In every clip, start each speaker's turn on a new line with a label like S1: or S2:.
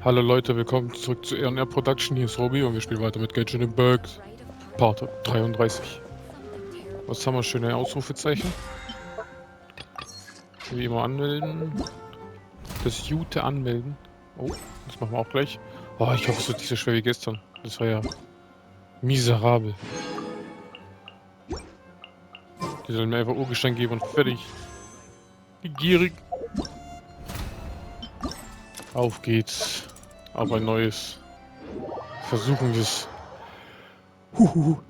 S1: Hallo Leute, willkommen zurück zu R&R Production. Hier ist Robi und wir spielen weiter mit Genshin Impact. Part 33. Was haben wir? Schöne Ausrufezeichen. Wie immer anmelden. Das Jute anmelden. Oh, das machen wir auch gleich. Oh, ich hoffe, es wird nicht so schwer wie gestern. Das war ja miserabel. Die sollen mir einfach Urgestein geben und fertig. Gierig. Auf geht's. Auf ein neues. Versuchen wir es. Huhu.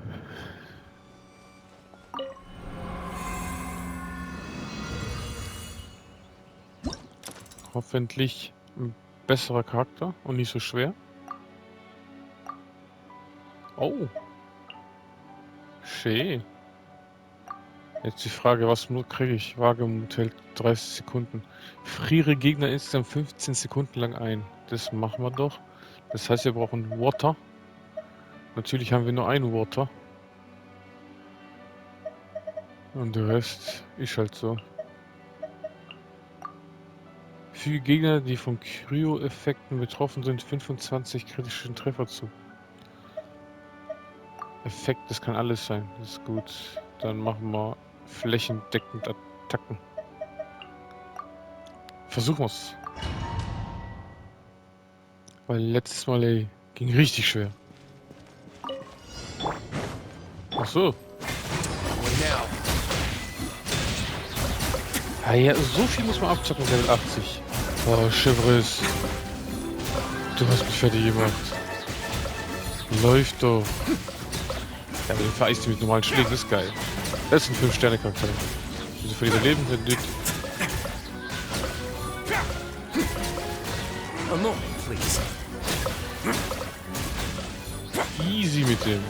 S1: Hoffentlich ein besserer Charakter und nicht so schwer. Oh. Schön. Jetzt die Frage, was kriege ich? Wagemut hält 30 Sekunden. Friere Gegner insgesamt 15 Sekunden lang ein. Das machen wir doch. Das heißt, wir brauchen Water. Natürlich haben wir nur einen Water. Und der Rest ist halt so. Füge Gegner, die von Kryo-Effekten betroffen sind, 25 kritischen Treffer zu. Effekt, das kann alles sein. Das ist gut. Dann machen wir flächendeckend Attacken. Versuchen wir's. Weil letztes Mal, ey, ging richtig schwer. Ach so. Ah ja, so viel muss man abzocken, Level 80. Oh, Chevres. Du hast mich fertig gemacht. Läuft doch. Ja, aber den vereist du mit normalen Schlägen, das ist geil. Das ist ein 5-Sterne-Charakter. Wieso verliert er Leben, wenn du... Easy mit dem.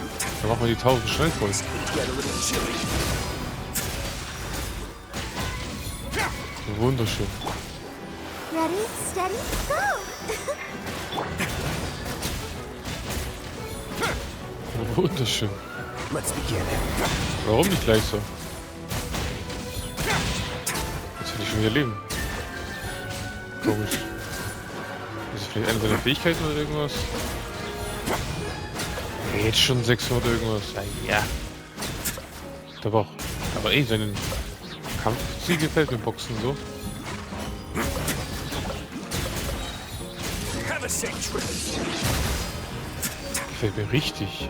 S1: Dann machen wir die 1000 schnell voll. Wunderschön.
S2: Ready, steady, go!
S1: Wunderschön. Warum nicht gleich so? Jetzt will ich schon wieder leben. Komisch. Ist das vielleicht eine seiner Fähigkeiten oder irgendwas? Jetzt schon 600 irgendwas. Ja. Aber ey, seinen Kampfziel gefällt mir Boxen so. Gefällt mir richtig.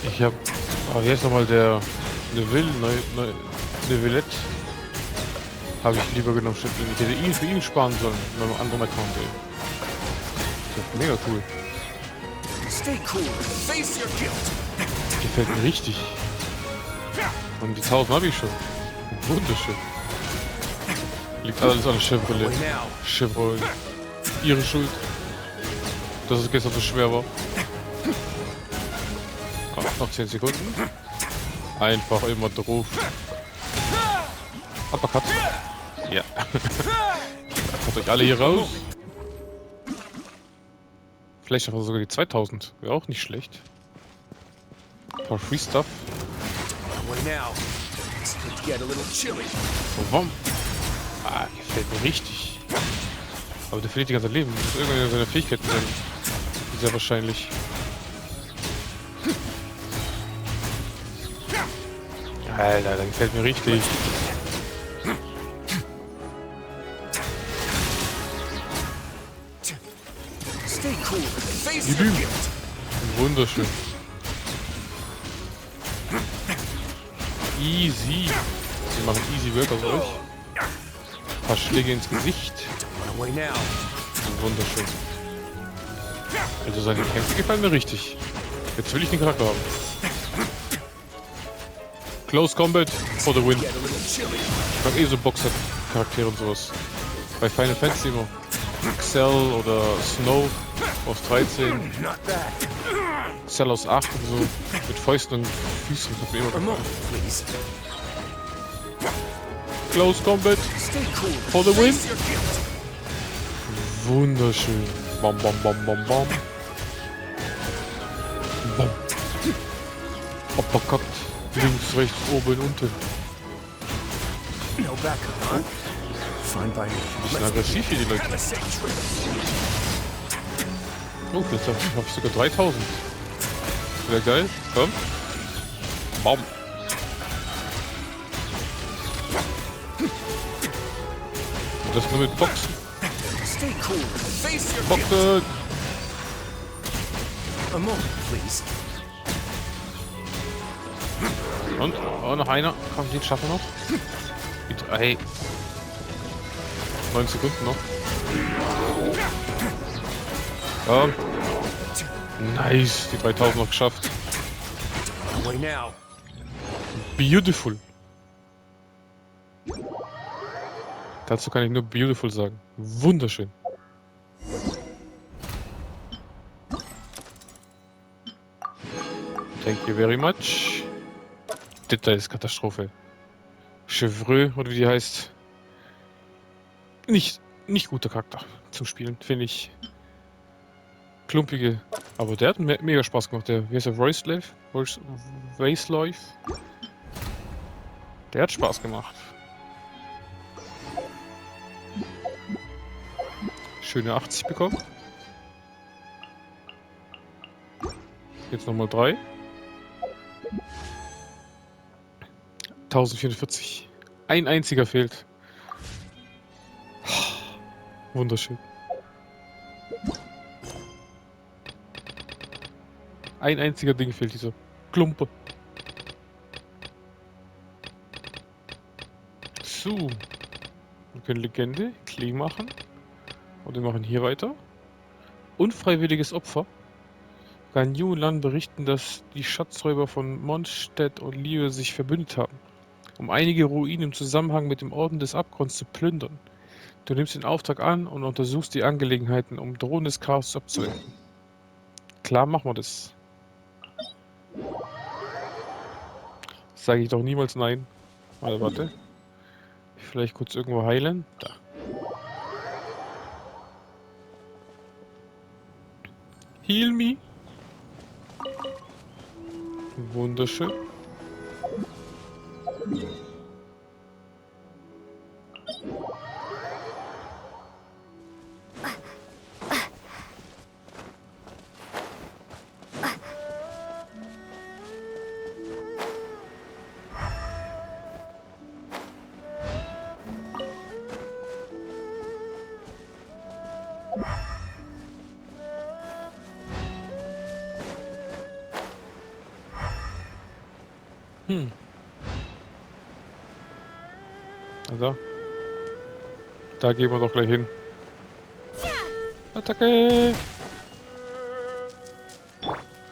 S1: Ich hab... Oh, hier ist nochmal der... Nevillette. Habe ich lieber genommen, statt ihn. Ich hätte ihn für ihn sparen sollen. Mit einem anderen Account, ey. Das ist mega cool. Gefällt mir richtig. Und die 1000 habe ich schon. Wunderschön. Liegt alles an Chevrolet. Chevrolet. Ihre Schuld. Dass es gestern so schwer war. Oh, noch 10 Sekunden. Einfach immer drauf. Uppercut. Ja. Haut euch alle hier raus. Vielleicht einfach sogar die 2000. Wäre auch nicht schlecht. Ein paar Free Stuff. Warum? Ah, gefällt mir richtig. Aber der verliert die ganze Leben. Das ist irgendwann seine Fähigkeiten sein. Sehr wahrscheinlich. Alter, der gefällt mir richtig. Wunderschön. Easy. Wir machen easy Work aus euch. Ein paar Schläge ins Gesicht. Wunderschön. Also seine Kämpfe gefallen mir richtig. Jetzt will ich den Charakter haben. Close Combat for the win. Ich mag eh so Boxer-Charaktere und sowas. Bei Final Fantasy immer. Cell oder Snow aus 13. Cell aus 8 und so. Mit Fäusten und Füßen. Das hat mir immer gefallen. Close Combat for the win. Wunderschön. Bam, bam, bam, bam, bam. Bam. Uppercut. Links, rechts, oben, unten.
S3: No backup, huh? Fine by me.
S1: Bisschen aggressiv hier die Leute.
S3: Have a safe trip.
S1: Oh, jetzt habe ich sogar 3000. Wäre geil. Komm. Baum. Und das nur mit Boxen.
S3: Stay cool. Face your
S1: Boxen.
S3: A moment, please.
S1: Und? Oh, noch einer. Komm, den schaffen wir noch. Die 3. 9 Sekunden noch. Komm. Nice. Die 3000 noch geschafft.
S3: Away now.
S1: Beautiful. Dazu kann ich nur beautiful sagen. Wunderschön. Thank you very much. Das ist Katastrophe. Chevreux, oder wie die heißt. Nicht guter Charakter zum Spielen, finde ich. Klumpige. Aber der hat mega Spaß gemacht. Wie heißt der? Dainsleif? Dainsleif? Der hat Spaß gemacht. Schöne 80 bekommen. Jetzt nochmal 3. 1044. Ein einziger fehlt. Wunderschön. Ein einziger Ding fehlt, dieser Klumpe. So. Wir können Legende, Klee machen. Und wir machen hier weiter. Unfreiwilliges Opfer. Ganyu und Lan berichten, dass die Schatzräuber von Mondstadt und Liebe sich verbündet haben, um einige Ruinen im Zusammenhang mit dem Orden des Abgrunds zu plündern. Du nimmst den Auftrag an und untersuchst die Angelegenheiten, um drohendes Chaos abzuwenden. Klar, machen wir das. Sage ich doch niemals nein. Warte. Vielleicht kurz irgendwo heilen. Da. Heal me. Wunderschön. Also. Da gehen wir doch gleich hin. Attacke!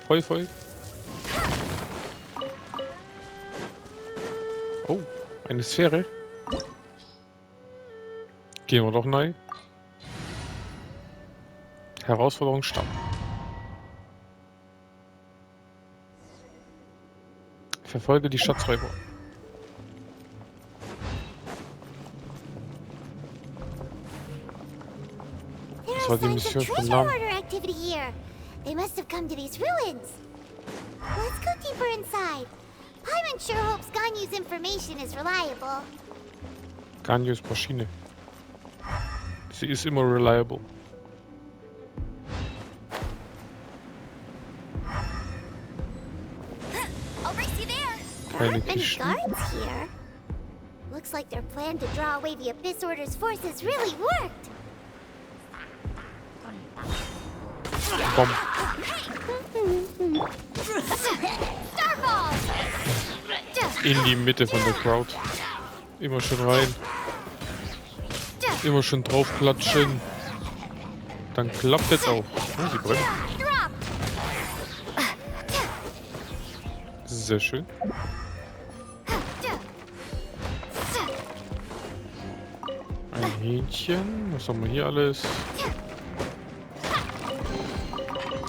S1: Voll. Oh, eine Sphäre. Gehen wir doch rein. Herausforderung Stamm. Verfolge die Schatzräuber. Das war die Mission von Lan.
S2: They must have come to these ruins. Let's go deeper inside. Paimon sure hopes Ganyu's information is reliable.
S1: Ganyu's Maschine. Sie ist immer reliable. Keine
S2: Many
S1: Kisten.
S2: guards here. Looks like their plan to draw away the Abyss Order's forces really worked.
S1: Komm. In die Mitte von der Crowd. Immer schön rein. Immer schön draufklatschen. Dann klappt jetzt auch. Oh, die brennt. Sehr schön. Ein Hähnchen. Was haben wir hier alles?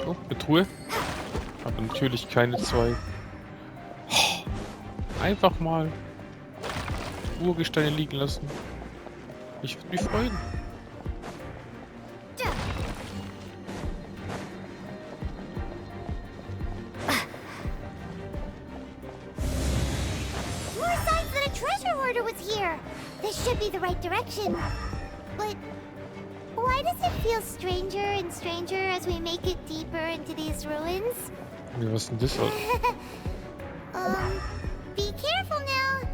S1: Oh, eine Truhe. Aber natürlich keine 2. Einfach mal Urgesteine liegen lassen. Ich würde mich freuen.
S2: More signs that a treasure hoarder was here. This should be the right direction. But why does it feel stranger and stranger as we make it deeper into these ruins?
S1: Ja, was ist denn das halt?
S2: Be careful now.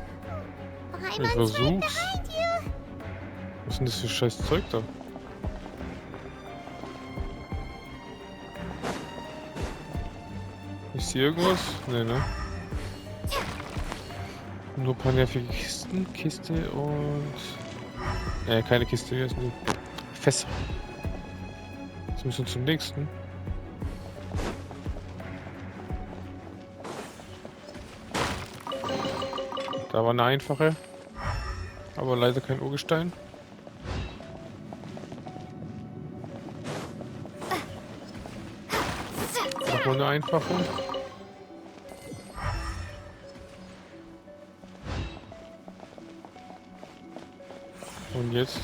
S1: Ich
S2: Paimon's right
S1: versuch's.
S2: behind you.
S1: Was ist denn das für scheiß Zeug da? Ist hier irgendwas? Nee, ne? Nur ein paar nervige Kisten. Kiste und... keine Kiste, hier ist die Fässer. Jetzt müssen wir zum nächsten. Da war eine einfache. Aber leider kein Urgestein. Nochmal eine einfache. Und jetzt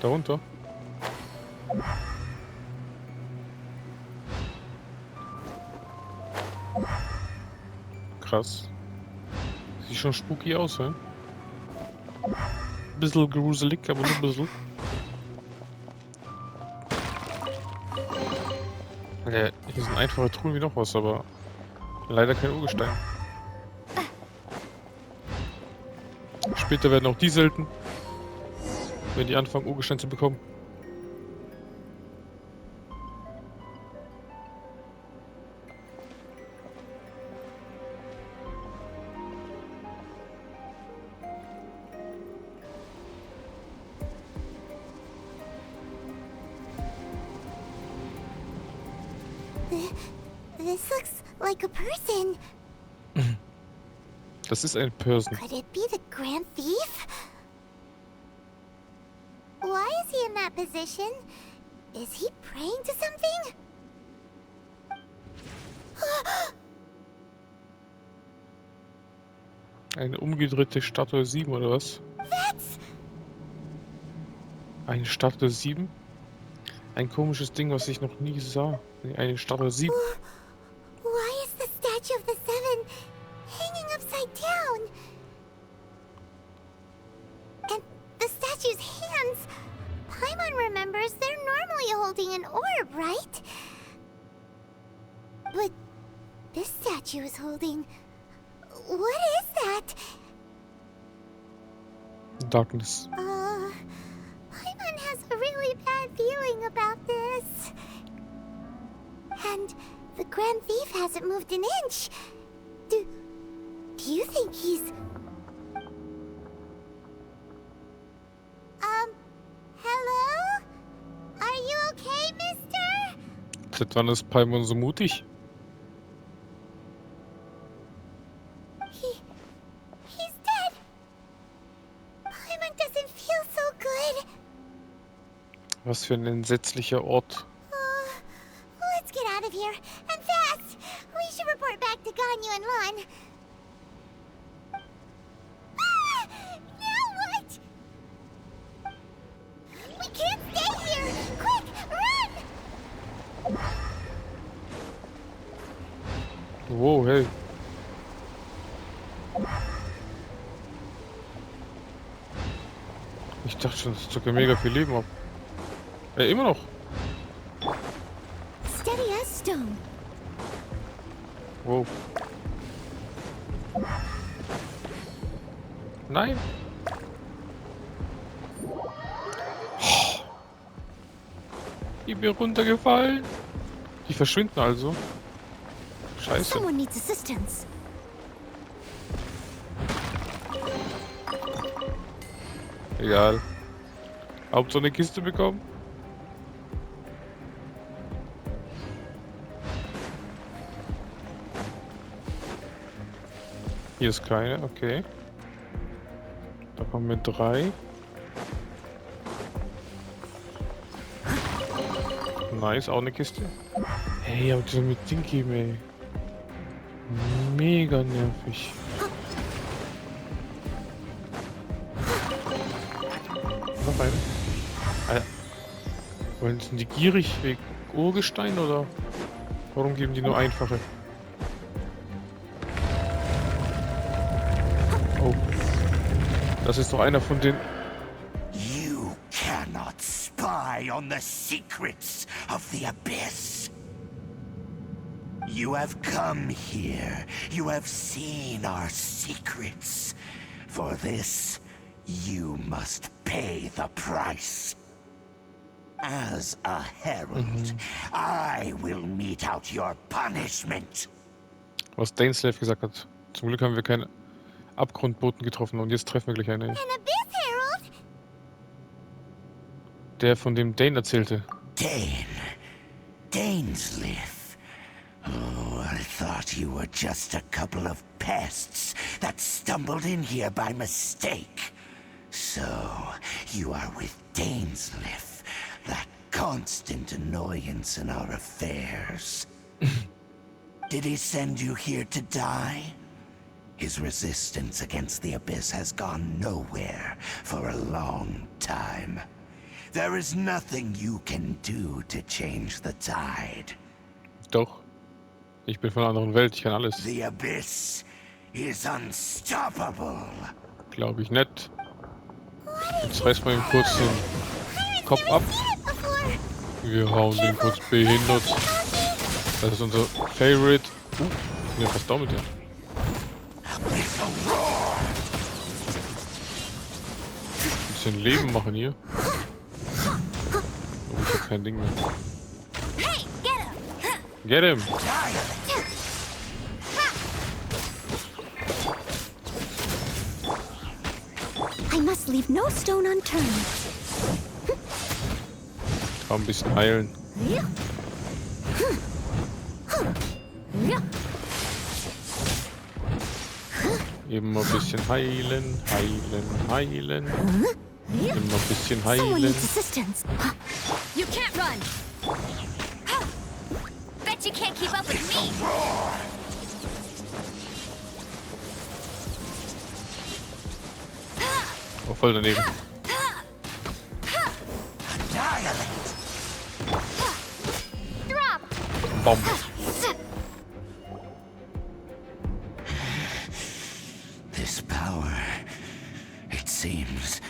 S1: darunter. Krass. Sieht schon spooky aus, ne? Bisschen gruselig, aber nur ein bisschen. Ja, hier sind einfache Truhen wie noch was, aber leider kein Urgestein. Später werden auch die selten, wenn die anfangen, Urgestein zu bekommen.
S2: This looks like a person.
S1: Das ist ein Person.
S2: Could it be the Grand Thief? Why is he in that position? Is he praying to something?
S1: Eine umgedrehte Statue 7 oder was?
S2: That's...
S1: Eine Statue 7? Ein komisches Ding, was ich noch nie sah. Nee, eine Statue 7.
S2: Why is the statue of the Seven hanging upside down? And the statue's hands... Paimon remembers they're normally holding an orb, right? But this statue is holding... What is that?
S1: Darkness.
S2: Paimon has a really bad feeling about this. And the Grand Thief hasn't moved an inch. Do you think he's... Hello? Are you okay, mister?
S1: Seit wann ist Paimon so mutig?
S2: He's dead. Paimon doesn't feel so good.
S1: Was für ein entsetzlicher Ort.
S2: Let's get out of here, and fast! We should report back to Ganyu and Lon. Ah! Now what? We can't stay here! Quick, run!
S1: Wow, hey. Ich dachte schon, das zog ja mega viel Leben ab. Immer noch.
S2: Steady as stone.
S1: Wow. Nein. Ich bin runtergefallen. Die verschwinden also. Scheiße.
S2: Someone needs assistance.
S1: Egal. Hauptsache eine Kiste bekommen. Hier ist keine, okay. Da kommen wir 3. Nice, auch eine Kiste. Hey, aber die soll mir Ding geben, ey. Mega nervig. Noch eine. Alter. Sind die gierig wegen Urgestein oder warum geben die nur einfache? Oh. Das ist doch einer von den...
S4: You cannot spy on the secrets of the abyss. You have come here. You have seen our secrets. For this, you must pay the price. As a herald, I will mete out your punishment.
S1: Was Dainsleif gesagt hat. Zum Glück haben wir keine Abgrundboten getroffen und jetzt treffen wir gleich einen.
S2: An abyss herald?
S1: Der von dem Dane erzählte.
S4: Dainsleif. Oh, I thought you were just a couple of pests that stumbled in here by mistake. So, you are with Dainsleif, that constant annoyance in our affairs. Did he send you here to die? His resistance against the Abyss has gone nowhere for a long time. There is nothing you can do to change the tide.
S1: Doch. Ich bin von einer anderen Welt, ich kann alles.
S4: The Abyss is unstoppable.
S1: Glaube ich nicht. Jetzt reißt man ihm kurz den Kopf ab. Wir hauen den kurz behindert. Das ist unser Favorite. Ja, was da mit dir? Ein bisschen Leben machen hier. Oh, ich hab kein Ding mehr. Get him!
S2: I must leave no stone unturned.
S1: Kann ein bisschen heilen. Eben mal ein bisschen heilen, heilen. Immer ein bisschen
S2: Someone
S1: heilen.
S2: needs assistance.
S5: You can't run! Bet you can't keep up with me!
S1: Oh, voll daneben.
S5: Drop!
S1: Bomb.
S4: This power, it seems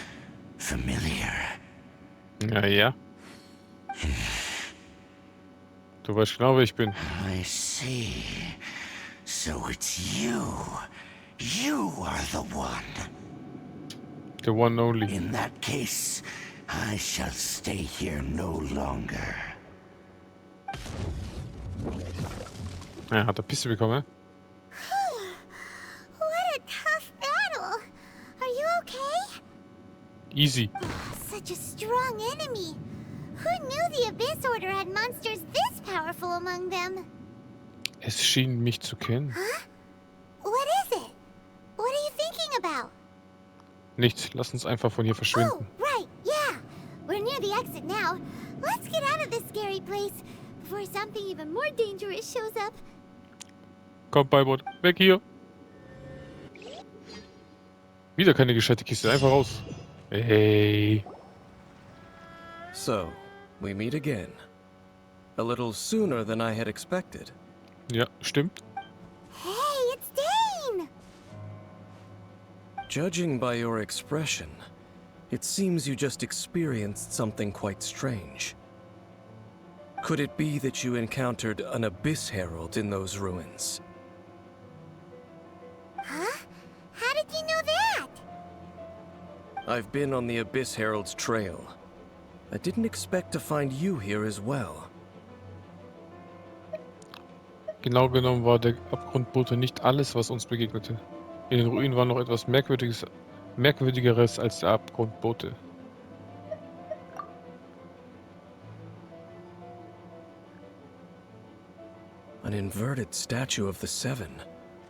S4: familiar.
S1: Ja, ja. Du weißt genau, wer ich bin.
S4: I see. So it's you. You are the one.
S1: The one only.
S4: In that case, I shall stay here no longer.
S1: Ja, hat er Pisse bekommen,
S2: What a tough battle. Are you okay?
S1: Easy.
S2: Such a strong enemy. Who knew the Abyss Order had monsters this powerful among them?
S1: Es schien mich zu kennen.
S2: What is it? What are you thinking about?
S1: Nichts, lass uns einfach von hier
S2: Oh,
S1: verschwinden.
S2: right, yeah. We're near the exit now. Let's get out of this scary place before something even more dangerous shows up.
S1: Komm, Beibot, weg hier. Wieder keine gescheite Kiste, einfach raus. Hey.
S3: So, we meet again. A little sooner than I had expected.
S1: Ja, stimmt.
S2: Hey, it's Dane!
S3: Judging by your expression, it seems you just experienced something quite strange. Could it be that you encountered an Abyss Herald in those ruins?
S2: Huh? How did you know that?
S3: I've been on the Abyss Herald's trail. I didn't expect to find you here as well.
S1: Genau genommen war der Abgrundbote nicht alles, was uns begegnete. In den Ruinen war noch etwas Merkwürdigeres als der Abgrundbote.
S3: An inverted statue of the Seven,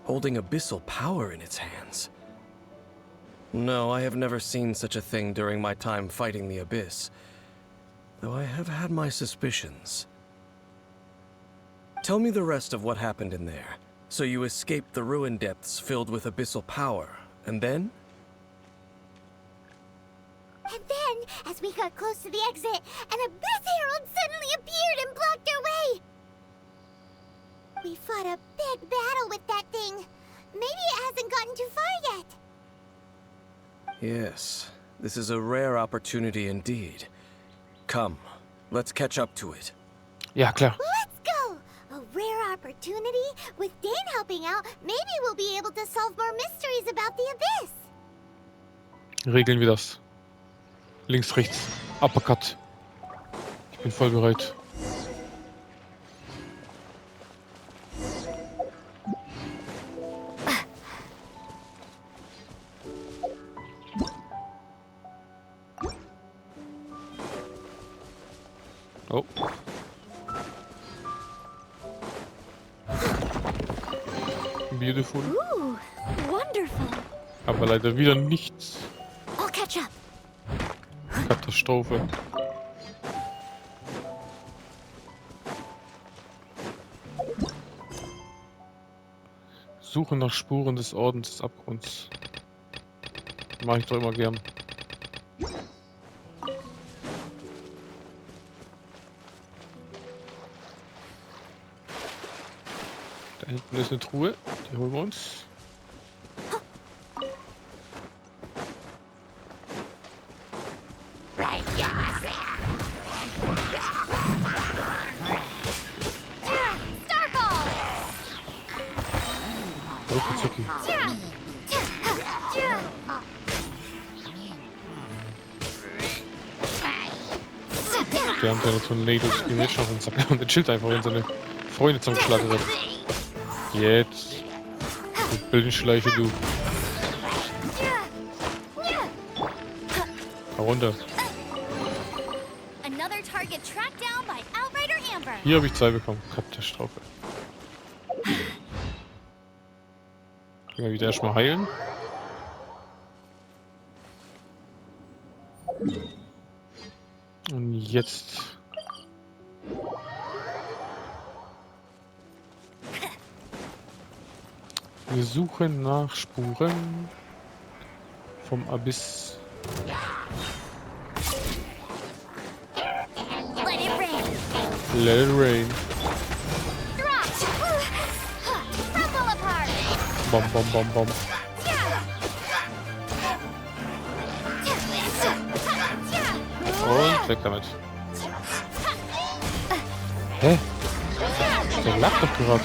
S3: holding abyssal power in its hands. No, I have never seen such a thing during my time fighting the Abyss, though I have had my suspicions. Tell me the rest of what happened in there. So you escaped the ruin depths filled with abyssal power, and then?
S2: And then, as we got close to the exit, an Abyss Herald suddenly appeared and blocked our way! We fought a big battle with that thing. Maybe it hasn't gotten too far yet.
S3: Yes, this is a rare opportunity indeed. Come, let's catch up to it.
S1: Ja, klar.
S2: Let's go! A rare opportunity. With Dane helping out, maybe we'll be able to solve more mysteries about the Abyss.
S1: Regeln wir das. Links, rechts. Uppercut. Ich bin voll bereit. Oh. Beautiful.
S2: Ooh, wonderful.
S1: Aber leider wieder nichts.
S2: I'll catch up.
S1: Katastrophe. Suche nach Spuren des Ordens des Abgrunds. Mach ich doch immer gern. Da hinten ist eine Truhe, die holen wir uns. Rucki-zucki. Der hat seine Tornados gehen jetzt schon auf den Sack und der chillt einfach, wenn seine Freunde zum Schlagen sind. Jetzt. Du Bildenschleiche, du. Runter. Hier habe ich 2 bekommen. Katastrophe. Können wir wieder erstmal heilen. Und jetzt. Wir suchen nach Spuren vom Abyss. Let it rain. Bom, bom, bom, bom. Und weg damit. Hä? Der lag doch gerade.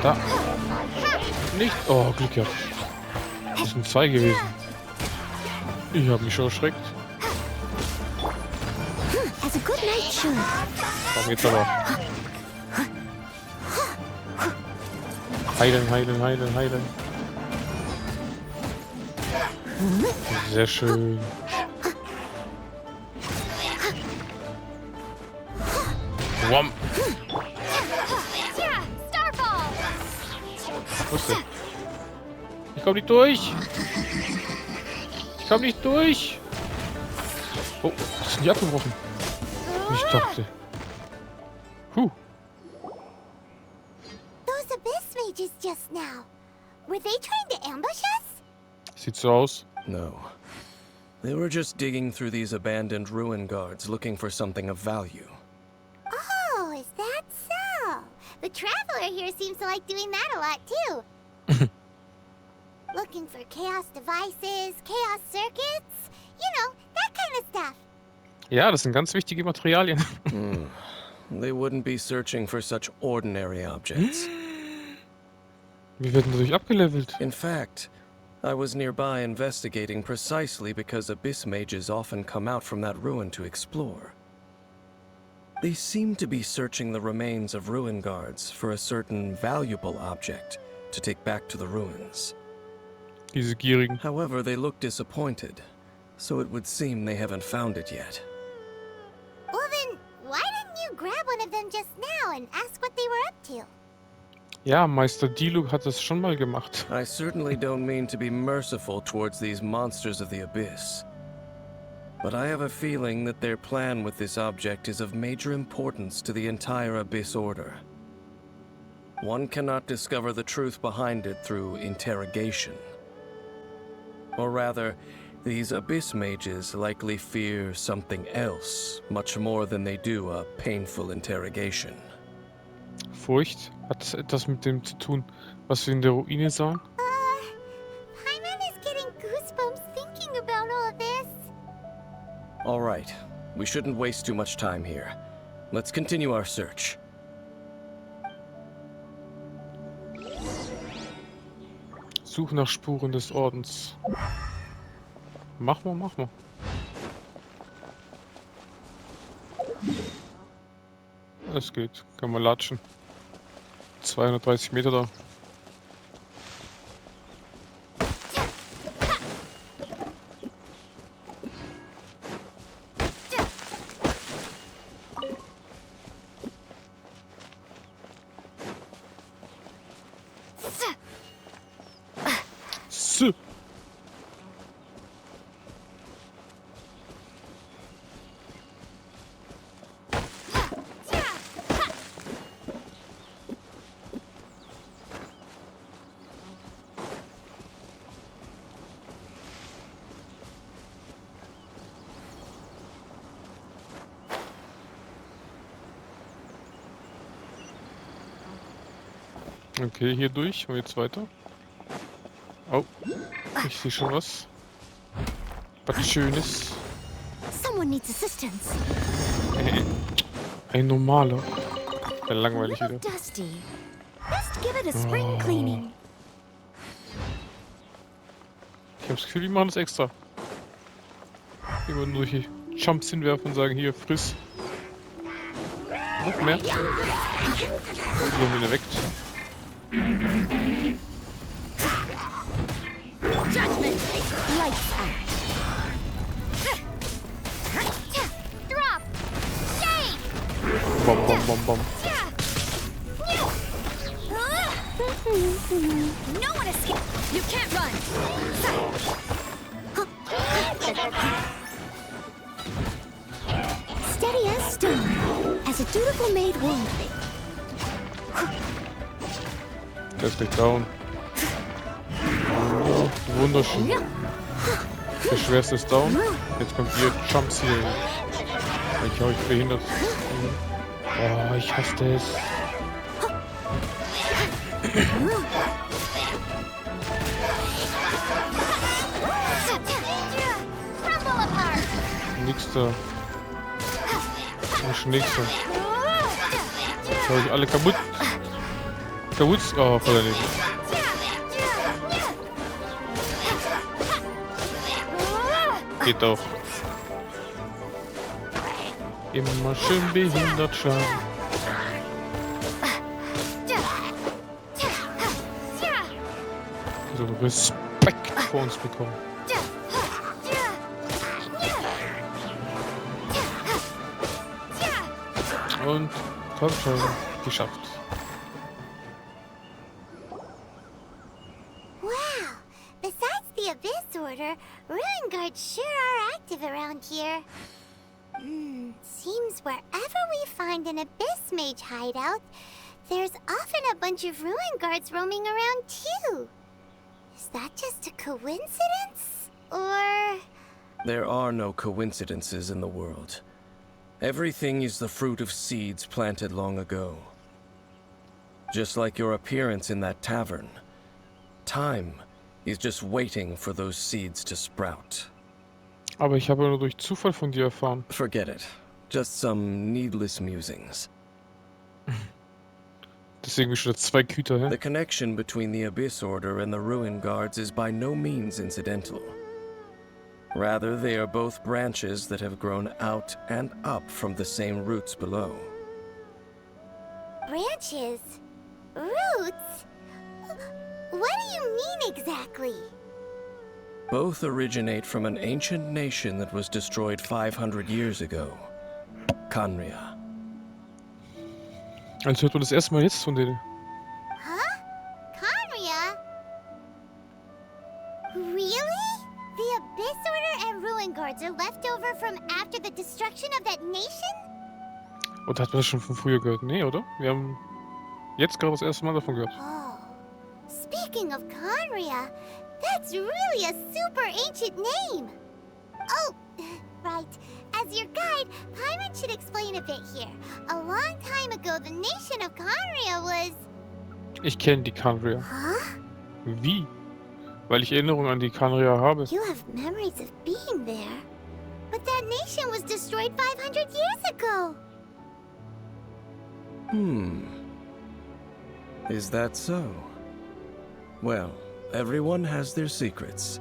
S1: Da. Nicht. Oh, Glück gehabt. Das sind 2 gewesen. Ich habe mich schon erschreckt. Komm jetzt aber. Heilen, heilen, heilen, heilen. Sehr schön. Wom. Wo ist der? Ich komm nicht durch. Ich komm nicht durch. Oh, das ist nicht abgebrochen. Ich dachte. Puh.
S2: Those Abyss mages just now. Were they trying to ambush us?
S1: Sieht so aus.
S3: No. They were just digging through these abandoned ruin guards looking for something of value.
S2: Oh, is that so? The traveler here seems to like doing that a lot too. Looking for chaos devices, chaos circuits, you know, that kind of stuff.
S1: Ja, das sind ganz wichtige Materialien.
S3: They wouldn't be searching for such ordinary objects.
S1: Wir werden dadurch abgelevelt.
S3: In fact, I was nearby investigating precisely because abyss mages often come out from that ruin to explore. They seem to be searching the remains of ruin guards for a certain valuable object to take back to the ruins.
S1: Diese Gierigen.
S3: However, they look disappointed, so it would seem they haven't found it yet.
S2: Well then, why didn't you grab one of them just now and ask what they were up to?
S1: Ja, Meister Diluc hat das schon mal gemacht.
S3: I certainly don't mean to be merciful towards these monsters of the abyss. But I have a feeling that their plan with this object is of major importance to the entire Abyss Order. One cannot discover the truth behind it through interrogation. Or rather, these Abyss mages likely fear something else, much more than they do a painful interrogation.
S1: Furcht? Hat das etwas mit dem zu tun, was wir in der Ruine sahen?
S2: Paimon is getting goosebumps
S3: All right. We shouldn't waste too much time here. Let's continue our search.
S1: Suche nach Spuren des Ordens. Mach mal, mach mal. Es geht. Kann man latschen. 230 Meter da. So. Okay, hier durch und jetzt weiter. Oh, ich sehe schon was. Was Schönes.
S2: Someone needs assistance.
S1: Ein normaler. Ja, langweilig
S2: Little
S1: wieder.
S2: dusty. Best give it a spring cleaning.
S1: Ich habe das Gefühl, die machen das extra. Die würden durch die Jumps hinwerfen und sagen, hier, friss. Noch mehr. Die haben ihn erweckt.
S5: Judgment!
S2: Lights out.
S5: Drop! Shake!
S1: Bom, bom, bom, bom.
S5: No one escape! You can't run!
S2: Steady as stone, as a dutiful maid would.
S1: Der ist gleich down. Oh, wunderschön. Der schwerste ist down. Jetzt kommt hier Jumps hier. Ich habe euch behindert. Oh, ich hasse es.
S5: Crumble apart!
S1: Nächster. Und nächster. Jetzt habe ich alle kaputt. Kaputt? Oh, voll daneben. Geht doch. Immer schön behindert schlagen. So Respekt vor uns bekommen. Und komm schon, geschafft.
S2: Wow. Besides the Abyss Order, Ruin Guards sure are active around here. Seems wherever we find an Abyss Mage hideout, there's often a bunch of Ruin Guards roaming around too. Is that just a coincidence? Or...
S3: There are no coincidences in the world. Everything is the fruit of seeds planted long ago. Just like your appearance in that tavern. Time is just waiting for those seeds to sprout.
S1: Aber ich habe nur durch Zufall von dir erfahren.
S3: Forget it. Just some needless musings.
S1: Deswegen bin ich schon 2 Küter, hä?
S3: The connection between the Abyss Order and the Ruin Guards is by no means incidental. Rather, they are both branches that have grown out and up from the same roots below.
S2: branches? Roots? What do you mean exactly?
S3: Both originate from an ancient nation that was destroyed 500 years ago. Khaenri'ah.
S1: Also hört man das erste Mal jetzt von denen.
S2: Huh? Khaenri'ah? Really? The Abyss Order and Ruin Guards are left over from after the destruction of that nation?
S1: Oder hat man das schon von früher gehört? Nee, oder? Wir haben jetzt gerade das erste Mal davon gehört.
S2: Oh. Speaking of Khaenri'ah, that's really a super ancient name. Oh, right. As your guide, Paimon should explain a bit here. A long time ago, the nation of Khaenri'ah was...
S1: Ich kenne die Khaenri'ah.
S2: Huh?
S1: Wie? Weil ich Erinnerungen an die Khaenri'ah habe.
S2: You have memories of being there. But that nation was destroyed 500 years ago.
S3: Is that so? Well, everyone has their secrets.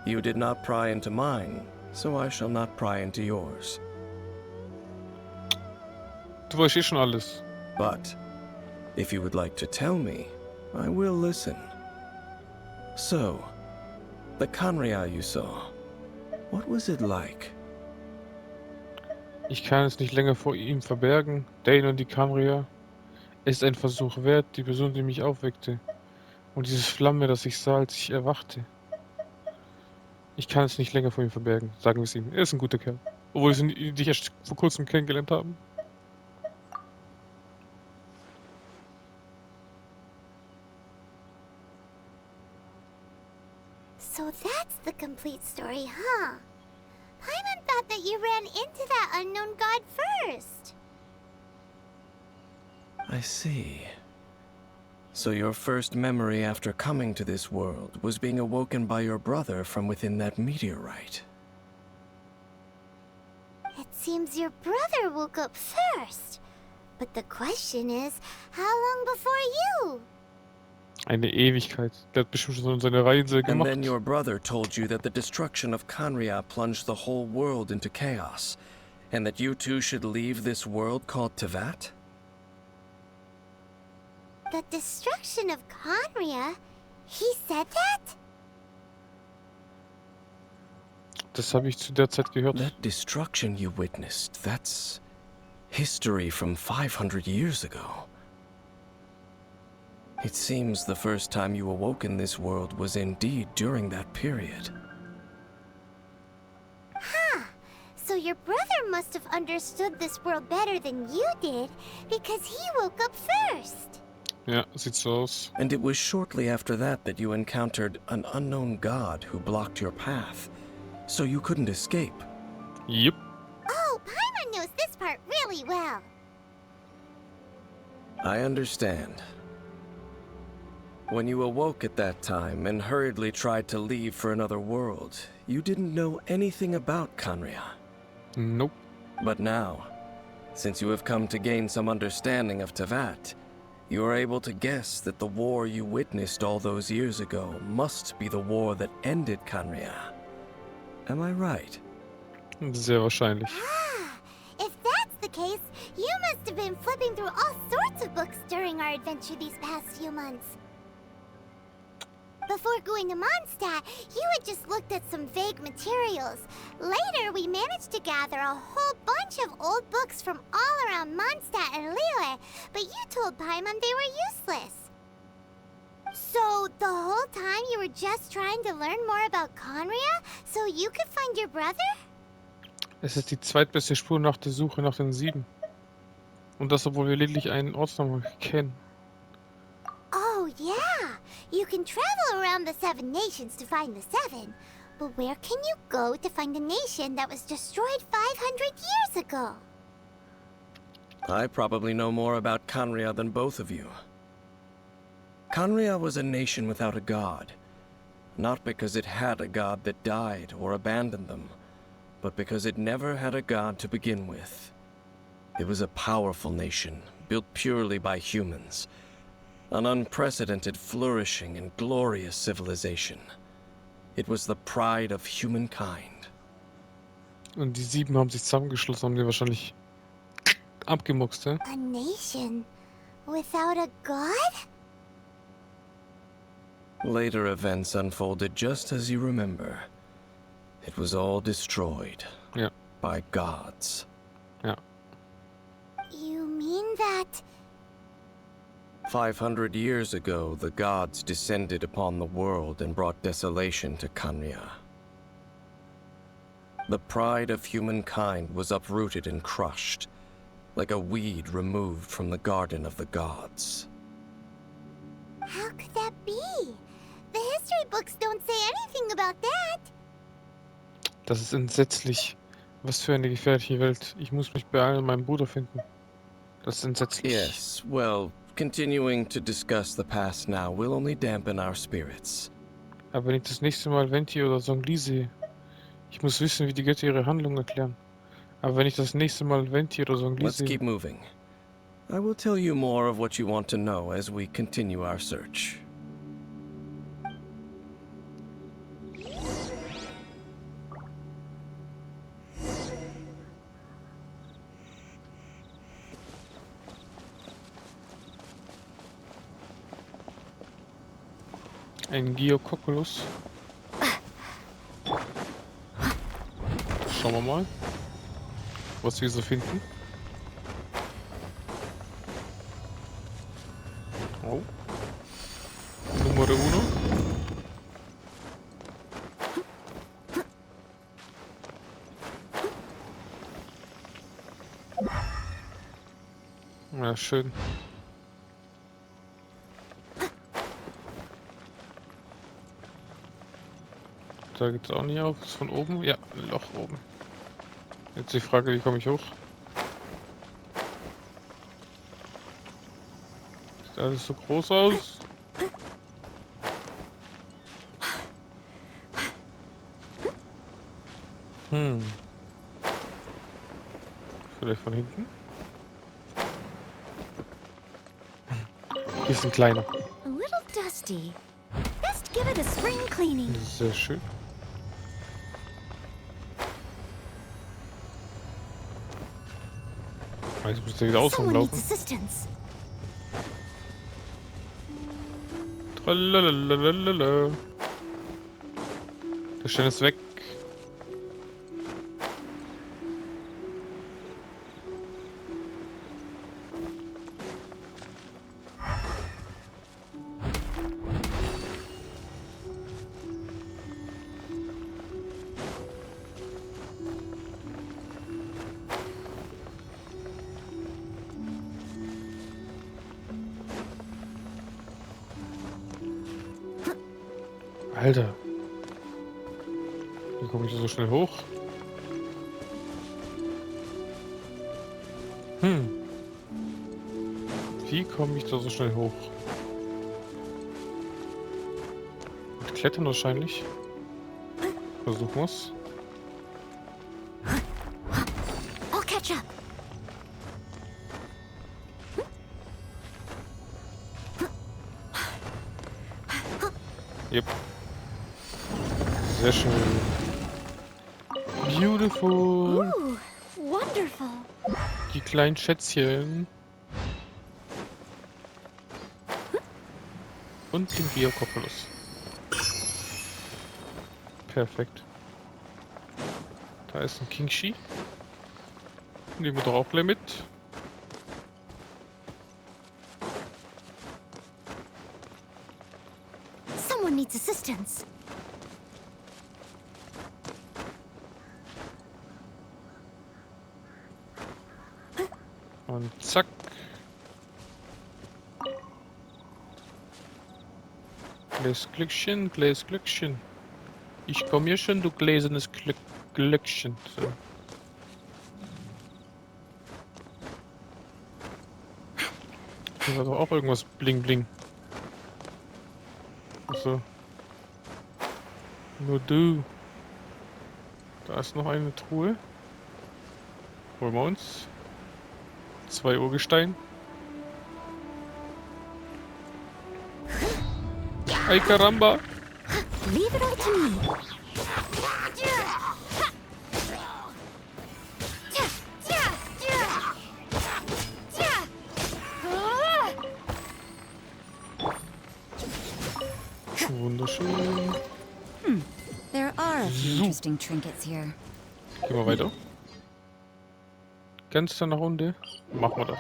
S3: You did not pry into mine, so I shall not pry into yours.
S1: Du weißt eh schon alles.
S3: But if you would like to tell me, I will listen. So, the Khaenri'ah you saw, what was it like?
S1: Ich kann es nicht länger vor ihm verbergen. Dane und die Khaenri'ah. Es ist ein Versuch wert, die Person, die mich aufweckte. Und dieses Flamme, das ich sah, als ich erwachte. Ich kann es nicht länger vor ihm verbergen, sagen wir es ihm. Er ist ein guter Kerl. Obwohl wir dich erst vor kurzem kennengelernt haben.
S2: So that's the complete story, huh? Paimon thought that you ran into that unknown god first.
S3: I see. So your first memory after coming to this world was being awoken by your brother from within that meteorite.
S2: It seems your brother woke up first. But the question is, how long before you?
S1: Eine Ewigkeit. Der hat bestimmt schon seine Reise
S3: And
S1: gemacht.
S3: then your brother told you that the destruction of Khaenri'ah plunged the whole world into chaos, and that you two should leave this world called Tevat?
S2: The destruction of Khaenri'ah? He said that?
S1: Das habe ich zu der Zeit gehört.
S3: That destruction you witnessed, that's history from 500 years ago. It seems the first time you awoke in this world was indeed during that period.
S2: Huh. So your brother must have understood this world better than you did, because he woke up first.
S1: Ja, sieht so aus.
S3: And it was shortly after that that you encountered an unknown god who blocked your path, so you couldn't escape.
S1: Yep.
S2: Oh, Paimon knows this part really well.
S3: I understand. When you awoke at that time and hurriedly tried to leave for another world, you didn't know anything about Khaenri'ah.
S1: Nope.
S3: But now, since you have come to gain some understanding of Tevat, you are able to guess that the war you witnessed all those years ago must be the war that ended Khaenri'ah. Am I right?
S1: Sehr wahrscheinlich.
S2: Ah, if that's the case, you must have been flipping through all sorts of books during our adventure these past few months. Before going to Mondstadt, you had just looked at some vague materials. Later, we managed to gather a whole bunch of old books from all around Mondstadt and Liyue, but you told Paimon they were useless. So, the whole time you were just trying to learn more about Khaenri'ah so you could find your brother?
S1: Es ist die zweitbeste Spur nach der Suche nach den 7. Und das, obwohl wir lediglich einen Ortsnamen kennen.
S2: Oh, yeah. You can travel around the 7 nations to find the 7. But where can you go to find a nation that was destroyed 500 years ago?
S3: I probably know more about Khaenri'ah than both of you. Khaenri'ah was a nation without a god. Not because it had a god that died or abandoned them, but because it never had a god to begin with. It was a powerful nation, built purely by humans. An unprecedented, flourishing, and glorious civilization. It was the pride of humankind.
S1: Und die 7 haben sich zusammengeschlossen, haben die wahrscheinlich abgemuckst, hä?
S2: A nation without a god?
S3: Later events unfolded just as you remember. It was all destroyed.
S1: Ja.
S3: By gods.
S1: Ja.
S2: You mean that...
S3: 500 years ago, the gods descended upon the world and brought desolation to Khaenri'ah. The pride of humankind was uprooted and crushed, like a weed removed from the garden of the gods.
S2: How could that be? The history books don't say anything about that.
S1: Das ist entsetzlich. Was für eine gefährliche Welt. Ich muss mich beeilen und meinen Bruder finden. Das ist entsetzlich.
S3: Yes, well, continuing to discuss the past now will only dampen our spirits.
S1: Aber wenn ich das nächste Mal Venti oder Zhongli sehe, Ich muss wissen, wie die Götter ihre Handlung erklären. Aber wenn ich das nächste Mal Venti oder so ein Lied
S3: Let's
S1: sehe...
S3: keep moving. I will tell you more of what you want to know as we continue our search.
S1: Ein Geokokulus. Schauen wir mal, was wir so finden. Oh. Numero uno. Ja, schön. Da geht's auch nicht auf. Ist von oben? Ja, ein Loch oben. Jetzt die Frage, wie komme ich hoch? Sieht alles so groß aus? Vielleicht von hinten? Hier ist ein kleiner.
S2: A little dusty. Best give it a spring cleaning.
S1: Sehr schön. Jetzt muss der wieder außen
S2: Someone needs
S1: laufen.
S2: assistance.
S1: Tralalalala. Der Stein ist weg. Alter. Wie komme ich da so schnell hoch? Wie komme ich da so schnell hoch? Mit Klettern wahrscheinlich. Versuchen wir's.
S2: I'll catch up.
S1: Yep. Sehr schön. Beautiful.
S2: Ooh, wonderful.
S1: Die kleinen Schätzchen. Und den Geokokulus. Perfekt. Da ist ein Kingshi. Nehmen wir doch auch gleich mit.
S2: Someone needs assistance.
S1: Und zack. Kleines Glückchen, kleines Glückchen. Ich komme hier schon, du gläsernes Glückchen. So. Hier war doch auch irgendwas bling bling. Achso. Nur du. Da ist noch eine Truhe. Holen wir uns. 2 Urgestein. Ay caramba!
S2: Leave it all to me.
S1: Wunderschön.
S6: There are a few interesting trinkets here.
S1: Gehen wir weiter. Ganz nach unten. Machen wir das.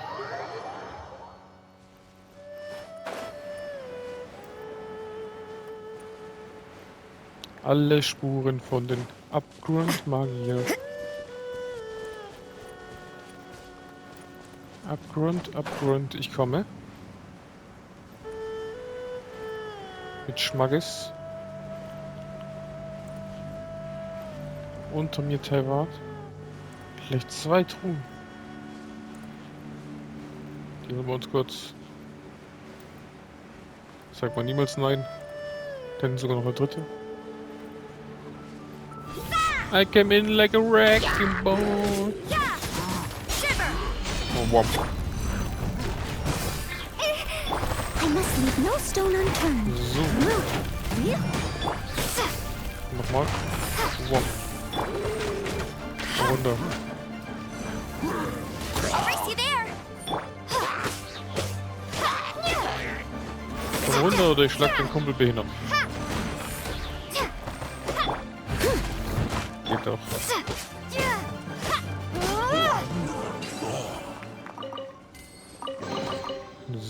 S1: Alle Spuren von den Abgrundmagier. Abgrund, ich komme. Mit Schmackes. Unter mir Teiwart. Vielleicht 2 Truhen. Die holen wir uns kurz. Sagt man niemals nein. Denn sogar noch eine dritte. I came in like a wrecking ball.
S5: Yeah! Shiver!
S1: Oh, womp.
S2: I must leave no stone unturned.
S1: So, nochmal. Womp. Runter.
S5: I'll race you there!
S1: Komm runter oder ich schlag den Kumpel behindert. Geht doch.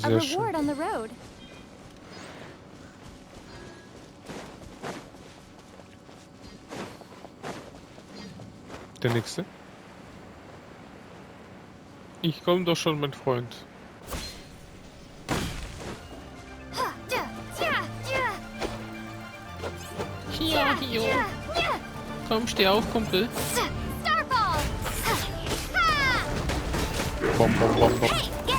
S6: A
S1: Sehr schön.
S6: reward on the road.
S1: Der nächste. Ich komm doch schon, mein Freund. Hier. Komm, steh auf, Kumpel.
S5: Starfall!
S1: Bom, bom, bom, bom.
S5: Hey, get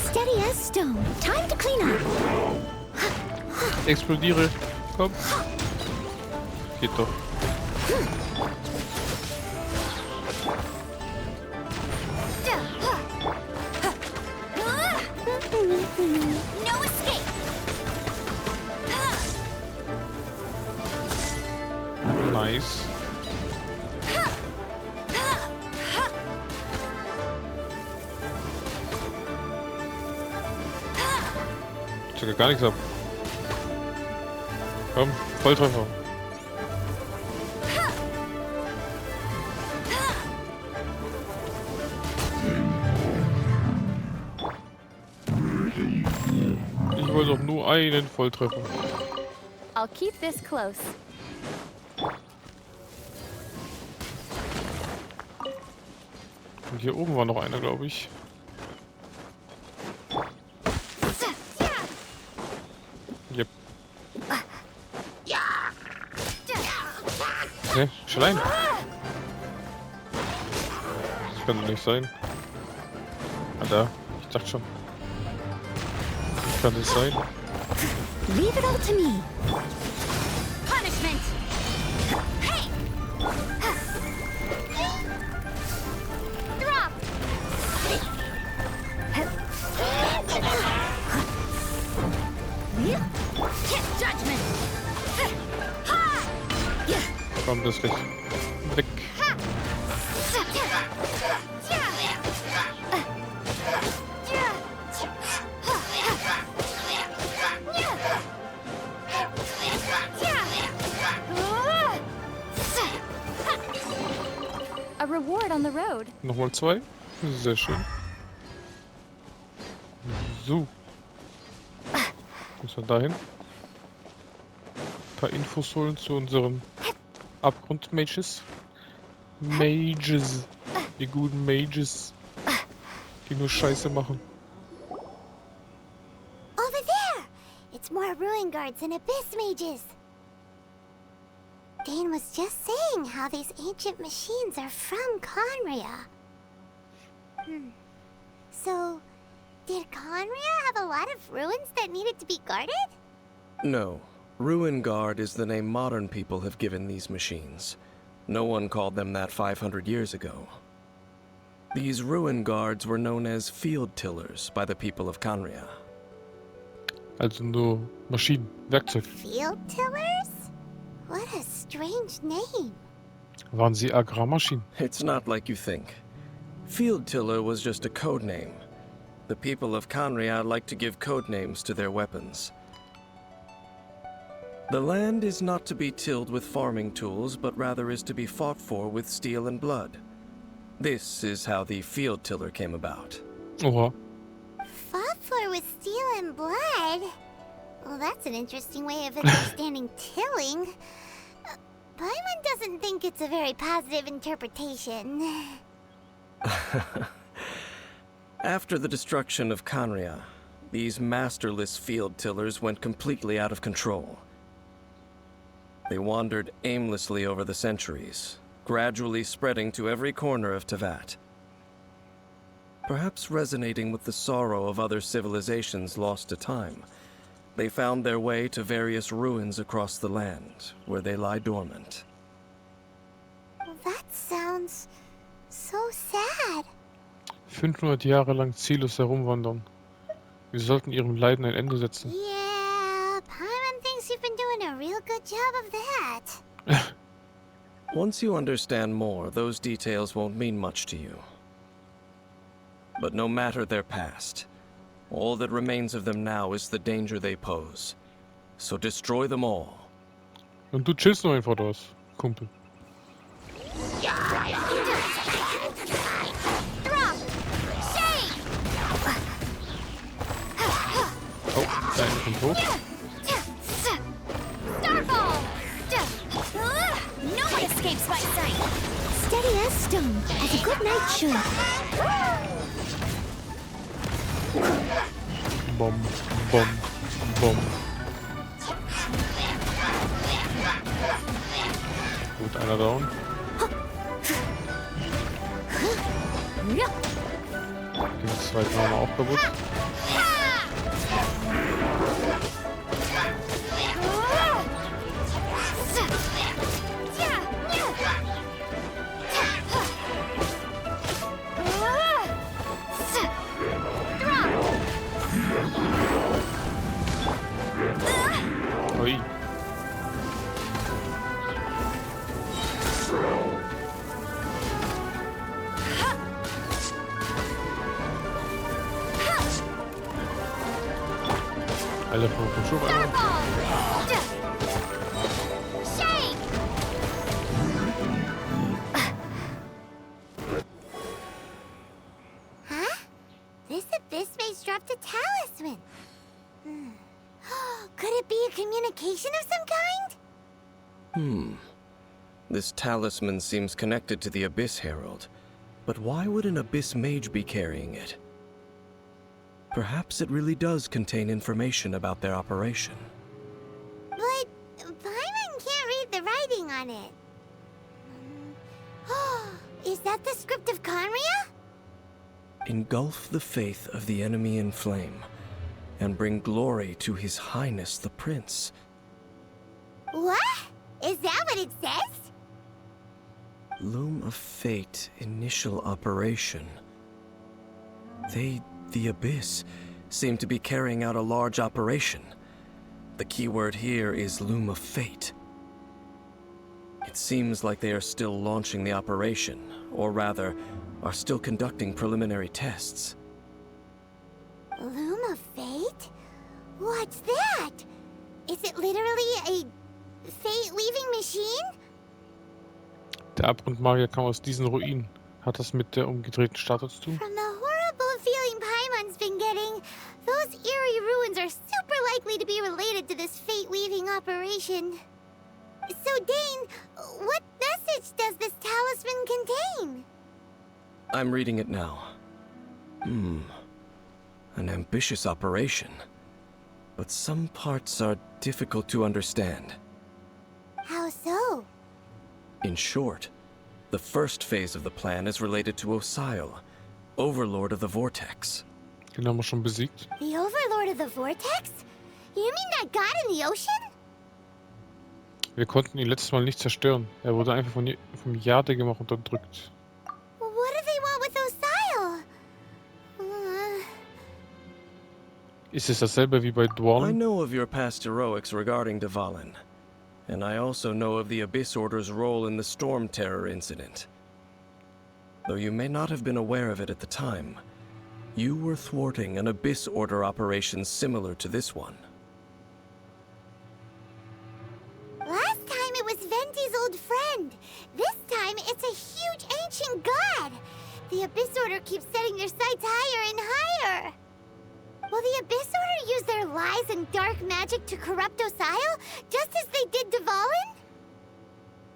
S2: Steady as stone. Time to clean up.
S1: Explodiere. Komm. Geht doch.
S5: No escape!
S1: Nice. Ich checke gar nichts ab. Komm, Volltreffer. Ich wollte doch nur einen Volltreffer.
S6: I'll keep this close.
S1: Und hier oben war noch einer, glaube ich. Yep. Ne, Schleim. Das kann doch nicht sein. Ah, da. Ich dachte schon. Das kann nicht sein.
S2: Leave it all to me.
S5: Punishment! Hey! Drop! Judgment!
S1: Komm, das gleich weg.
S6: A reward on the road.
S1: Nochmal zwei. Sehr schön. So. Müssen wir dahin. Ein paar Infos holen zu unseren Abgrundmagiers. Mages. Die guten Mages. Die nur Scheiße machen.
S2: Over there! It's more ruin guards and abyss mages. Dane was just saying how these ancient machines are from Conria. So, did Conria have a lot of ruins that needed to be guarded?
S3: No. Ruin Guard is the name modern people have given these machines. No one called them that 500 years ago. These Ruin Guards were known as field tillers by the people of Conria.
S1: Also nur Maschinen, Werkzeug.
S2: Field tillers? What a strange name.
S1: Waren sie Agrarmaschinen?
S3: It's not like you think. Field tiller was just a code name. The people of Conria like to give code names to their weapons. The land is not to be tilled with farming tools, but rather is to be fought for with steel and blood. This is how the field tiller came about.
S1: Oha.
S2: Fought for with steel and blood? Well, that's an interesting way of understanding tilling. Paimon doesn't think it's a very positive interpretation.
S3: After the destruction of Conria, these masterless field tillers went completely out of control. They wandered aimlessly over the centuries, gradually spreading to every corner of Tevat. Perhaps resonating with the sorrow of other civilizations lost to time, they found their way to various ruins across the land, where they lie dormant.
S2: That sounds so sad.
S1: 500 Jahre lang ziellos herumwandern. Wir sollten ihrem Leiden ein Ende setzen.
S2: Yeah, Paimon thinks you've been doing a real good job of that.
S3: Once you understand more, those details won't mean much to you. But no matter their past, all that remains of them now is the danger they pose. So destroy them all.
S1: Und du chillst nur einfach aus, Kumpel.
S5: Drop! Shake!
S1: Oh, der eine kommt hoch.
S5: Starfall! No one escapes my sight!
S2: Steady as stone, as a good knight should.
S1: Bom, bom, bom. Gut, einer down. Den zweiten haben wir auch kaputt. Ui. Alle vom Schub einmal.
S5: Shake!
S2: Huh? This abyss maze dropped a talisman. Could it be a communication of some kind?
S3: This talisman seems connected to the Abyss Herald. But why would an Abyss Mage be carrying it? Perhaps it really does contain information about their operation.
S2: But Paimon can't read the writing on it. Is that the script of Conria?
S3: Engulf the faith of the enemy in flame, and bring glory to His Highness the Prince.
S2: What? Is that what it says?
S3: Loom of Fate initial operation. The Abyss, seem to be carrying out a large operation. The keyword here is Loom of Fate. It seems like they are still launching the operation, or rather, are still conducting preliminary tests.
S2: Loom of Fate? What's that? Is it literally a fate-weaving machine?
S1: Der Abgrundmagier kam aus diesen Ruinen. Hat das mit der umgedrehten Statue zu tun?
S2: From the horrible feeling Paimon's been getting, those eerie ruins are super likely to be related to this fate-weaving operation. So, Dane, what message does this talisman contain?
S3: I'm reading it now. An ambitious operation. But some parts are difficult to understand.
S2: How so?
S3: In short, the first phase of the plan is related to Osile, Overlord of the Vortex.
S1: Den haben wir schon besiegt.
S2: The Overlord of the Vortex? You mean that god in the ocean?
S1: Wir konnten ihn letztes Mal nicht zerstören. Er wurde einfach vom Jadegem auch unterdrückt.
S2: What do they want with Osile?
S1: Ist es dasselbe wie bei
S3: I
S1: Dwarlen?
S3: know of your past heroics regarding Dvalin, and I also know of the Abyss Order's role in the Storm Terror incident. Though you may not have been aware of it at the time, you were thwarting an Abyss Order operation similar to this one.
S2: Last time it was Venti's old friend. This time it's a huge ancient god. The Abyss Order keeps setting their sights higher and higher. Will the Abyss Order use their lies and dark magic to corrupt Osile, just as they did Dvalin?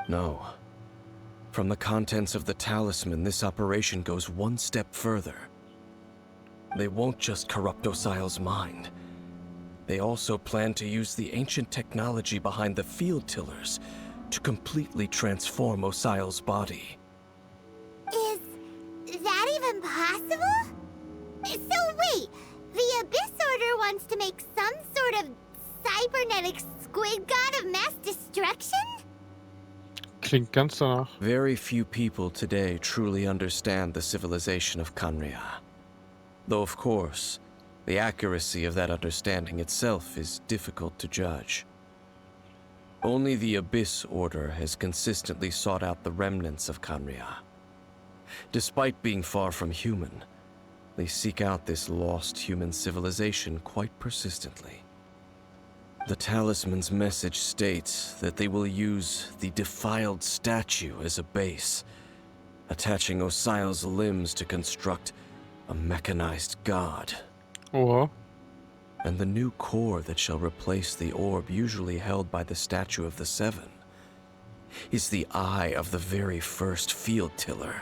S3: No. From the contents of the talisman, this operation goes one step further. They won't just corrupt Osile's mind. They also plan to use the ancient technology behind the field tillers to completely transform Osile's body.
S2: Is that even possible? So wait, the Abyss Order wants to make some sort of cybernetic squid god of mass destruction?
S1: Klingt ganz danach.
S3: Very few people today truly understand the civilization of Khaenri'ah. Though, of course, the accuracy of that understanding itself is difficult to judge. Only the Abyss Order has consistently sought out the remnants of Khaenri'ah. Despite being far from human, they seek out this lost human civilization quite persistently. The talisman's message states that they will use the defiled statue as a base, attaching Osial's limbs to construct a mechanized god.
S1: Oha.
S3: And the new core that shall replace the orb usually held by the Statue of the Seven is the eye of the very first field tiller.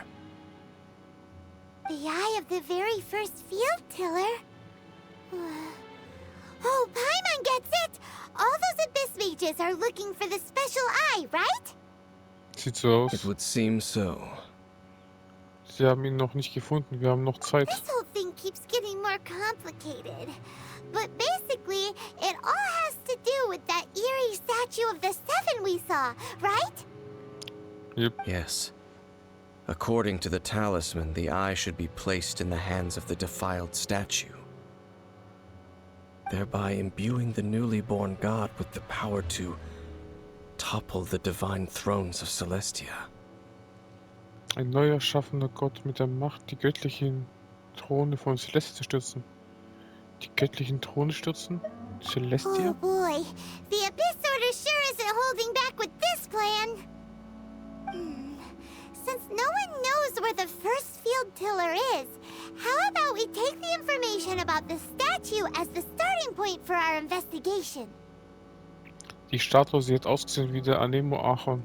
S2: The eye of the very first field tiller? Oh, Paimon gets it! All those Abyss mages are looking for the special eye, right?
S1: Sieht so
S3: It
S1: aus.
S3: would seem so.
S1: Sie haben ihn noch nicht gefunden. Wir haben noch Zeit.
S2: This whole thing keeps getting more complicated. But basically, it all has to do with that eerie statue of the Seven we saw, right?
S1: Yep.
S3: Yes. According to the talisman, the eye should be placed in the hands of the defiled statue, thereby imbuing the newly born god with the power to topple the divine thrones of Celestia.
S1: Ein neu erschaffener Gott mit der Macht, die göttlichen Throne von Celestia zu stürzen. Die göttlichen Throne stürzen? Celestia?
S2: Oh boy, the Abyss Order sure isn't holding back with this plan. Since no one knows where the first field tiller is, how about we take the information about the statue as the starting point for our investigation?
S1: Die Statue sieht ausgesehen wie der Anemoarchon.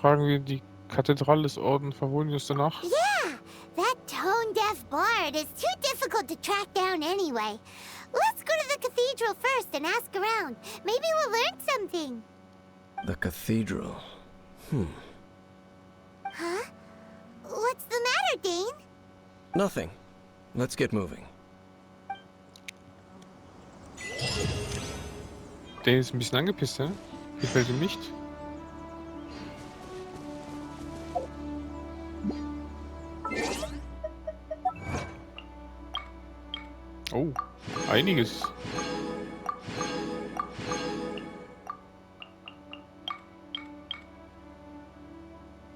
S1: Fragen wir die Kathedrale des Orden Favonius danach?
S2: Yeah, that tone-deaf bard is too difficult to track down anyway. Let's go to the cathedral first and ask around. Maybe we'll learn something.
S3: The cathedral.
S2: Huh? What's the matter, Dane?
S3: Nothing. Let's get moving.
S1: Der ist ein bisschen angepisst, ne? Gefällt ihm nicht. Oh, einiges.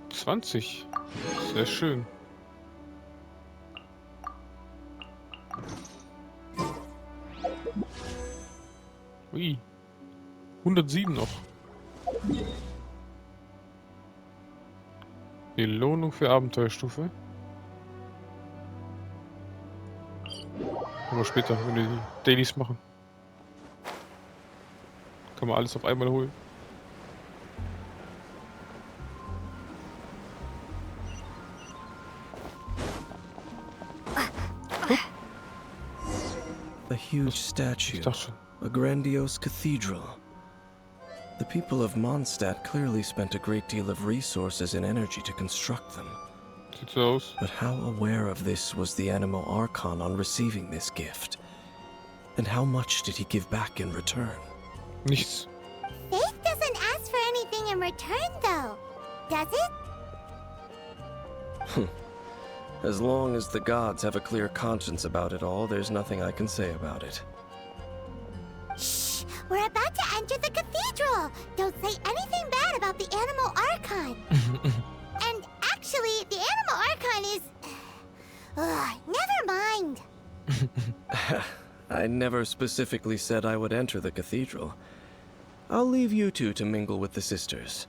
S1: $20. Sehr schön. Ui. 107 noch. Belohnung für Abenteuerstufe. Aber später, wenn wir die Dailies machen. Kann man alles auf einmal holen.
S3: A huge statue.
S1: Ich dachte schon.
S3: A grandiose cathedral. The people of Mondstadt clearly spent a great deal of resources and energy to construct them.
S1: Sieht so aus.
S3: But how aware of this was the Anemo Archon on receiving this gift? And how much did he give back in return?
S1: Nichts.
S2: Faith doesn't ask for anything in return, though. Does it?
S3: As long as the gods have a clear conscience about it all, there's nothing I can say about it.
S2: Shh! We're about to enter the cathedral! Don't say anything bad about the Animal Archon! And actually, the Animal Archon is... never mind!
S3: I never specifically said I would enter the cathedral. I'll leave you two to mingle with the sisters.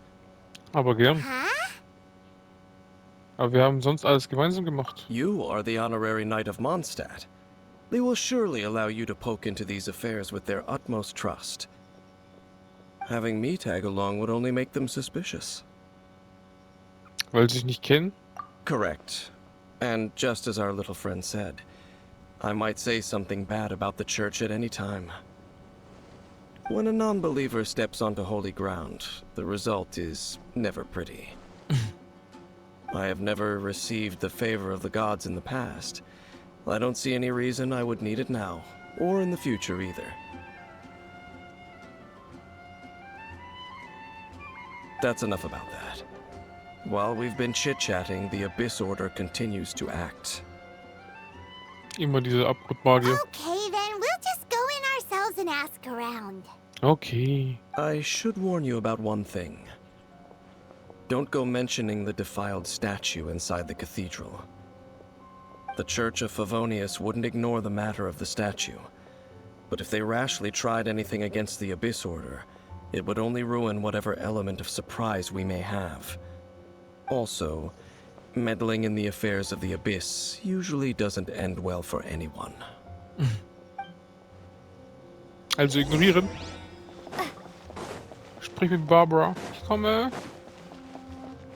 S1: Aber gern.
S2: Huh?
S1: Aber wir haben sonst alles gemeinsam gemacht.
S3: You are the honorary knight of Mondstadt. They will surely allow you to poke into these affairs with their utmost trust. Having me tag along would only make them suspicious.
S1: Weil sie sich nicht kennen?
S3: Correct. And just as our little friend said, I might say something bad about the church at any time. When a non-believer steps onto holy ground, the result is never pretty. I have never received the favor of the gods in the past. I don't see any reason I would need it now, or in the future either. That's enough about that. While we've been chit-chatting, the Abyss Order continues to act.
S1: Immer diese Abgrundmagier.
S2: Okay, then we'll just go in ourselves and ask around.
S1: Okay.
S3: I should warn you about one thing. Don't go mentioning the defiled statue inside the cathedral. The Church of Favonius wouldn't ignore the matter of the statue, but if they rashly tried anything against the Abyss Order, it would only ruin whatever element of surprise we may have. Also, meddling in the affairs of the Abyss usually doesn't end well for anyone.
S1: Also ignorieren. Sprich mit Barbara. Ich komme.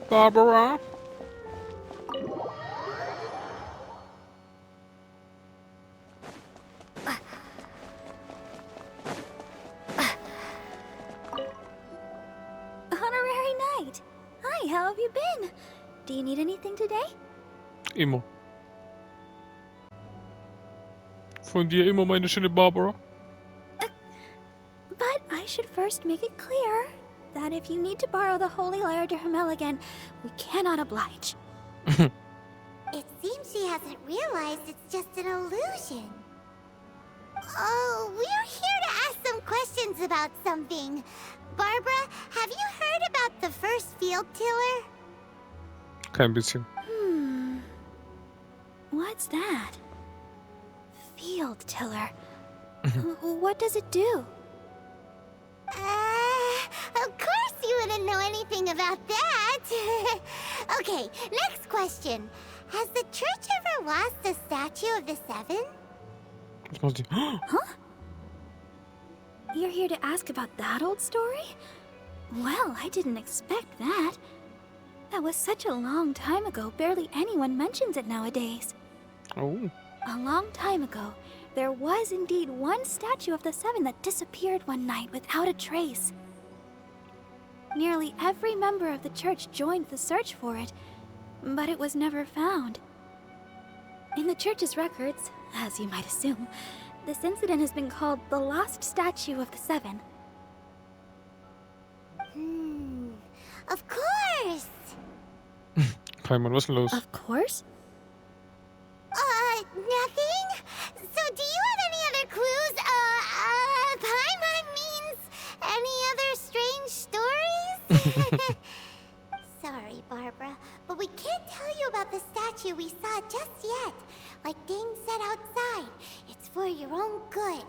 S1: Barbara.
S6: Honorary Knight. Hi, how have you been? Do you need anything today?
S1: Immer. Von dir immer, meine schöne Barbara.
S6: But I should first make it clear that if you need to borrow the Holy Lyre to Hermel again, we cannot oblige.
S2: It seems she hasn't realized it's just an illusion. Oh, we're here to ask some questions about something. Barbara, have you heard about the first field tiller?
S1: Kein bisschen.
S6: What's that? Field tiller. What does it do?
S2: Of course you wouldn't know anything about that. Okay, next question. Has the church ever lost a statue of the Seven?
S1: Was macht die?
S6: Huh? You're here to ask about that old story? Well, I didn't expect that. That was such a long time ago, barely anyone mentions it nowadays.
S1: Oh.
S6: A long time ago, there was indeed one statue of the Seven that disappeared one night without a trace. Nearly every member of the church joined the search for it, but it was never found. In the church's records, as you might assume, this incident has been called the Lost Statue of the Seven.
S2: Of course.
S1: Paimon, was ist denn los?
S6: Of course?
S2: Nothing? So do you have any other clues? Paimon means any other strange stories? Sorry, Barbara, but we can't tell you about the statue we saw just yet. Like Dane said outside, it's for your own good.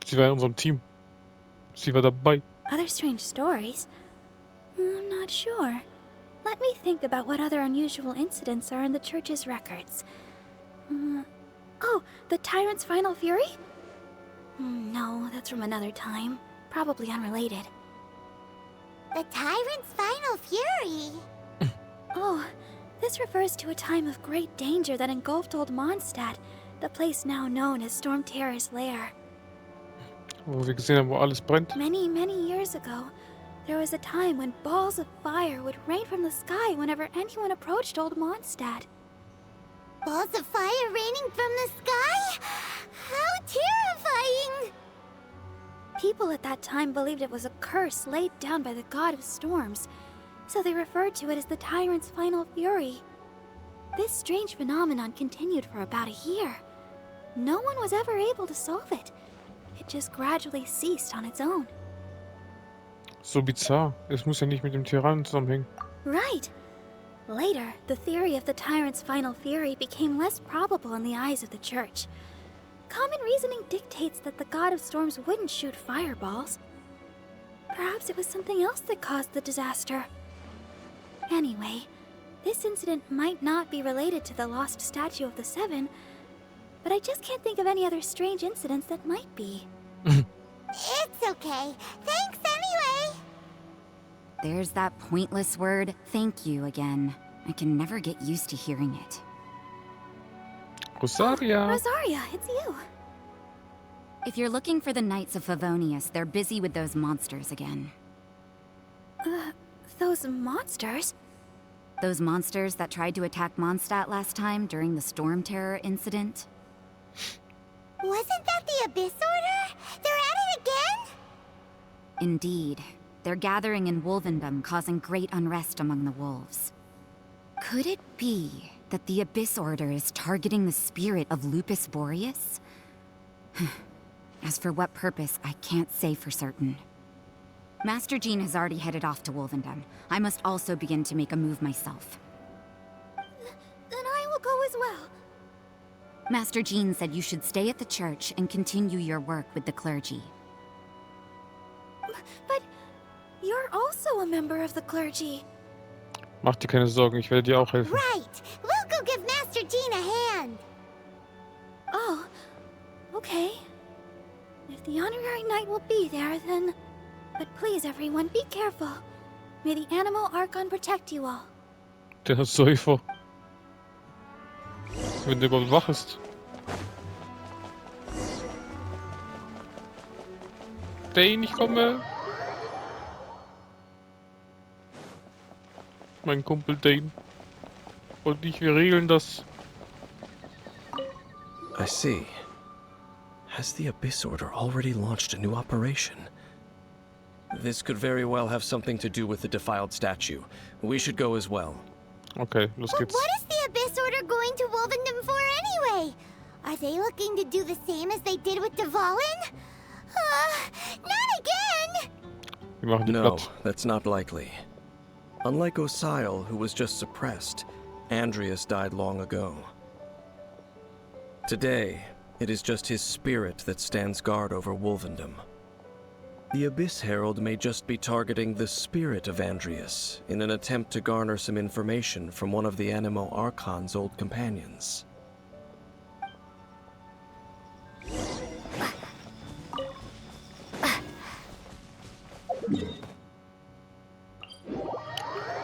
S1: Sie war in unserem Team. Sie war dabei.
S6: Other strange stories? I'm not sure. Let me think about what other unusual incidents are in the church's records. Oh, the Tyrant's Final Fury? No, that's from another time. Probably unrelated.
S2: The Tyrant's Final Fury?
S6: Oh, this refers to a time of great danger that engulfed Old Mondstadt, the place now known as Storm Terror's lair.
S1: Wo wir gesehen haben, wo alles brennt.
S6: Many, many years ago, there was a time when balls of fire would rain from the sky whenever anyone approached Old Mondstadt.
S2: Balls of fire raining from the sky? How terrifying!
S6: People at that time believed it was a curse laid down by the god of storms, so they referred to it as the Tyrant's Final Fury. This strange phenomenon continued for about a year. No one was ever able to solve it. It just gradually ceased on its own.
S1: So bizarr. Es muss ja nicht mit dem Tyrannen zusammenhängen.
S6: Right. Later, the theory of the Tyrant's Final Fury became less probable in the eyes of the church. Common reasoning dictates that the god of storms wouldn't shoot fireballs. Perhaps it was something else that caused the disaster. Anyway, this incident might not be related to the lost statue of the Seven, but I just can't think of any other strange incidents that might be.
S2: It's okay. Thanks anyway.
S7: There's that pointless word, thank you, again. I can never get used to hearing it.
S1: Rosaria.
S6: Rosaria, it's you.
S7: If you're looking for the Knights of Favonius, they're busy with those monsters again.
S6: Those monsters?
S7: Those monsters that tried to attack Mondstadt last time during the Storm Terror incident?
S2: Wasn't that the Abyss Order? They're at it again?
S7: Indeed. They're gathering in Wolvendom, causing great unrest among the wolves. Could it be that the Abyss Order is targeting the spirit of Lupus Boreas? As for what purpose, I can't say for certain. Master Jean has already headed off to Wolvendom. I must also begin to make a move myself.
S6: Then I will go as well.
S7: Master Jean said you should stay at the church and continue your work with the clergy.
S6: But you're also a member of the clergy.
S1: Mach dir keine Sorgen, ich werde dir auch helfen.
S2: Right. We'll go give Master Jean a hand.
S6: Oh, okay. If the honorary knight will be there, then... But please, everyone, be careful. May the Animal Archon protect you all.
S1: Der Säufer. Wenn der überhaupt wach ist. Dane, ich komme. Mein Kumpel Dane. Und ich, wir regeln das.
S3: I see. Has the Abyss Order already launched a new operation? This could very well have something to do with the defiled statue. We should go as well.
S1: Okay, los
S2: But
S1: geht's.
S2: what is the Abyss Order going to Wolvendom for anyway? Are they looking to do the same as they did with Dvalin? Not again!
S1: Wir machen die
S3: No,
S1: platt.
S3: that's not likely. Unlike Osile, who was just suppressed, Andreas died long ago. Today, it is just his spirit that stands guard over Wolvendom. The Abyss Herald may just be targeting the spirit of Andreas in an attempt to garner some information from one of the Animo Archon's old companions.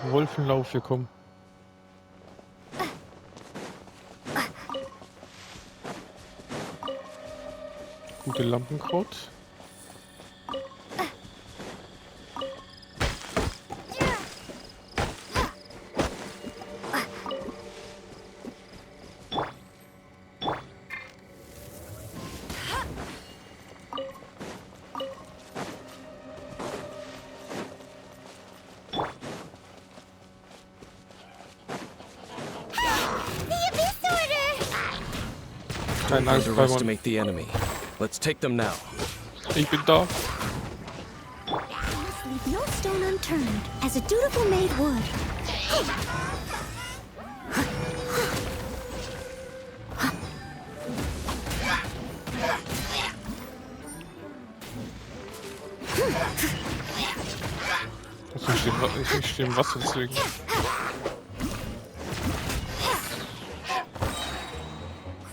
S1: Wolfenlauf, wir kommen. Gute Lampenkraut. Keine Angst, Freimann.
S3: Underestimate the enemy. Let's take them now.
S1: Ich bin da.
S2: Must leave no stone unturned, as a dutiful maid would.
S1: Ich stehe im Wasser, deswegen.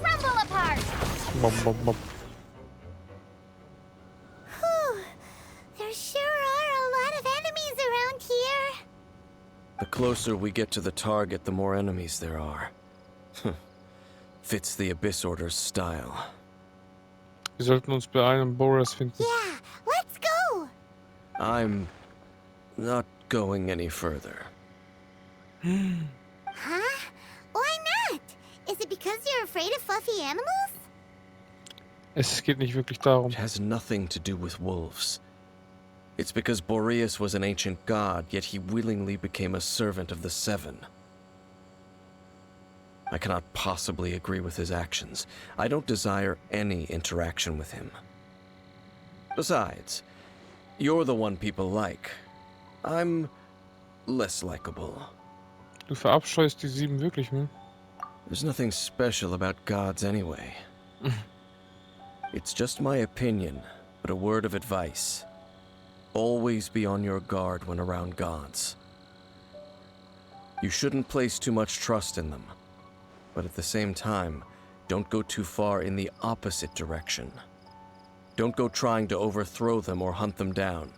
S5: Crumble apart!
S1: Bom, bom, bom.
S2: Whew. There sure are a lot of enemies around here.
S3: The closer we get to the target, the more enemies there are. Fits the Abyss Order's style.
S1: Wir sollten uns beeilen und Boreas finden.
S2: Yeah, let's go.
S3: I'm not going any further.
S2: Huh? Why not? Is it because you're afraid of fluffy animals?
S1: Es geht nicht wirklich darum.
S3: It has nothing to do with wolves. It's because Boreas was an ancient god, yet he willingly became a servant of the Seven. I cannot possibly agree with his actions. I don't desire any interaction with him. Besides, you're the one people like. I'm less likable.
S1: Du verabscheust die 7 wirklich, ne?
S3: There's nothing special about gods anyway. It's just my opinion, but a word of advice. Always be on your guard when around gods. You shouldn't place too much trust in them, but at the same time, don't go too far in the opposite direction. Don't go trying to overthrow them or hunt them down,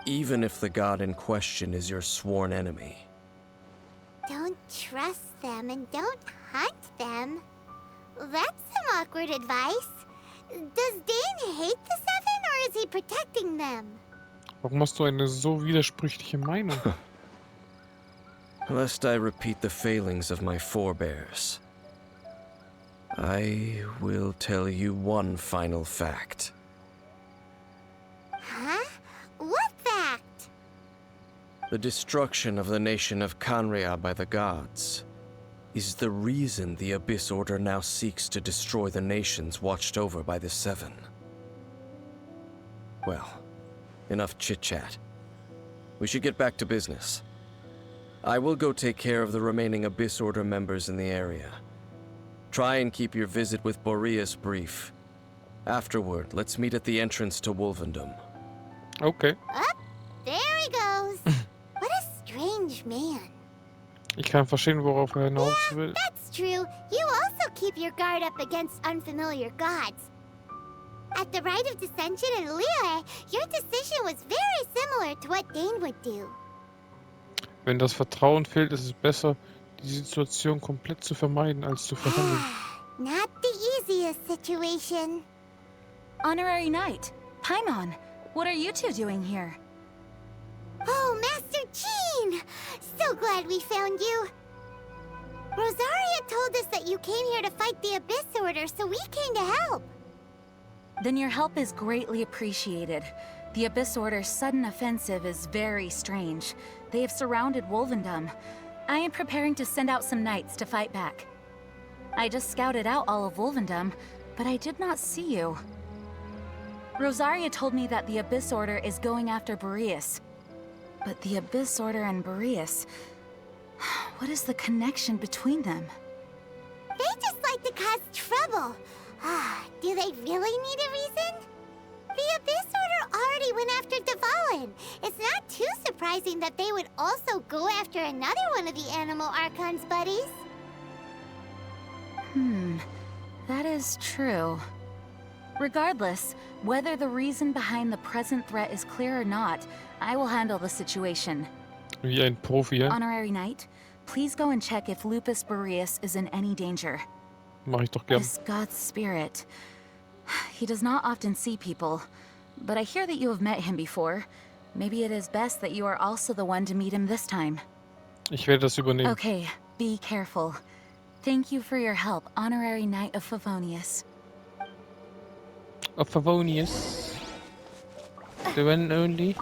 S3: even if the god in question is your sworn enemy.
S2: Don't trust them and don't hunt them. That's some awkward advice. Does Dane hate the Seven, or is he protecting them?
S1: Warum hast du eine so widersprüchliche Meinung?
S3: Lest I repeat the failings of my forebears, I will tell you one final fact.
S2: Huh? What fact?
S3: The destruction of the nation of Canria by the gods is the reason the Abyss Order now seeks to destroy the nations watched over by the Seven. Well, enough chit-chat. We should get back to business. I will go take care of the remaining Abyss Order members in the area. Try and keep your visit with Boreas brief. Afterward, let's meet at the entrance to Wolvendom.
S1: Okay.
S2: Up, there he goes. What a strange man.
S1: Ich kann verstehen, worauf er hinaus will.
S2: That's true. You also keep your guard up against unfamiliar gods. At the rite of dissension in Liyue, your decision was very similar to what Dane would do.
S1: Wenn das Vertrauen fehlt, ist es besser, die Situation komplett zu vermeiden, als zu verhandeln.
S2: Not the easiest situation.
S5: Honorary Knight, Paimon, what are you two doing here?
S2: Oh, Master Jean! So glad we found you. Rosaria told us that you came here to fight the Abyss Order, so we came to help.
S5: Then your help is greatly appreciated. The Abyss Order's sudden offensive is very strange. They have surrounded Wolvendom. I am preparing to send out some knights to fight back. I just scouted out all of Wolvendom, but I did not see you. Rosaria told me that the Abyss Order is going after Boreas. But the Abyss Order and Boreas... what is the connection between them?
S2: They just like to cause trouble. Do they really need a reason? The Abyss Order already went after Dvalin. It's not too surprising that they would also go after another one of the Animal Archon's buddies.
S5: That is true. Regardless, whether the reason behind the present threat is clear or not, I will handle the situation.
S1: Wie ein Profi, ja?
S5: Honorary Knight, please go and check if Lupus Boreas is in any danger.
S1: Mach ich doch gern.
S5: This god's spirit. He does not often see people, but I hear that you have met him before. Maybe it is best that you are also the one to meet him this time.
S1: Ich werde das übernehmen.
S5: Okay, be careful. Thank you for your help, Honorary Knight of Favonius.
S1: Of Favonius. The one and only.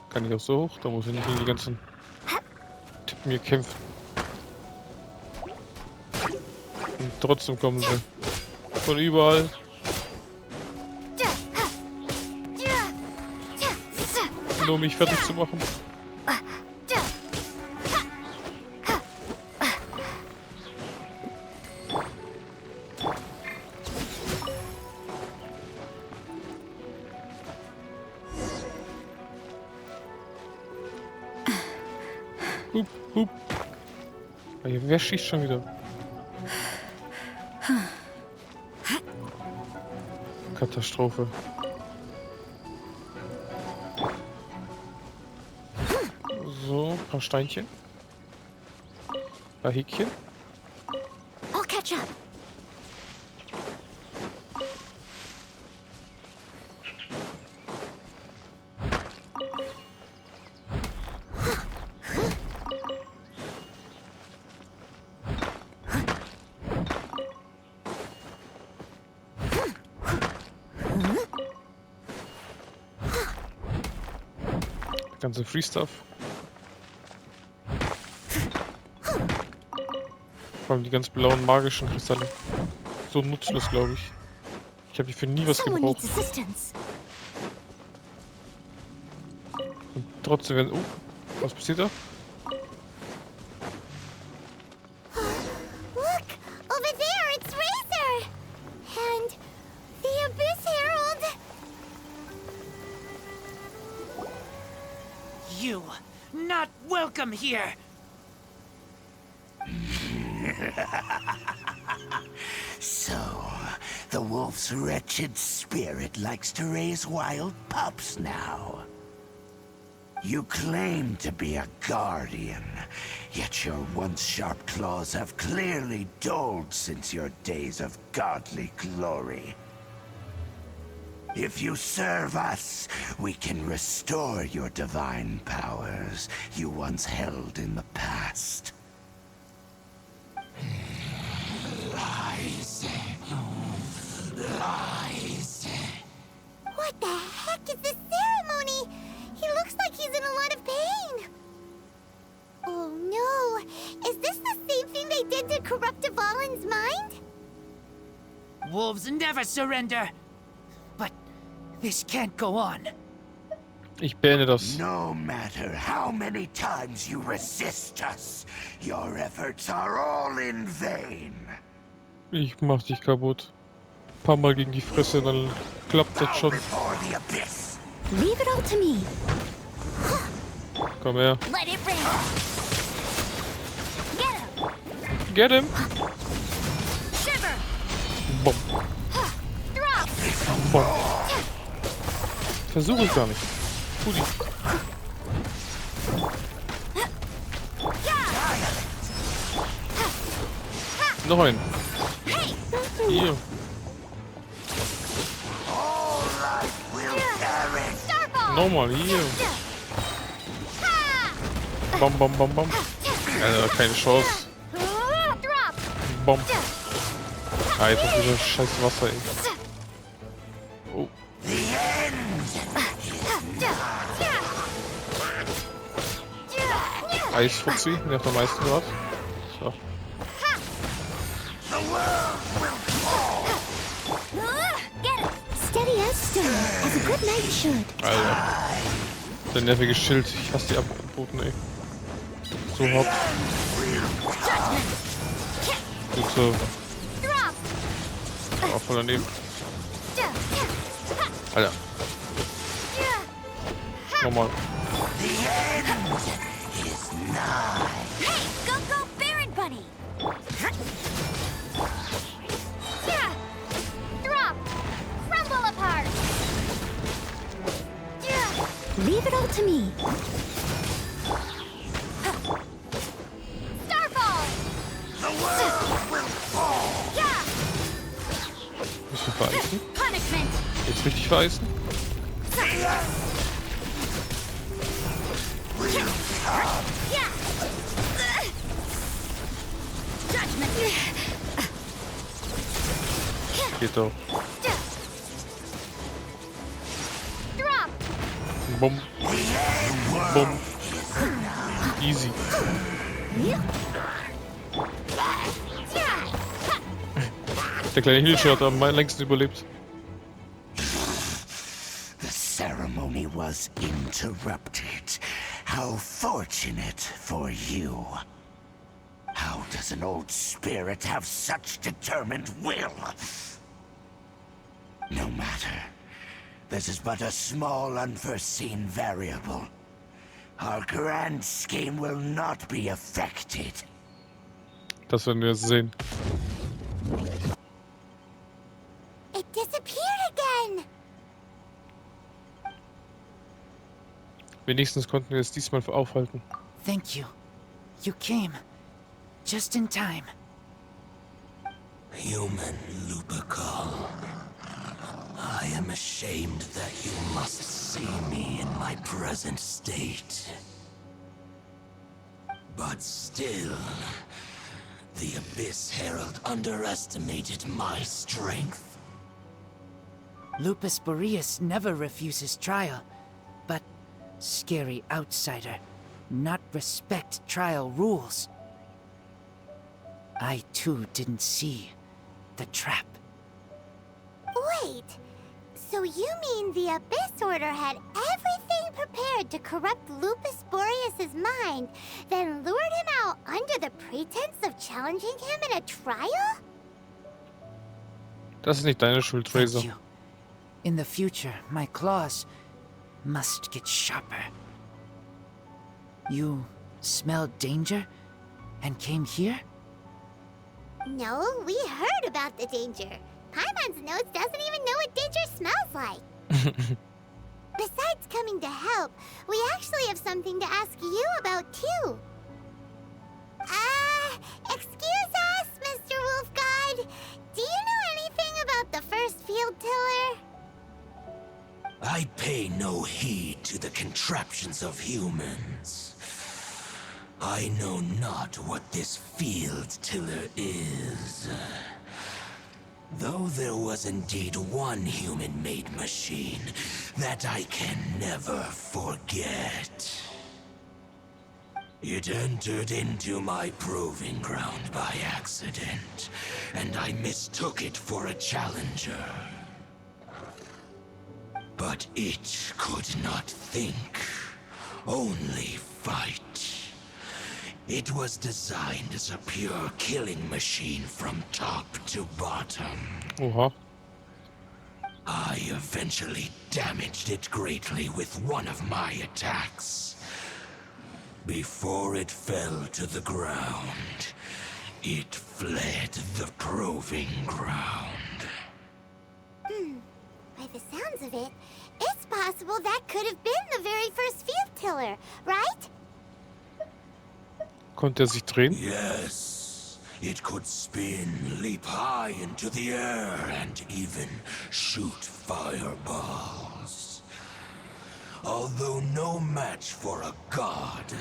S1: Kann ich auch so hoch? Da muss ich nicht gegen die ganzen Typen hier kämpfen. Und trotzdem kommen sie von überall. Nur um mich fertig zu machen. Hup, hup. Wer schießt schon wieder? Katastrophe. So, ein paar Steinchen. Ein paar Häkchen.
S2: I'll catch up.
S1: Ganze Free Stuff. Vor allem die ganz blauen magischen Kristalle. So nutzlos, glaube ich. Ich habe die für nie was gebraucht. Und trotzdem werden... Oh, was passiert da?
S2: Look! Over there, it's Razor! And the Abyss Herald!
S8: You, not welcome here!
S4: So, the wolf's wretched spirit likes to raise wild pups now. You claim to be a guardian, yet your once sharp claws have clearly dulled since your days of godly glory. If you serve us, we can restore your divine powers you once held in the past. Rise.
S8: wolves never surrender. But this can't go on.
S1: Ich beende das.
S4: No matter how many times you resist us, your efforts are all in vain.
S1: Ich mach dich kaputt. Ein paar Mal gegen die Fresse, dann klappt das schon.
S4: Before the abyss.
S2: Leave it all to me.
S1: Komm her.
S2: Let it rain.
S1: Get him!
S2: Shiver.
S1: Bom.
S2: Drop.
S1: Bom. Versuch es gar nicht. Pudi. Noch ein. Hier. Nochmal hier. Bam, bam, bam, bam. Alter, keine Chance. Bom. Ah, jetzt ist wieder scheiß Wasser, ey. Oh. Eisfutzi, der hat am meisten gerade. So.
S2: Steady as stone, as a good knight should.
S1: Alter. Der nervige Schild. Ich hasse die Abgrundboten, ey. So hart. Gut so. Auch voll daneben. Alter. Nochmal.
S2: Hey, go, Baron Bunny! Drop! Crumble apart! Leave it all to me. Starfall! The world will fall!
S1: Bisschen vereisen.
S2: Punishment!
S1: Jetzt richtig vereisen. Geht doch. Bumm. Bumm. Easy. Der kleine Hilscher hat am längsten überlebt.
S4: The ceremony was interrupted. How fortunate for you. How does an old spirit have such determined will? No matter. This is but a small unforeseen variable. Our grand scheme will not be affected.
S1: Das werden wir jetzt sehen.
S2: It disappeared again!
S1: Wenigstens konnten wir es diesmal aufhalten.
S8: Thank you. You came. Just in time.
S4: Human Lupercal. I am ashamed that you must see me in my present state. But still, the Abyss Herald underestimated my strength.
S8: Lupus Boreas never refuses trial, but scary outsider, not respect trial rules. I too didn't see the trap.
S2: Wait, so you mean the Abyss Order had everything prepared to corrupt Lupus Boreas' mind, then lured him out under the pretense of challenging him in a trial?
S1: Das ist nicht deine Schuld, Tracer.
S8: Thank you. In the future, my claws must get sharper. You smelled danger and came here?
S2: No, we heard about the danger. Paimon's nose doesn't even know what danger smells like. Besides coming to help, we actually have something to ask you about too. Excuse us, Mr. Wolf God. Do you know anything about the first field tiller?
S4: I pay no heed to the contraptions of humans. I know not what this field tiller is. Though there was indeed one human-made machine that I can never forget. It entered into my proving ground by accident, and I mistook it for a challenger. But it could not think, only fight. It was designed as a pure killing machine from top to bottom.
S1: Oha.
S4: I eventually damaged it greatly with one of my attacks. Before it fell to the ground, it fled the proving ground.
S2: By the sounds of it, it's possible that could have been the very first field tiller, right?
S1: Konnte er sich drehen?
S4: Yes, it could spin, leap high into the air, and even shoot fireballs. Although no match for a god,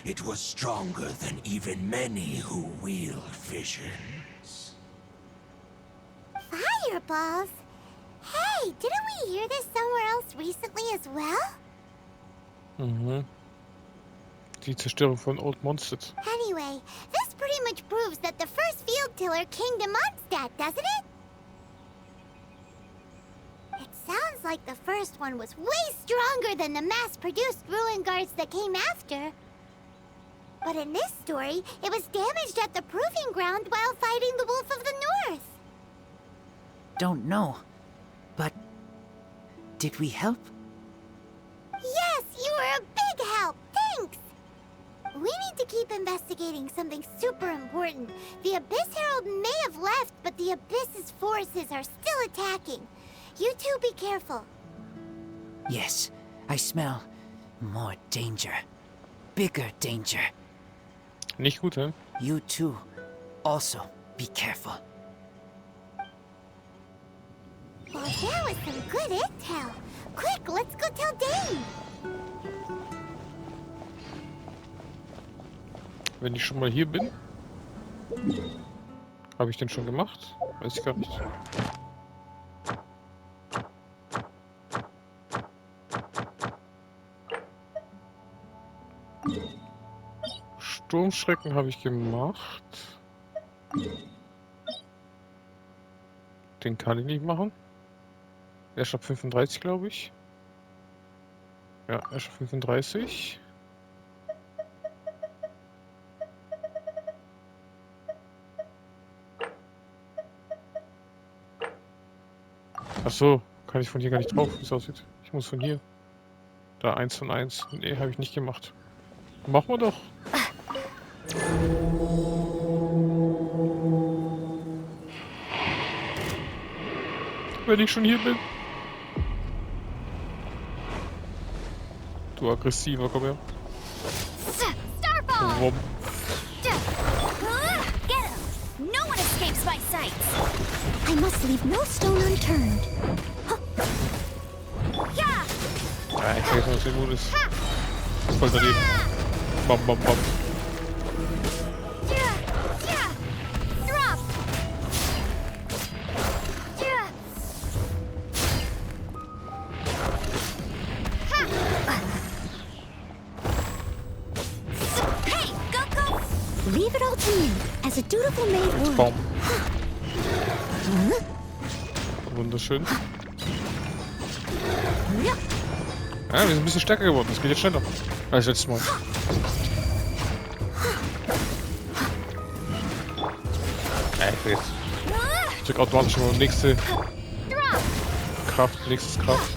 S4: it was stronger than even many who wield visions.
S2: Fireballs? Hey, didn't we hear this somewhere else recently as well?
S1: Mhm. Die Zerstörung von Old Mondstadt.
S2: Anyway, this pretty much proves that the first field tiller came to Mondstadt, doesn't it? It sounds like the first one was way stronger than the mass-produced ruin guards that came after. But in this story, it was damaged at the proving ground while fighting the Wolf of the North.
S8: Don't know. But did we help?
S2: Yes, you were a big help. Thanks. We need to keep investigating something super important. The Abyss Herald may have left, but the Abyss's forces are still attacking. You two be careful.
S8: Yes, I smell more danger. Bigger danger.
S1: Nicht gut, hä?
S8: You too. Also, be careful.
S2: Well, that was some good intel. Quick, let's go tell Dane.
S1: Wenn ich schon mal hier bin. Habe ich den schon gemacht? Weiß ich gar nicht. Sturmschrecken habe ich gemacht. Den kann ich nicht machen. Erst ab 35, glaube ich. Ja, erst ab 35. Ach so, kann ich von hier gar nicht drauf, wie es aussieht. Ich muss von hier. Da 1 von 1. Nee, habe ich nicht gemacht. Machen wir doch. Wenn ich schon hier bin. Du aggressiver, komm her.
S6: Starball!
S1: Warum?
S6: Get him! No one escapes my sights!
S2: I must leave no stone unturned.
S6: Yeah!
S1: Ja, ich weiß noch, was der Mut ist. Voll daneben. Bam, bam, bam.
S6: Drop! Hey, go!
S2: Leave it all to me, as a dutiful maid would.
S1: Baum. Wunderschön. Ja, wir sind ein bisschen stärker geworden. Das geht jetzt schneller als letztes Mal. Ja, ich will jetzt. Ich drück automatisch mal nächste Kraft, nächstes Kraft.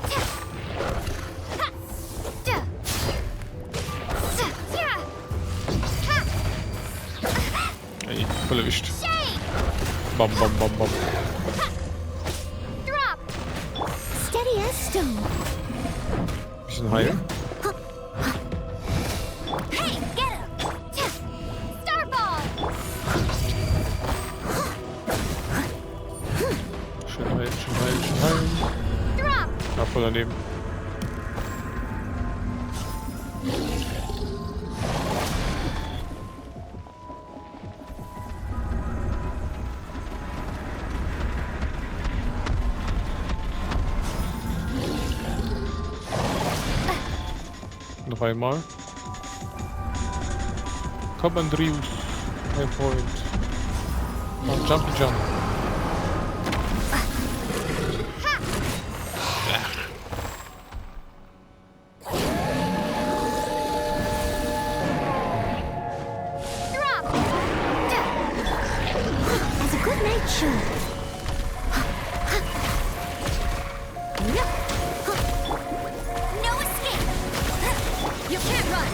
S1: Ey, voll erwischt. Bam, bam, bam, bam.
S2: Steady as stone.
S1: Bisschen heilen.
S6: Hey, get him! Starball!
S1: Schön heilen, schön heilen, schön heilen.
S6: Drop!
S1: Ja, voll daneben. Noch einmal. Komm, Andrews, mein Freund. Und Jumpy Jump.
S2: As a good night should.
S6: No escape! You can't run!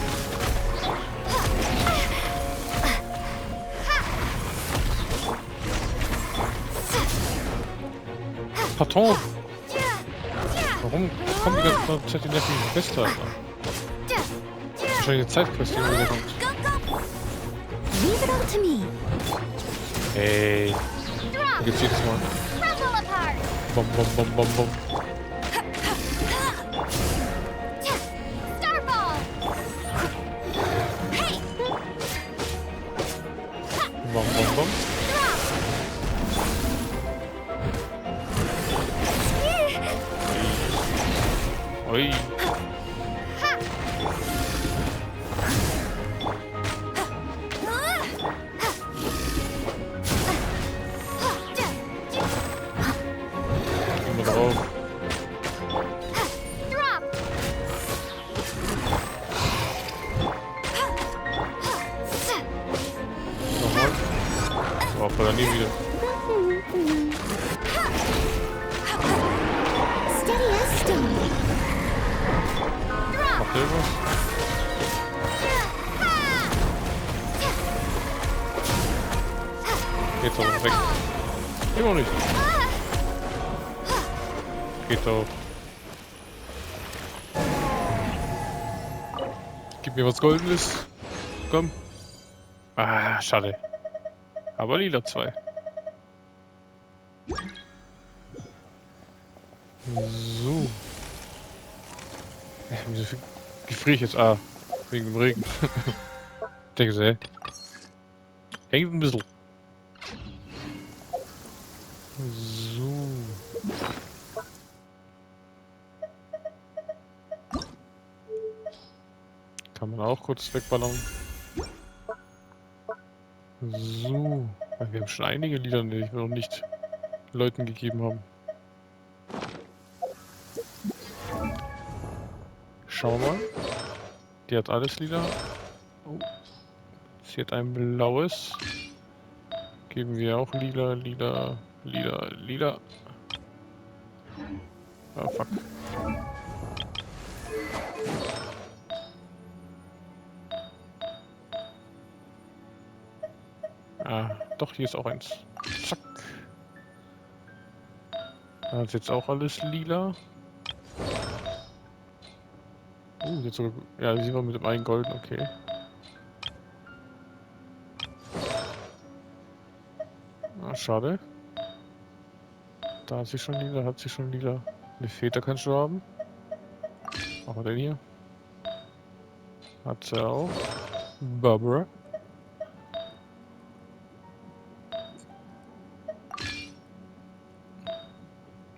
S1: Pardon! Warum kommen die ganze Zeit die nervigen festhalten? Wahrscheinlich eine Zeitquest, die wieder kommt.
S2: Leave it all to me.
S1: Hey. Da gibt's jedes Mal.
S6: Crumble apart!
S1: Bom, bom, bom, bom, bom.
S6: Starball!
S1: Bom, bom, bom. Ui. Gehen wir drauf. Nochmal. Oh, voll nie wieder.
S2: Steady as stone.
S1: Macht der irgendwas? Geht doch weg. Immer nicht. Geht doch. Gib mir was Goldenes. Komm. Ah, schade. Aber lila 2. So. Wieso gefriere ich jetzt? Ah, wegen dem Regen. Denke ich, ey. Hängt ein bisschen. So. Kann man auch kurz wegballern. So. Wir haben schon einige Lieder, die wir noch nicht Leuten gegeben haben. Schau mal. Die hat alles lila. Oh. Sie hat ein blaues. Geben wir auch lila, lila, lila, lila. Ah, fuck. Ah, doch, hier ist auch eins. Zack. Da ist jetzt auch alles lila. Jetzt sogar. Ja, sieht man mit dem einen Golden, okay. Ah, schade. Da hat sie schon lila, hat sie schon lila. Eine Feder kannst du haben. Was haben wir denn hier? Hat sie auch. Barbara.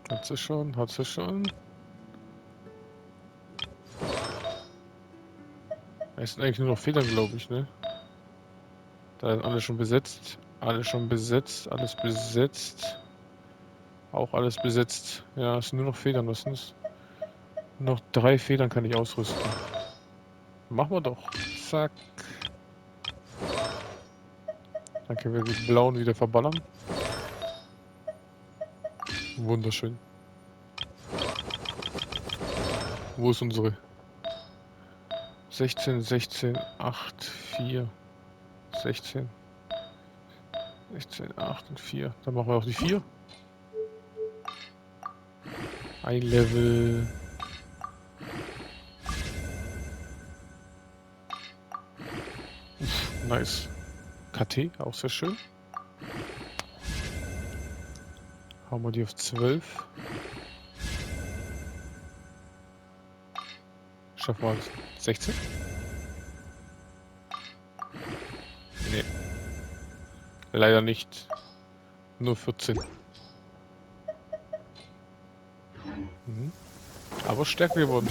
S1: Hat sie schon, hat sie schon. Es sind eigentlich nur noch Federn, glaube ich, ne? Da sind alle schon besetzt. Alles schon besetzt. Alles besetzt. Auch alles besetzt. Ja, es sind nur noch Federn. Was sind es? Noch 3 Federn kann ich ausrüsten. Machen wir doch. Zack. Dann können wir die blauen wieder verballern. Wunderschön. Wo ist unsere? 16, 16, 8, 4, 16, 16, 8 und 4. Dann machen wir auch die 4. Ein Level. Uff, nice. KT, auch sehr schön. Hauen wir die auf 12. Schaffen wir 16? Nee. Leider nicht. Nur 14. Mhm. Aber stärker geworden.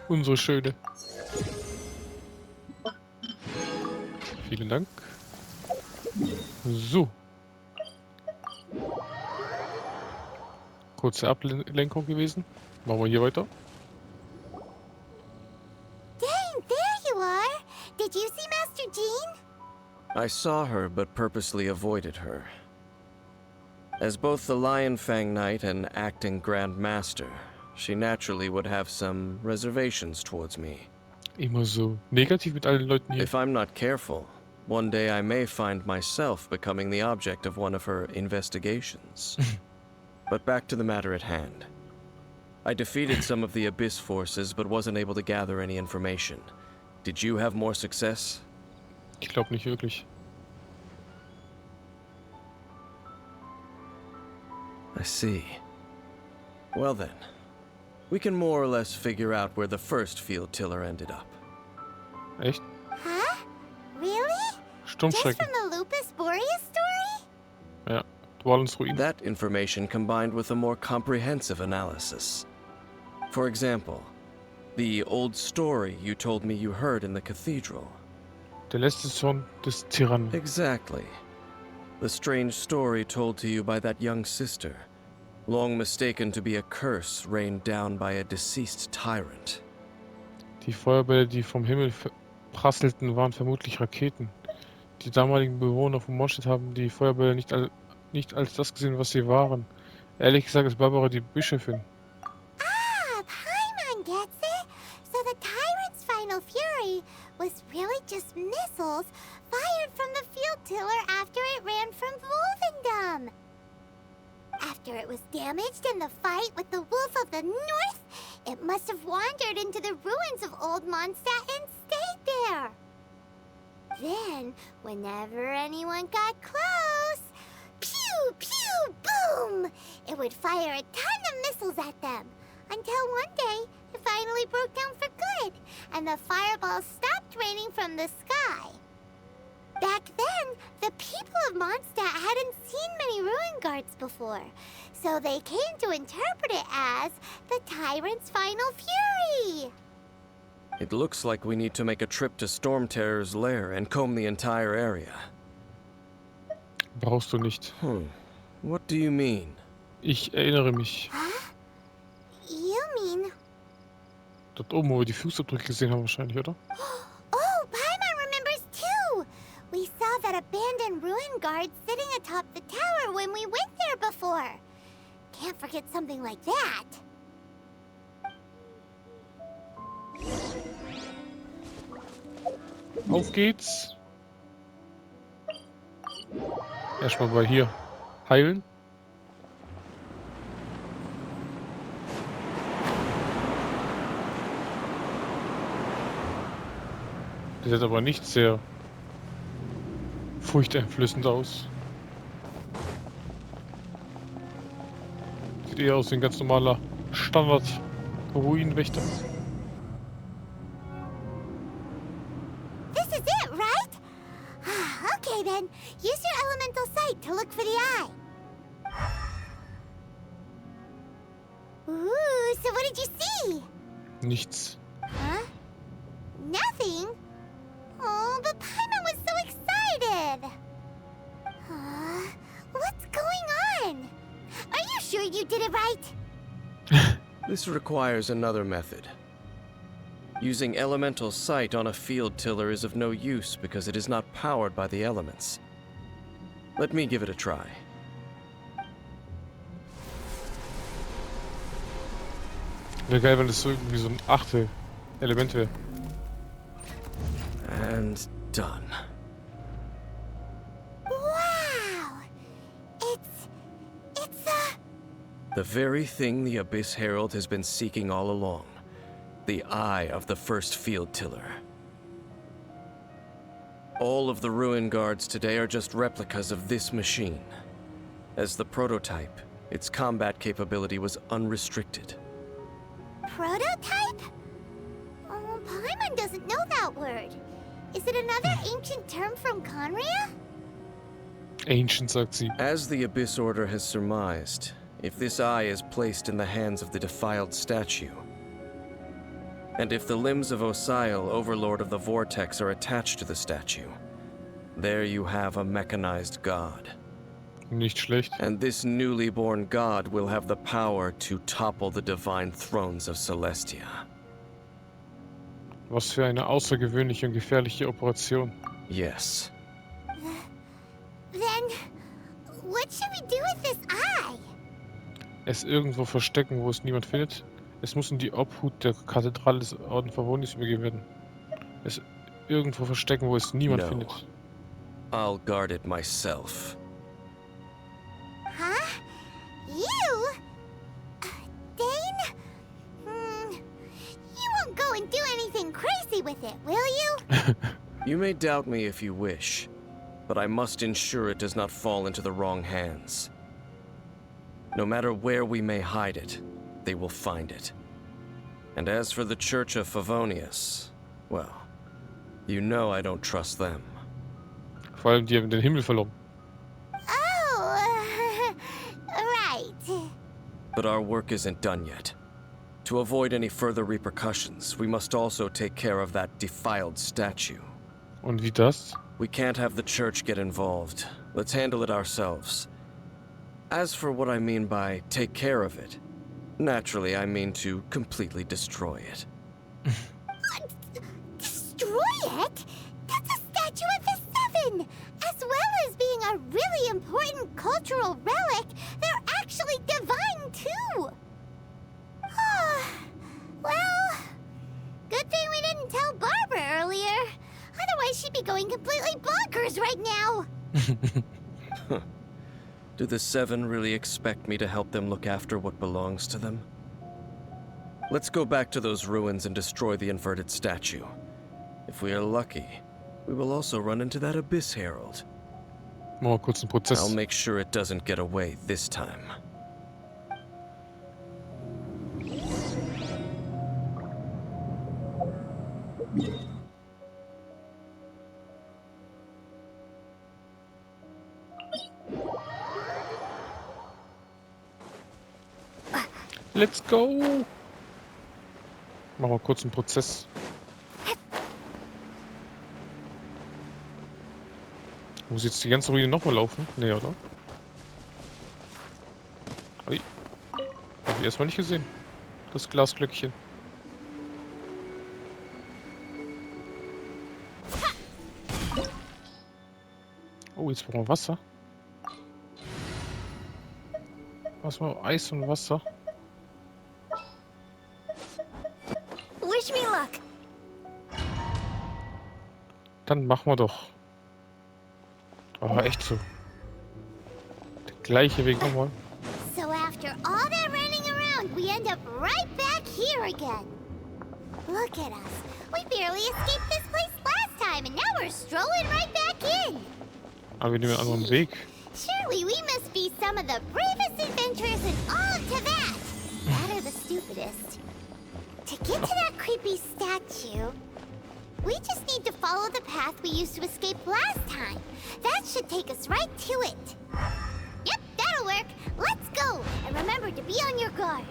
S1: Unsere Schöne. Vielen Dank. So. Kurze Ablenkung gewesen. Machen wir hier weiter.
S2: Dang, there you are! Did you see Master Jean?
S3: I saw her, but purposely avoided her. As both the Lion Fang Knight and acting Grand Master, she naturally would have some reservations towards me.
S1: Immer so negativ mit allen Leuten hier.
S3: If I'm not careful, one day I may find myself becoming the object of one of her investigations. But back to the matter at hand. I defeated some of the Abyss forces, but wasn't able to gather any information. Did you have more success?
S1: Ich glaube nicht wirklich.
S3: I see. Well then, we can more or less figure out where the first field tiller ended up.
S1: Echt?
S2: Huh? Really? Just
S1: Sturmschrecken.
S2: from the Lupus Boreas story?
S1: Ja. Dwalens Ruin.
S3: That information combined with a more comprehensive analysis. For example, the old story you told me you heard in the cathedral.
S1: Der letzte Zorn des Tyrannen.
S3: Exactly. The strange story told to you by that young sister, long mistaken to be a curse rained down by a deceased tyrant.
S1: Die Feuerbälle, die vom Himmel prasselten, waren vermutlich Raketen. Die damaligen Bewohner von Mondstadt haben die Feuerbälle nicht als das gesehen, was sie waren. Ehrlich gesagt ist Barbara die Bischöfin.
S2: Ah, Paimon gets it! So the tyrant's final fury was really just missiles fired from the field tiller after it ran from Wolvendom. After it was damaged in the fight with the Wolf of the North, it must have wandered into the ruins of Old Mondstadt and stayed there. Then, whenever anyone got close, pew, pew, boom! It would fire a ton of missiles at them, until one day it finally broke down for good, and the fireballs stopped raining from the sky. Back then, the people of Mondstadt hadn't seen many ruin guards before, so they came to interpret it as the tyrant's final fury.
S3: It looks like we need to make a trip to Storm Terror's lair and comb the entire area.
S1: Brauchst du nicht.
S3: What do you mean?
S1: Ich erinnere mich.
S2: Huh? You mean...
S1: Dort oben, wo wir die Fußabdrücke gesehen haben wahrscheinlich, oder?
S2: Oh, Paimon remembers too! We saw that abandoned ruin guard sitting atop the tower when we went there before. Can't forget something like that.
S1: Auf geht's! Erstmal bei hier heilen. Das sieht aber nicht sehr furchteinflößend aus. Sieht eher aus wie ein ganz normaler Standard-Ruinenwächter.
S2: This is it, right? Okay then, use your elemental sight to look for the eye. Ooh, so what did you see?
S1: Nichts.
S2: Huh? Nothing? Oh, but Paimon was so excited! What's going on? Are you sure you did it right?
S3: This requires another method. Using elemental sight on a field tiller is of no use because it is not powered by the elements. Let me give it a try.
S1: Wäre geil, wenn das so irgendwie so ein 8. Element wäre.
S3: And done.
S2: Wow! It's
S3: The very thing the Abyss Herald has been seeking all along. The eye of the first field tiller. All of the ruin guards today are just replicas of this machine. As the prototype, its combat capability was unrestricted.
S2: prototype? Oh, Paimon doesn't know that word. Is it another ancient term from Conria?
S1: Ancient, sagt sie.
S3: As the Abyss Order has surmised, if this eye is placed in the hands of the defiled statue, and if the limbs of Osial, Overlord of the Vortex, are attached to the statue, There you have a mechanized god.
S1: Nicht schlecht.
S3: And this newly born god will have the power to topple the divine thrones of Celestia.
S1: Was für eine außergewöhnliche und gefährliche Operation.
S3: Yes.
S2: Then, what should we do with this eye?
S1: Es irgendwo verstecken, wo es niemand findet. Es muss in die Obhut der Kathedrale des Orden Verwonis übergeben werden. Es irgendwo verstecken, wo es niemand
S3: No.
S1: findet.
S3: I'll guard it myself.
S2: Huh? You? Dane? You won't go and do anything crazy with it, will you?
S3: You may doubt me if you wish, but I must ensure it does not fall into the wrong hands. No matter where we may hide it, they will find it. And as for the Church of Favonius, well, you know I don't trust them.
S1: Vor allem, die haben den Himmel verloren.
S2: Oh, right.
S3: But our work isn't done yet. To avoid any further repercussions, we must also take care of that defiled statue.
S1: Und wie das?
S3: We can't have the church get involved. Let's handle it ourselves. As for what I mean by take care of it, naturally I mean to completely destroy it.
S2: Destroy it? That's a statue of the Seven! As well as being a really important cultural relic, they're actually divine too! Well, good thing we didn't tell Barbara earlier. Otherwise she'd be going completely bonkers right now!
S3: Do the Seven really expect me to help them look after what belongs to them? Let's go back to those ruins and destroy the inverted statue. If we are lucky, we will also run into that Abyss Herald.
S1: Machen wir kurz einen Prozess.
S3: I'll make sure it doesn't get away this time.
S1: Let's go! Machen wir kurz einen Prozess. Muss jetzt die ganze Ruine nochmal laufen? Nee, oder? Ui. Hab ich erstmal nicht gesehen. Das Glasglöckchen. Oh, jetzt brauchen wir Wasser. Was war Eis und Wasser?
S6: Wish me luck.
S1: Dann machen wir doch. Aber echt so. Der gleiche Weg nochmal.
S2: So after all that running around, we end up right back here again. Look at us. We barely escaped this place last time, and now we're strolling right back in.
S1: Aber wir nehmen einen anderen Weg.
S2: Surely we must be some of the bravest adventurers in all of Teyvat. That or the stupidest. To get to that creepy statue, we just need to follow the path we used to escape last time. That should take us right to it. Yep, that'll work. Let's go. And remember to be on your guard.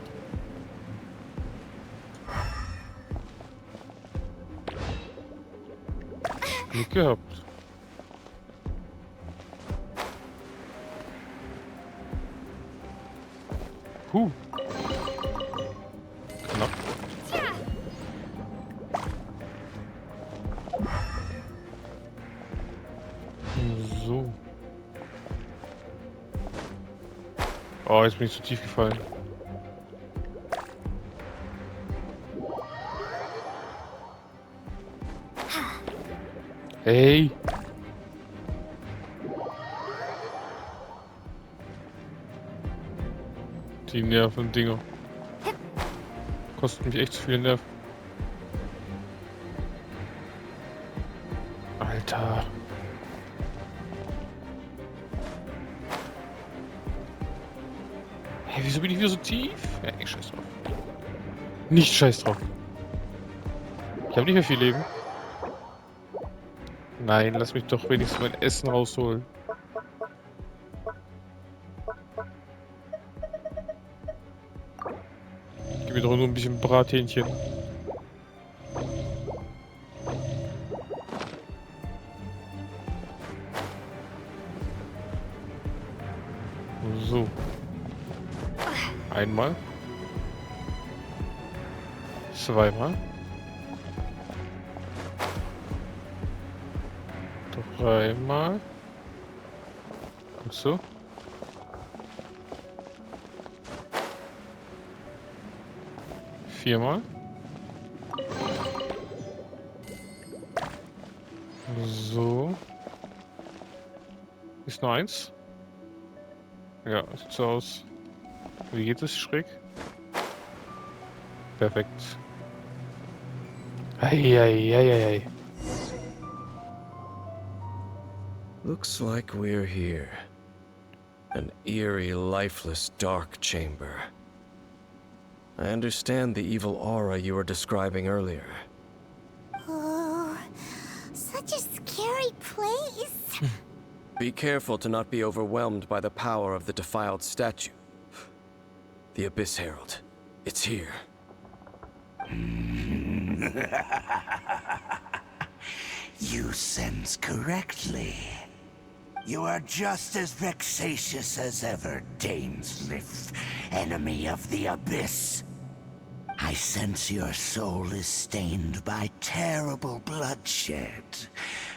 S1: Glück gehabt. Knapp. So. Oh, jetzt bin ich zu tief gefallen. Hey! Die Nerven-Dinger. Kosten mich echt zu viele Nerven. Alter. Hey, wieso bin ich wieder so tief? Ja, ich scheiß drauf. Nicht scheiß drauf. Ich habe nicht mehr viel Leben. Nein, lass mich doch wenigstens mein Essen rausholen. Ich gebe mir doch nur ein bisschen Brathähnchen. Einmal. Zweimal. Dreimal. Und so. Viermal. So. Ist nur eins? Ja, sieht so aus. Wie geht es schräg? Perfekt. Eieieiei.
S3: Looks like we're here. An eerie, lifeless, dark chamber. I understand the evil aura you were describing earlier.
S2: Oh, such a scary place.
S3: Be careful to not be overwhelmed by the power of the defiled statue. The Abyss Herald. It's here.
S4: You sense correctly. You are just as vexatious as ever, Dainsleif, enemy of the Abyss. I sense your soul is stained by terrible bloodshed,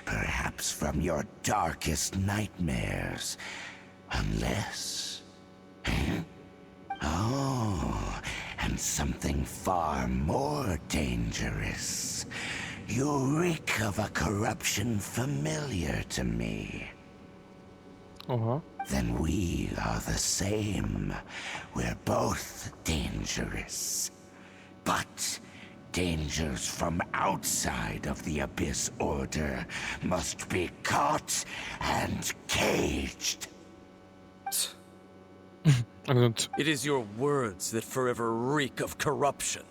S4: perhaps from your darkest nightmares, unless... Oh, and something far more dangerous. You reek of a corruption familiar to me. Then we are the same. We're both dangerous. But dangers from outside of the Abyss Order must be caught and caged.
S3: It is your words that forever reek of corruption.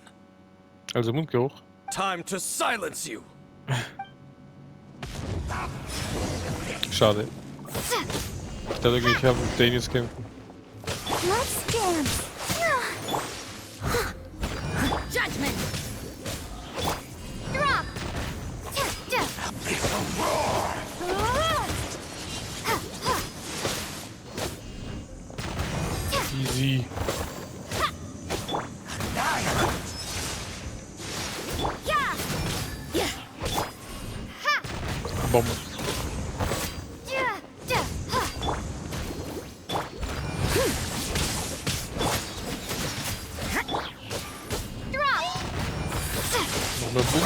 S1: Also Mundgeruch.
S3: Time to silence you!
S1: Schade. Ich dachte irgendwie, ich habe mit Daniels kämpfen.
S2: Let's dance.
S5: Judgment! Drop!
S1: Easy. Bombe. Noch mehr Boom.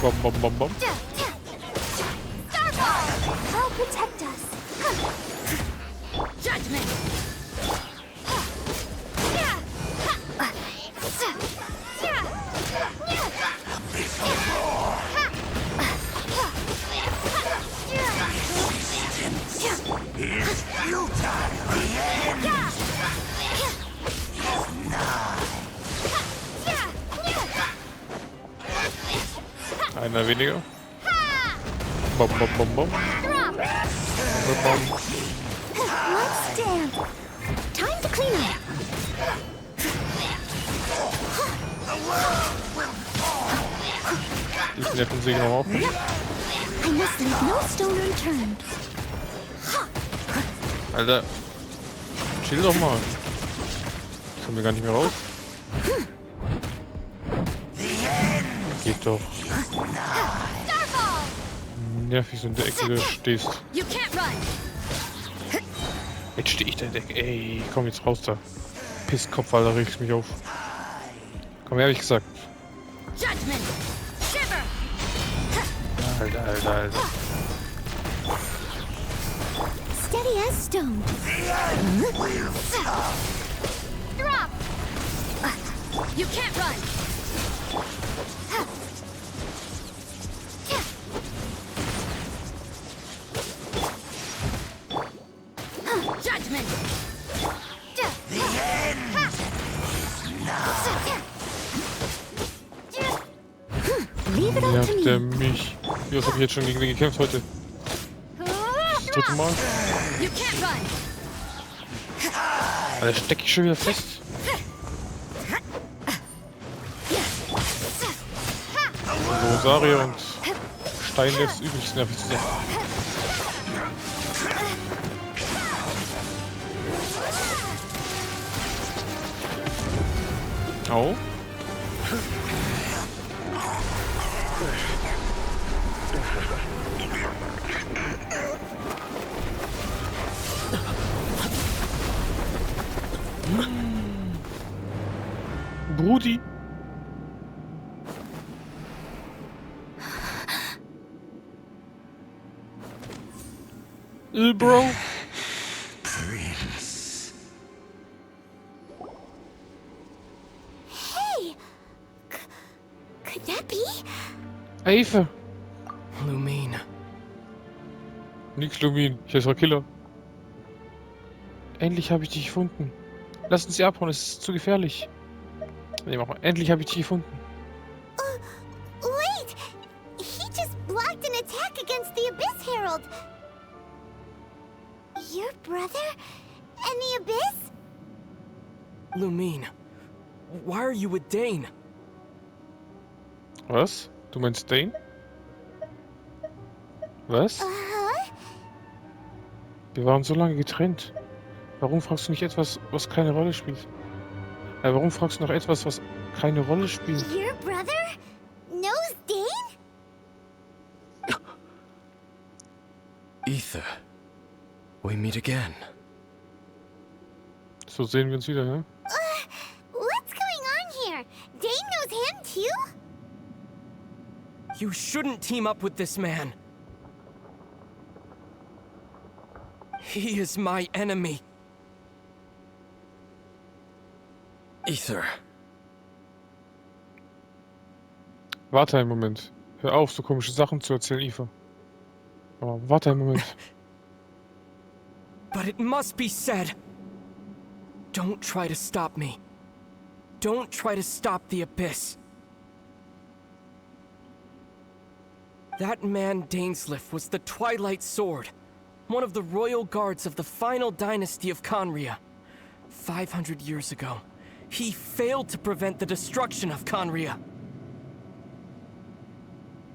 S1: Bom, bom, bom, bom.
S2: I'll protect us.
S5: Judgment!
S4: Is futile. The end is nigh.
S1: Einer weniger. Bom, bom, bom, bom. Bom.
S2: Let's dance. Time to clean up.
S1: Ich nerven sie noch auf.
S2: I must leave no stone unturned.
S1: Alter. Chill doch mal. Ich komm hier gar nicht mehr raus. Geht doch. Nervig, so in der Ecke stehst. Jetzt stehe ich da in der Ecke. Ey, komm jetzt raus da. Pisskopf, Alter, regst mich auf. Komm her, hab ich gesagt. Alter, Alter, Alter.
S2: Steady as stone.
S5: Drop! You can't run! Judgment!
S4: The end
S2: Leave it up to
S1: Nervt der
S2: me.
S1: mich. Wie oft hab ich jetzt schon gegen den gekämpft heute? Das dritte Mal.
S5: You can't run!
S1: Alter, steck ich schon wieder fest. Rosario und Steinletz übelst nervig zusammen. Au. Brudi. Bro.
S4: Prince.
S2: Hey! Could that be?
S1: Eva.
S3: Lumine.
S1: Nix, Lumin. Ich heiße Killer. Endlich habe ich dich gefunden. Lass uns hier abhauen, es ist zu gefährlich. Nee, mach mal. Endlich habe ich dich gefunden.
S2: Wait! He just blocked an attack against the Abyss Herald. Your brother? And the Abyss?
S3: Lumine. Why are you with Dane?
S1: Was? Du meinst Dane? Was?
S2: Uh-huh.
S1: Wir waren so lange getrennt. Warum fragst du nicht etwas, was keine Rolle spielt? Warum fragst du noch etwas, was keine Rolle spielt?
S2: Your brother knows Dane?
S3: Ether. We meet again.
S1: So sehen wir uns wieder, ja?
S2: What's going on here? Dane knows him too?
S3: You shouldn't team up with this man. He is my enemy. Ether.
S1: Warte einen Moment. Hör auf, so komische Sachen zu erzählen, Eva. Aber warte einen Moment.
S3: But it must be said. Don't try to stop me. Don't try to stop the Abyss. That man Dainsleif was the Twilight Sword, one of the royal guards of the final dynasty of Conria. 500 years ago, he failed to prevent the destruction of Conria.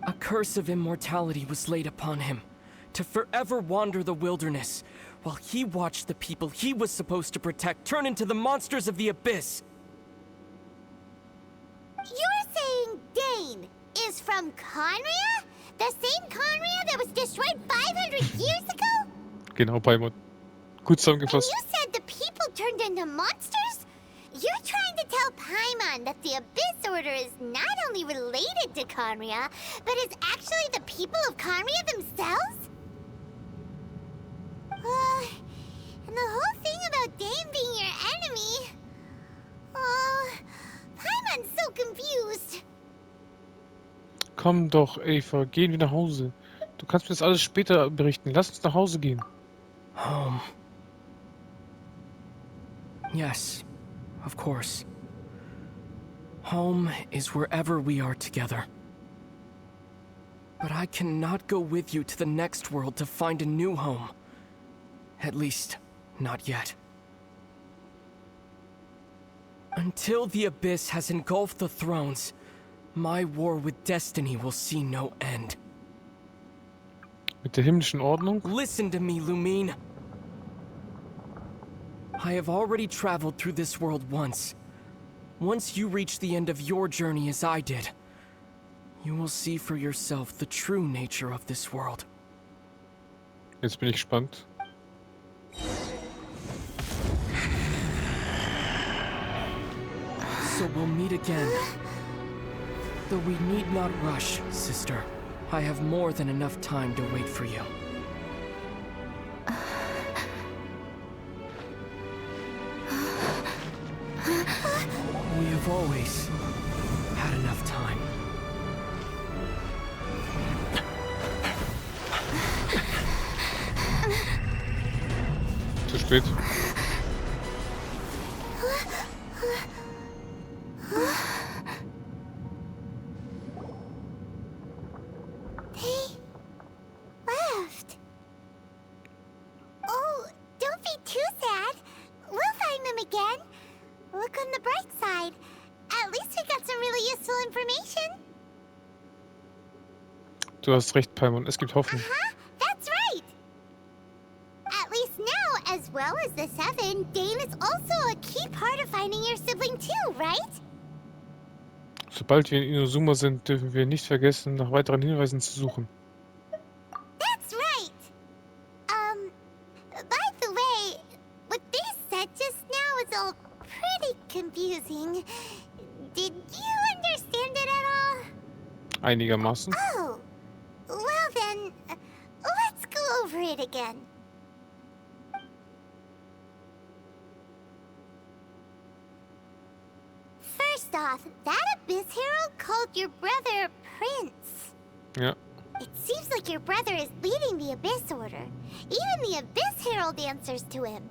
S3: A curse of immortality was laid upon him, to forever wander the wilderness, while he watched the people he was supposed to protect turn into the monsters of the Abyss.
S2: You're saying Dane is from Conria? The same Conria that was destroyed 500 years ago?
S1: Genau, Paimon. Gut
S2: And
S1: zusammengefasst.
S2: you said the people turned into monsters? You're trying to tell Paimon that the Abyss Order is not only related to Conria, but is actually the people of Conria themselves? And the whole thing about Dane being your enemy... Paimon's so confused.
S1: Komm doch, Eva, gehen wir nach Hause. Du kannst mir das alles später berichten. Lass uns nach Hause gehen.
S3: Home. Yes, of course. Home is wherever we are together. But I cannot go with you to the next world to find a new home. At least, not yet. Until the Abyss has engulfed the thrones, my war with destiny will see no end.
S1: Mit der himmlischen Ordnung?
S3: Listen to me, Lumine. I have already traveled through this world once. Once you reach the end of your journey as I did, you will see for yourself the true nature of this world.
S1: Jetzt bin ich gespannt.
S3: So we'll meet again. Though we need not rush, sister. I have more than enough time to wait for you. We have always had enough time.
S1: Zu spät.
S2: They left. Oh, don't be too sad. We'll find them again. Look on the bright side. At least we got some really useful information.
S1: Du hast recht, Paimon. Es gibt Hoffnung.
S2: Huh? That's right. At least now, as well as the Seven, Dane is also a key part of finding your sibling too, right?
S1: Sobald wir in Inazuma sind, dürfen wir nicht vergessen, nach weiteren Hinweisen zu suchen.
S2: That's right. By the way, what they said just now is all pretty confusing. Did you understand it at all?
S1: Einigermaßen.
S2: Oh, well then, let's go over it again. First off, that Abyss Herald called your brother Prince.
S1: Ja.
S2: It seems like your brother is leading the Abyss Order. Even the Abyss Herald answers to him.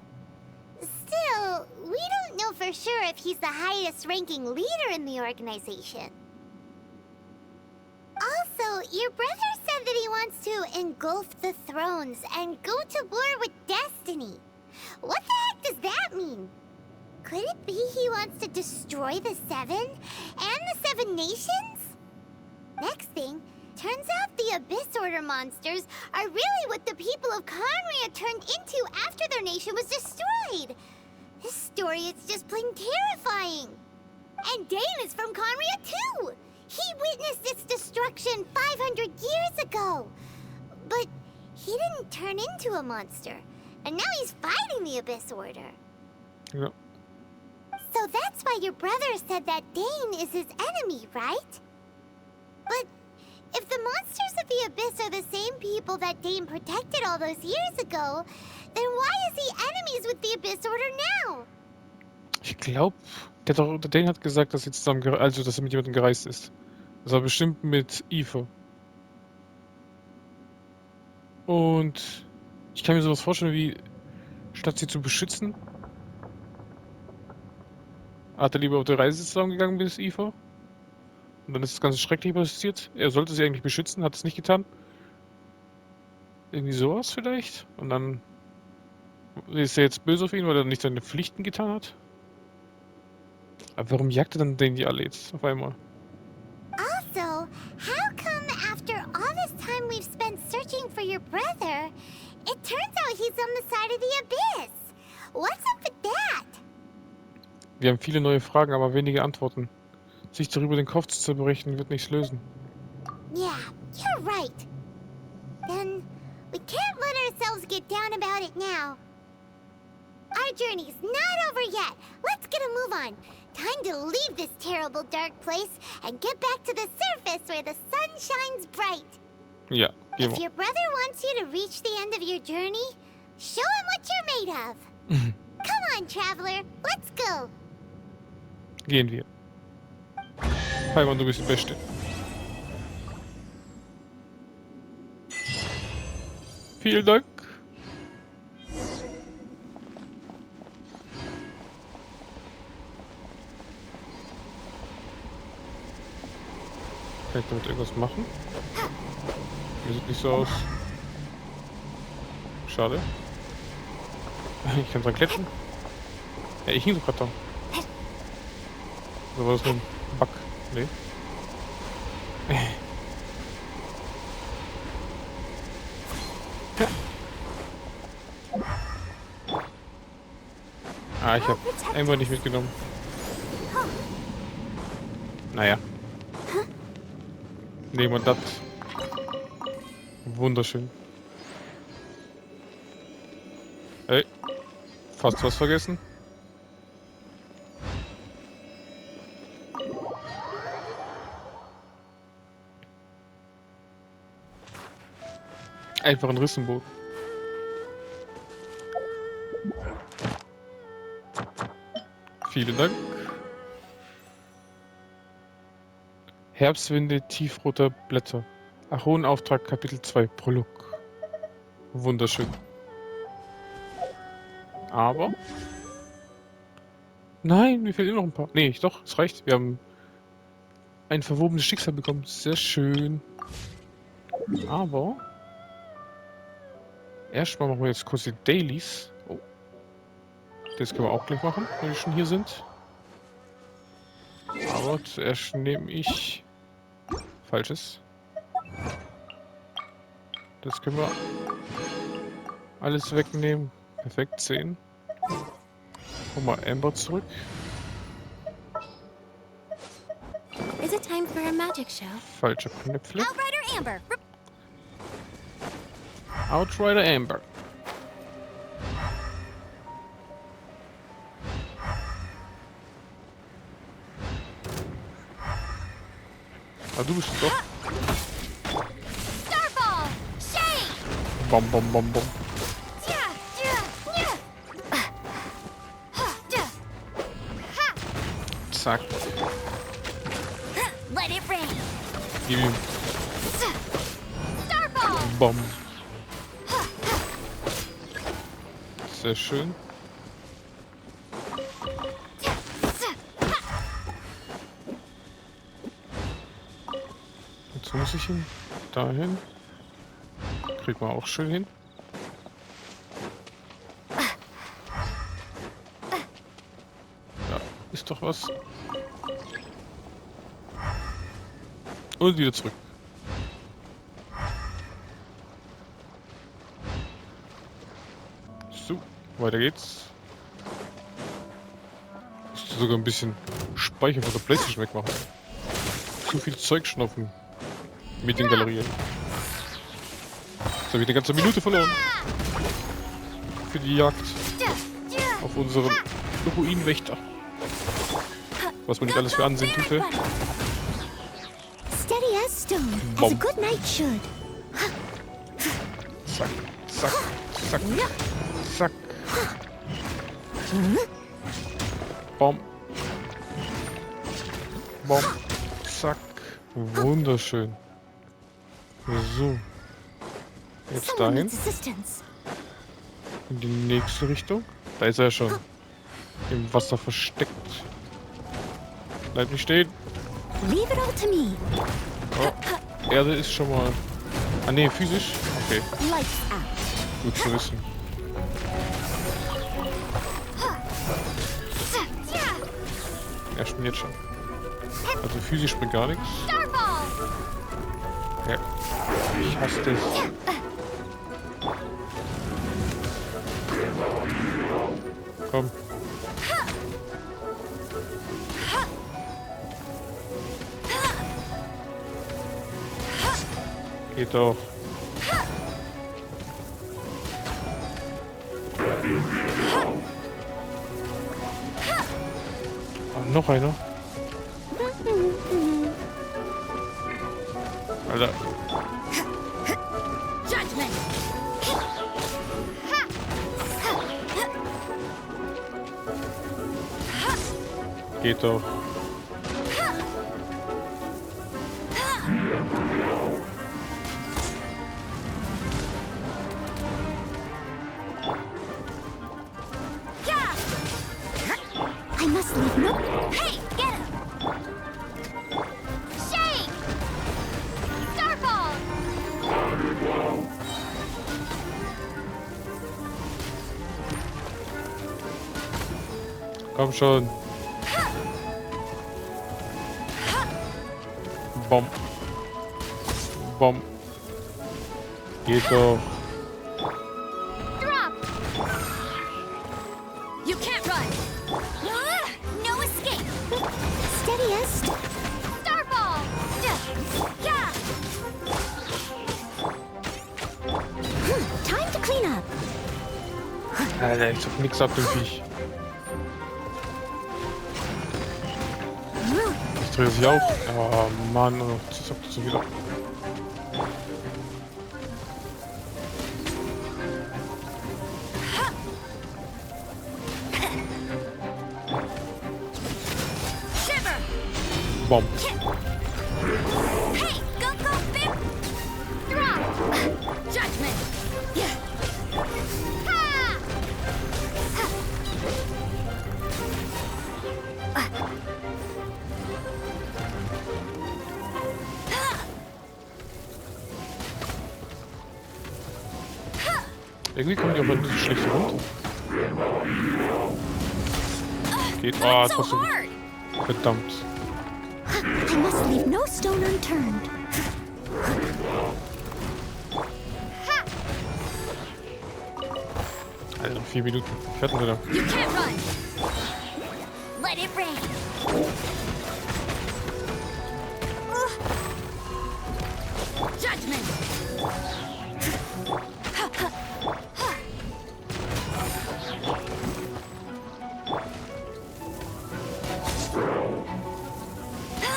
S2: Still, we don't know for sure if he's the highest ranking leader in the organization. Also, your brother said that he wants to engulf the thrones and go to war with destiny. What the heck does that mean? Could it be he wants to destroy the Seven and the Seven Nations? Next thing, turns out the Abyss Order monsters are really what the people of Conria turned into after their nation was destroyed. This story is just plain terrifying. And Dane is from Conria too. He witnessed its destruction 500 years ago. But he didn't turn into a monster. And now he's fighting the Abyss Order.
S1: Ja.
S2: So that's why your brother said that Dane is his enemy, right? But if the monsters of the Abyss are the same people that Dane protected all those years ago, then why is he enemies with the Abyss Order now?
S1: Ich glaube, der Dane hat gesagt, dass sie zusammen, also dass er mit jemandem gereist ist. Das war bestimmt mit Eve. Und ich kann mir sowas vorstellen wie, statt sie zu beschützen, hat er lieber auf der Reise zusammengegangen mit Eve. Und dann ist das Ganze schrecklich passiert. Er sollte sie eigentlich beschützen, hat es nicht getan. Irgendwie sowas vielleicht. Und dann ist er jetzt böse auf ihn, weil er nicht seine Pflichten getan hat. Aber warum jagt er dann den die alle jetzt auf einmal?
S2: Also, how come after all this time we've spent searching for your brother, it turns out he's on the side of the Abyss? What's up with that?
S1: Wir haben viele neue Fragen, aber wenige Antworten. Sich darüber den Kopf zu zerbrechen, wird nichts lösen.
S2: Yeah, you're right. Then we can't let ourselves get down about it now. Our journey's not over yet. Let's get a move on. Time to leave this terrible dark place and get back to the surface where the sun shines bright.
S1: Ja, gehen
S2: If
S1: wir.
S2: your brother wants you to reach the end of your journey, show him what you're made of. Come on, traveler, let's go.
S1: Gehen wir. Paimon, du bist die Beste. Vielen Dank. Kann ich damit irgendwas machen? Mir sieht nicht so aus. Schade. Ich kann dran klatschen. Ja, ich hing so gerade da. Oder war das nur ein Bug? Nee. Ah, ich hab einfach nicht mitgenommen. Naja. Nehmen wir das. Wunderschön. Ey. Fast was vergessen. Einfach ein Riss im Boot. Vielen Dank. Herbstwinde tiefroter Blätter. Achonenauftrag Kapitel 2 Prolog. Wunderschön. Aber... Nein, mir fehlen noch ein paar. Nee, doch, es reicht. Wir haben ein verwobenes Schicksal bekommen. Sehr schön. Aber... Erstmal machen wir jetzt kurz die Dailies. Oh. Das können wir auch gleich machen, wenn wir schon hier sind. Aber zuerst nehme ich... Falsches. Das können wir alles wegnehmen. Perfekt, 10. Hol mal Amber zurück.
S6: Is it time for a magic show?
S1: Falscher Knöpfle.
S7: Outrider Amber.
S1: Outrider Amber. Ah, du bist es doch.
S7: Starfall. Shake.
S1: Bom, bom, bom, bom. Zack.
S7: Let it rain.
S1: Gib ihm.
S7: Starfall.
S1: Bom. Sehr schön. Jetzt muss ich ihn dahin. Kriegt man auch schön hin. Ja, ist doch was. Und wieder zurück. So, weiter geht's. Musst du sogar ein bisschen Speicher von der PlayStation wegmachen. Zu viel Zeug schon auf dem Mediengalerien. Jetzt habe ich eine ganze Minute verloren. Für die Jagd auf unseren Ruinenwächter. Was man nicht alles für Ansehen tut.
S2: Steady as stone, as a
S1: Bom.
S2: good knight should.
S1: Zack, zack, zack, zack. Bom. Bom. Zack. Wunderschön. So. Jetzt
S2: Someone
S1: dahin.
S2: needs assistance.
S1: In die nächste Richtung. Da ist er ja schon. Im Wasser versteckt. Bleib nicht stehen.
S2: Leave it all to me.
S1: Oh. Erde ist schon mal... Ah ne, physisch? Okay,
S2: Lights out.
S1: gut zu wissen. Er springt jetzt schon. Also physisch springt gar nichts. Ja. Ich hasse das. Komm. Geht doch. Ah, noch einer. Alter.
S7: Judgment.
S1: Geht doch.
S2: I must leave no.
S7: Hey, get him. Shake. Starfall.
S1: Komm schon. Bom. Bom. Geht doch.
S7: Drop. You can't run. No escape.
S2: Steady as stone.
S7: Starfall. Yeah.
S2: Time to clean up.
S1: Alter, ich hab nix ab dem Viech. Ich drehe sich auf. Oh Mann, oh, das sagt so wieder.
S7: Shiver.
S1: Bom.
S7: Hey, go, bip. Drop. Judgment. Yeah. Ha.
S1: Irgendwie kommen die aber nicht so schlecht runter. Geht. Ah,
S7: So
S1: trotzdem.
S7: hard.
S1: Verdammt.
S2: I must leave no stone unturned.
S1: Alter, 4 Minuten. Fertig wieder.
S7: You can't run. Let it rain.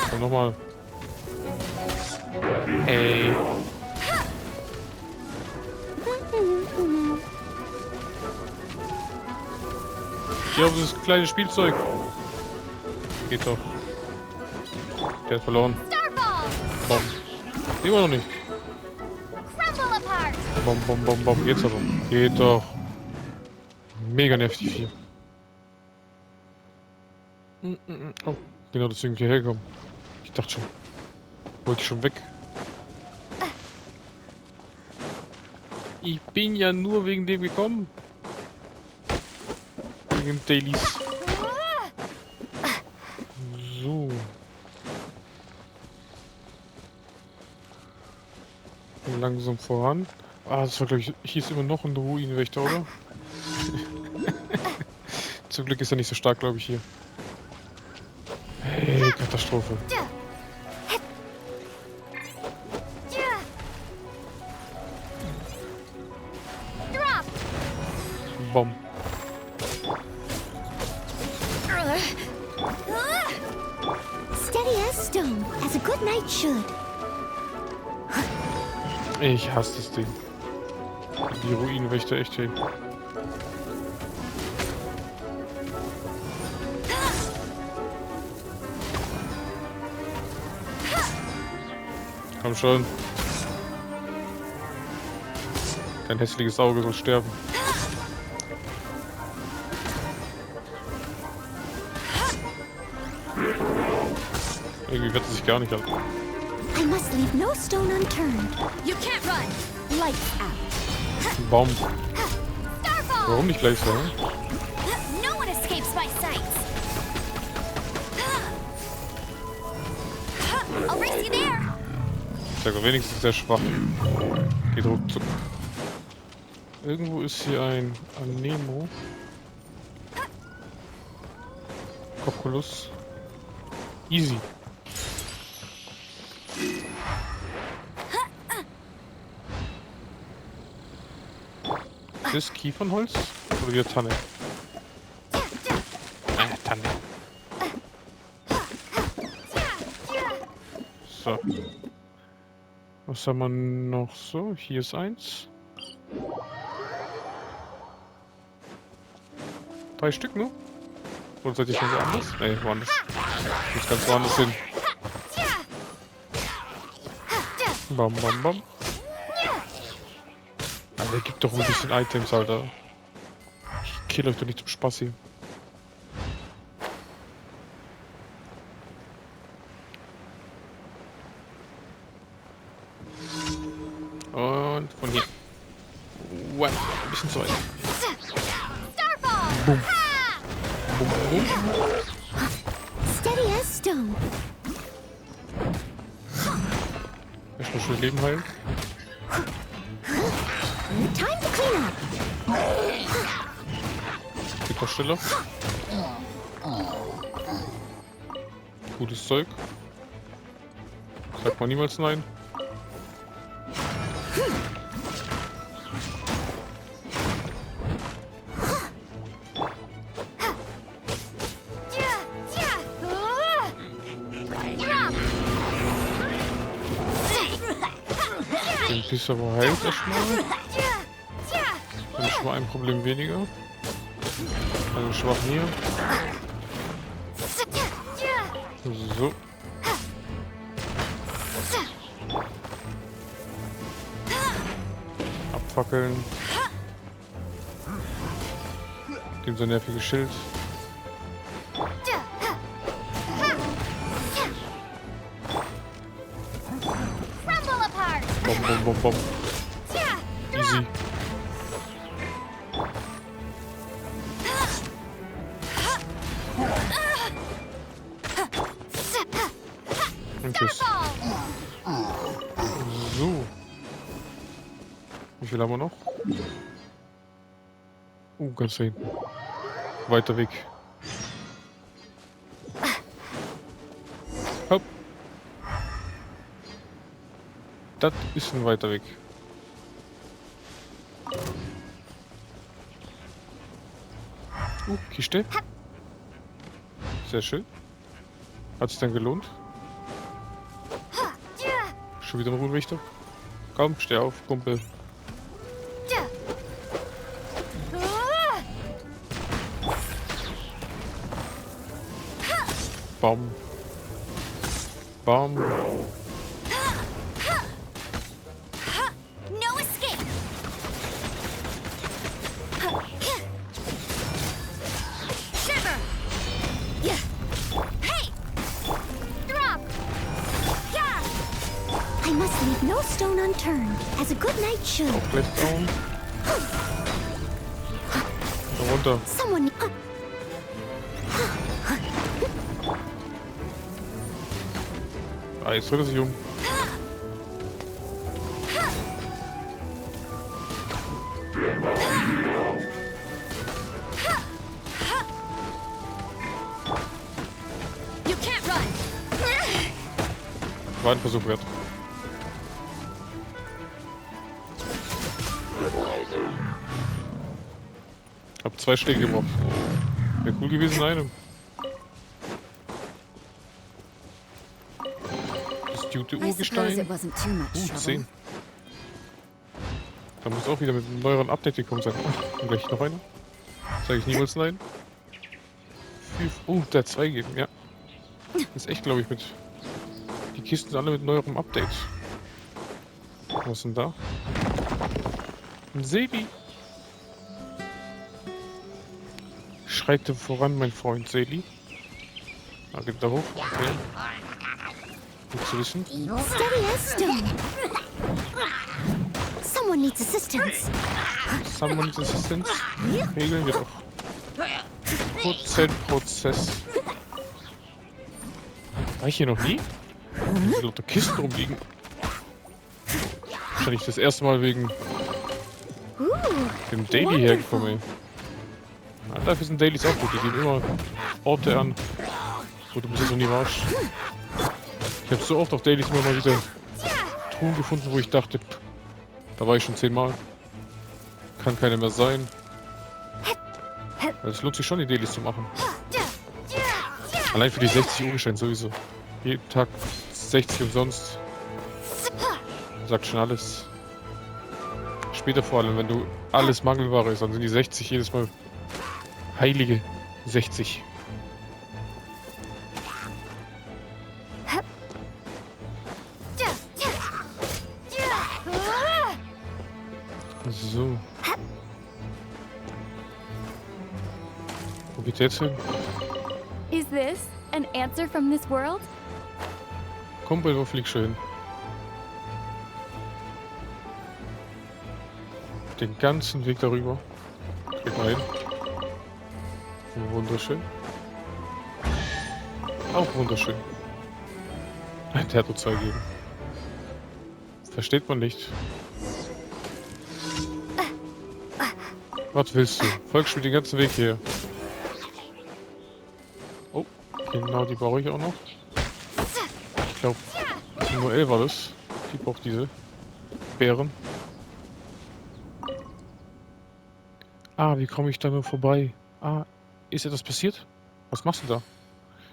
S1: Komm nochmal. Ey. Hier auf dieses kleine Spielzeug. Geht doch. Der hat verloren. Bom. Immer noch nicht. Bom, bom, bom, bom. Geht's aber. Geht doch. Mega nervig die vier. Oh, genau deswegen hierher gekommen. Ich dachte schon. Wollte ich schon weg. Ich bin ja nur wegen dem gekommen. Wegen dem Dailies. So. Langsam voran. Ah, das war, glaube ich, hieß immer noch ein Ruinenwächter, oder? Zum Glück ist er nicht so stark, glaube ich, hier. Hey, Katastrophe. Bom.
S2: Steady as stone, as a good knight should.
S1: Ich hasse das Ding. Die Ruinenwächter echt, hey. Komm schon. Dein hässliches Auge soll sterben. Irgendwie wird es sich gar nicht halten.
S2: I must leave no stone unturned.
S5: You can't run!
S2: Lights out.
S1: Baum. Warum nicht gleich sagen?
S5: No one escapes my sight! I'll race you there!
S1: Sag mal, wenigstens sehr schwach. Geht ruckzuck. Irgendwo ist hier ein Anemo. Kokulus. Easy. Ist das Kiefernholz oder wieder Tanne? Tanne. So. Was haben wir noch so? Hier ist eins. 3 Stück nur? Oder seid ihr schon woanders? Ne, woanders. Ich muss ganz woanders hin. Bam, bam, bam. Alter, gibt doch ein bisschen Items, Alter. Ich kill euch doch nicht zum Spaß hier. Und von hier. Wow, ein bisschen zu weit. Boom. Boom, boom.
S2: Steady as stone.
S1: Erstmal schön Leben heilen.
S2: Time to clean up.
S1: Geht doch schneller. Gutes Zeug. Sagt man niemals nein. Den Piss aber heilt erstmal. Dann ist schon mal ein Problem weniger. Also schwach hier. So. Abfackeln. Dem so nerviges Schild. Bom, bom, bom, bom. Easy. Und tschüss. So. Wie viel haben wir noch? Ganz da hinten. Weiter weg. Hopp. Das ist ein weiter Weg. Kiste. Sehr schön. Hat sich dann gelohnt? Schon wieder ein Runenrichter? Komm, steh auf, Kumpel. Bam. Bam.
S2: No escape. Shiver. Yeah. Hey. Drop. Yeah. I must leave no stone unturned, as a good knight should.
S1: Auch gleich down. Da runter.
S2: Someone.
S1: Ah, jetzt dreht er sich um.
S2: You can't run.
S1: War ein Versuch wert. Hab 2 Schläge gebraucht. Wäre cool gewesen, einem. Das gute
S7: I suppose it
S1: Urgestein.
S7: wasn't too much trouble.
S1: 10. Da muss auch wieder mit einem neueren Update gekommen sein. Und gleich noch einer. Sag ich niemals nein. Der hat 2 gegeben, ja. Ist echt, glaube ich, mit. Die Kisten sind alle mit neuerem Update. Was ist denn da? Ein Sebi. Schreite voran, mein Freund Seli. Da geht da hoch. Okay. Gut zu wissen.
S2: Steady as stone. Someone needs assistance.
S1: Someone needs assistance. Regeln wir doch. Prozess. War ich hier noch nie? Wie lauter Kisten rumliegen. Wahrscheinlich das erste Mal wegen dem Daily hergekommen, ey. Ja, dafür sind Dailies auch gut. Die gehen immer Orte an, wo du bis jetzt noch nie warst. Ich habe so oft auf Dailies immer mal wieder Truhen gefunden, wo ich dachte, da war ich schon 10 Mal. Kann keine mehr sein. Es lohnt sich schon, die Dailies zu machen. Allein für die 60 Urgesteine sowieso. Jeden Tag 60 umsonst. Sagt schon alles. Später vor allem, wenn du alles Mangelware ist, dann sind die 60 jedes Mal heilige 60. So. Wo geht's jetzt hin?
S6: Is this an answer from this world?
S1: Kumpel, wo fliegst du hin? Den ganzen Weg darüber. Geht mal hin. Wunderschön. Auch wunderschön. Ein Terror 2 geben. Versteht man nicht. Was willst du? Folgst mir den ganzen Weg hier. Oh, genau, die brauche ich auch noch. Ich glaube, nur 11 war das. Die braucht diese Beeren. Ah, wie komme ich da nur vorbei? Ah, ist etwas passiert? Was machst du da?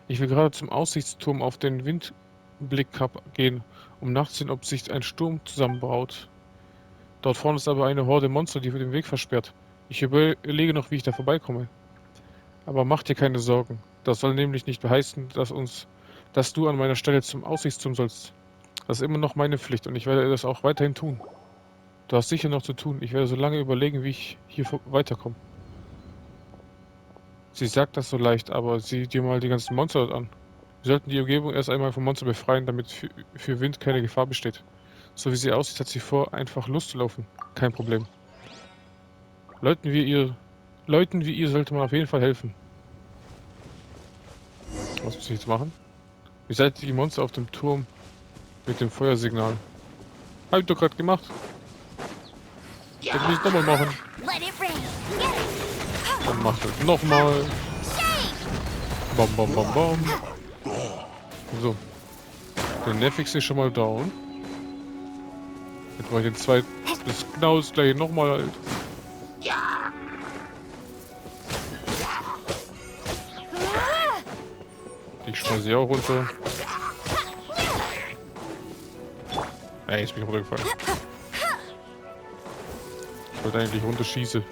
S1: Ich will gerade zum Aussichtsturm auf den Windblick-Cup gehen, um nachzusehen, ob sich ein Sturm zusammenbraut. Dort vorne ist aber eine Horde Monster, die für den Weg versperrt. Ich überlege noch, wie ich da vorbeikomme. Aber mach dir keine Sorgen. Das soll nämlich nicht heißen, dass du an meiner Stelle zum Aussichtsturm sollst. Das ist immer noch meine Pflicht und ich werde das auch weiterhin tun. Du hast sicher noch zu tun. Ich werde so lange überlegen, wie ich hier weiterkomme. Sie sagt das so leicht, aber sieh dir mal die ganzen Monster dort an. Wir sollten die Umgebung erst einmal vom Monster befreien, damit für Wind keine Gefahr besteht. So wie sie aussieht, hat sie vor, einfach loszulaufen. Kein Problem. Leuten wie ihr sollte man auf jeden Fall helfen. Was muss ich jetzt machen? Wie seid ihr die Monster auf dem Turm mit dem Feuersignal? Hab ich doch gerade gemacht. Das muss ich nochmal machen. Dann macht das nochmal. Bam, bam, bam, bam. So. Der nervigste ist schon mal down. Jetzt mache ich den zweiten. Das ist genau das gleiche nochmal halt. Die schmeiße ich auch runter. Ey, jetzt bin ich runtergefallen. Ich wollte eigentlich runterschießen.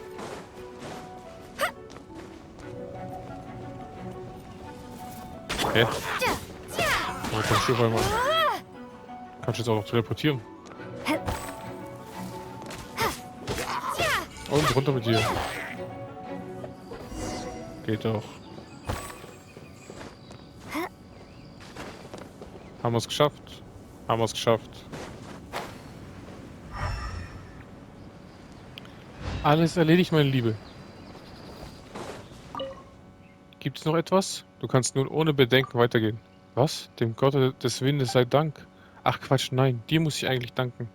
S1: Hä? Oh, komm schon mal. Kannst du jetzt auch noch teleportieren? Und runter mit dir. Geht doch. Haben wir es geschafft? Haben wir es geschafft. Alles erledigt, meine Liebe. Gibt es noch etwas? Du kannst nun ohne Bedenken weitergehen. Was? Dem Gott des Windes sei Dank. Ach Quatsch, nein, dir muss ich eigentlich danken.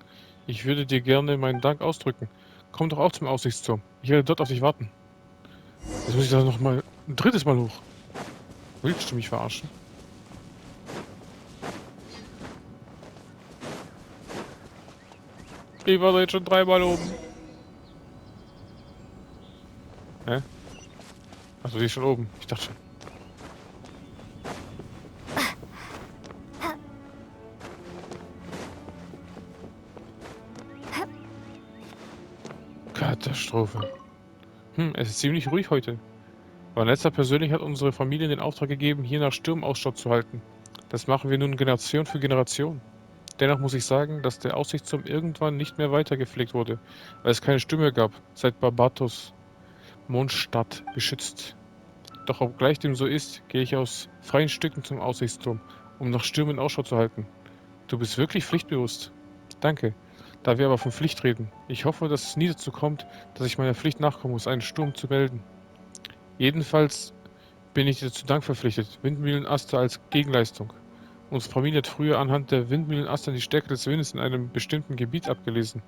S1: Ich würde dir gerne meinen Dank ausdrücken. Komm doch auch zum Aussichtsturm. Ich werde dort auf dich warten. Jetzt muss ich da noch mal ein drittes Mal hoch. Willst du mich verarschen? Ich war jetzt schon 3-mal oben. Hä? Achso, die ist schon oben. Ich dachte schon. Katastrophe. Es ist ziemlich ruhig heute. Vanessa persönlich hat unsere Familie den Auftrag gegeben, hier nach Stürmen Ausschau zu halten. Das machen wir nun Generation für Generation. Dennoch muss ich sagen, dass der Aussichtsturm irgendwann nicht mehr weiter gepflegt wurde, weil es keine Stimme gab, seit Barbatos Mondstadt beschützt. Doch obgleich dem so ist, gehe ich aus freien Stücken zum Aussichtsturm, um nach Stürmen Ausschau zu halten. Du bist wirklich pflichtbewusst. Danke. Da wir aber von Pflicht reden, ich hoffe, dass es nie dazu kommt, dass ich meiner Pflicht nachkommen muss, einen Sturm zu melden. Jedenfalls bin ich dir zu Dank verpflichtet, Windmühlenaster als Gegenleistung. Unsere Familie hat früher anhand der Windmühlenaster die Stärke des Windes in einem bestimmten Gebiet abgelesen.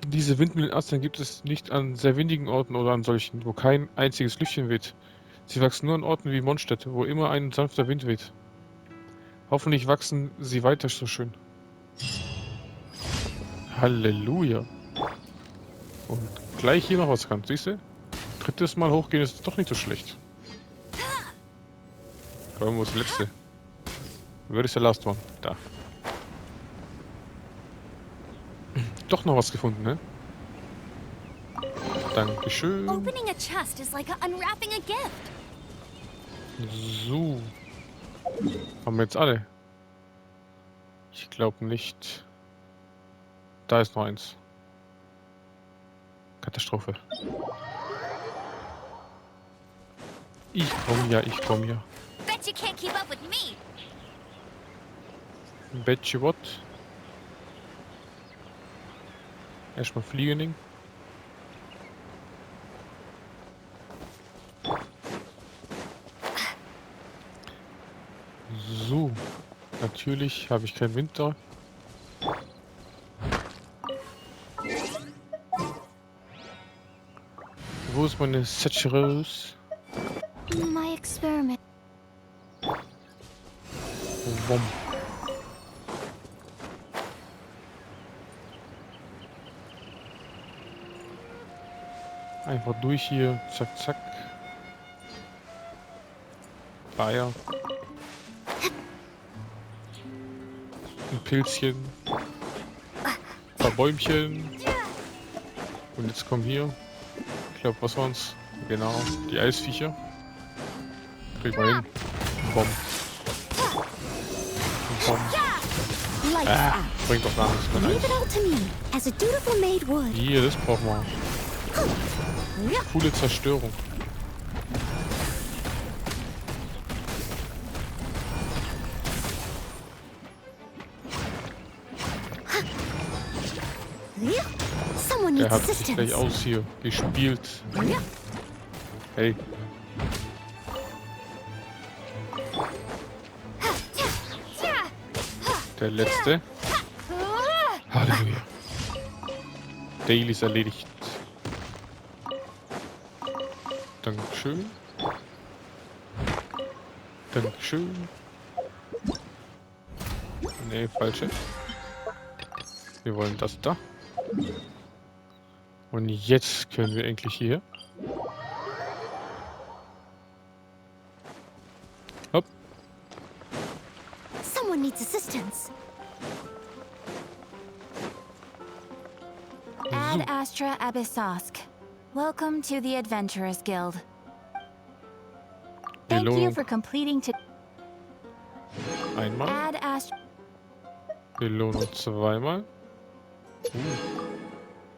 S1: Diese Windmühlenastern gibt es nicht an sehr windigen Orten oder an solchen, wo kein einziges Lüftchen weht. Sie wachsen nur an Orten wie Mondstadt, wo immer ein sanfter Wind weht. Hoffentlich wachsen sie weiter so schön. Halleluja. Und gleich hier noch was kann, siehst du? Drittes Mal hochgehen ist doch nicht so schlecht. Aber wo ist das letzte? Where is the last one? Da. Doch noch was gefunden, ne? Dankeschön.
S2: Opening a chest is like unwrapping a gift.
S1: So. Haben wir jetzt alle? Ich glaube nicht. Da ist noch eins. Katastrophe. Ich komm ja.
S2: Bet you can't keep up with me.
S1: Bet you what? Erstmal fliegen. So. Natürlich habe ich keinen Winter. Wo ist meine Setchereuse?
S2: My experiment.
S1: Wom. Einfach durch hier. Zack, zack. Eier. Ein Pilzchen. Ein paar Bäumchen. Und jetzt kommen hier. Ich glaube, was waren's? Genau, die Eisviecher. Krieg mal hin. Bomb. Bomb. Bringt doch gar nichts mehr.
S2: Leave it all to me, as a dutiful maid would.
S1: Hier, das brauchen wir. Coole Zerstörung.
S2: Someone
S1: Der
S2: needs
S1: hat sich gleich
S2: assistance.
S1: aus hier gespielt. Hey. Der letzte. Halleluja. Daily ist erledigt. Dankeschön. Dankeschön. Nee, falsche. Wir wollen das da. Und jetzt können wir endlich hier. Hopp.
S2: Someone needs assistance.
S7: Ad Astra Abyssosk. Welcome to the Adventurers Guild. Thank you
S1: Belohnung
S7: for completing to
S1: einmal.
S7: Ad Astra.
S1: Belohnung zweimal.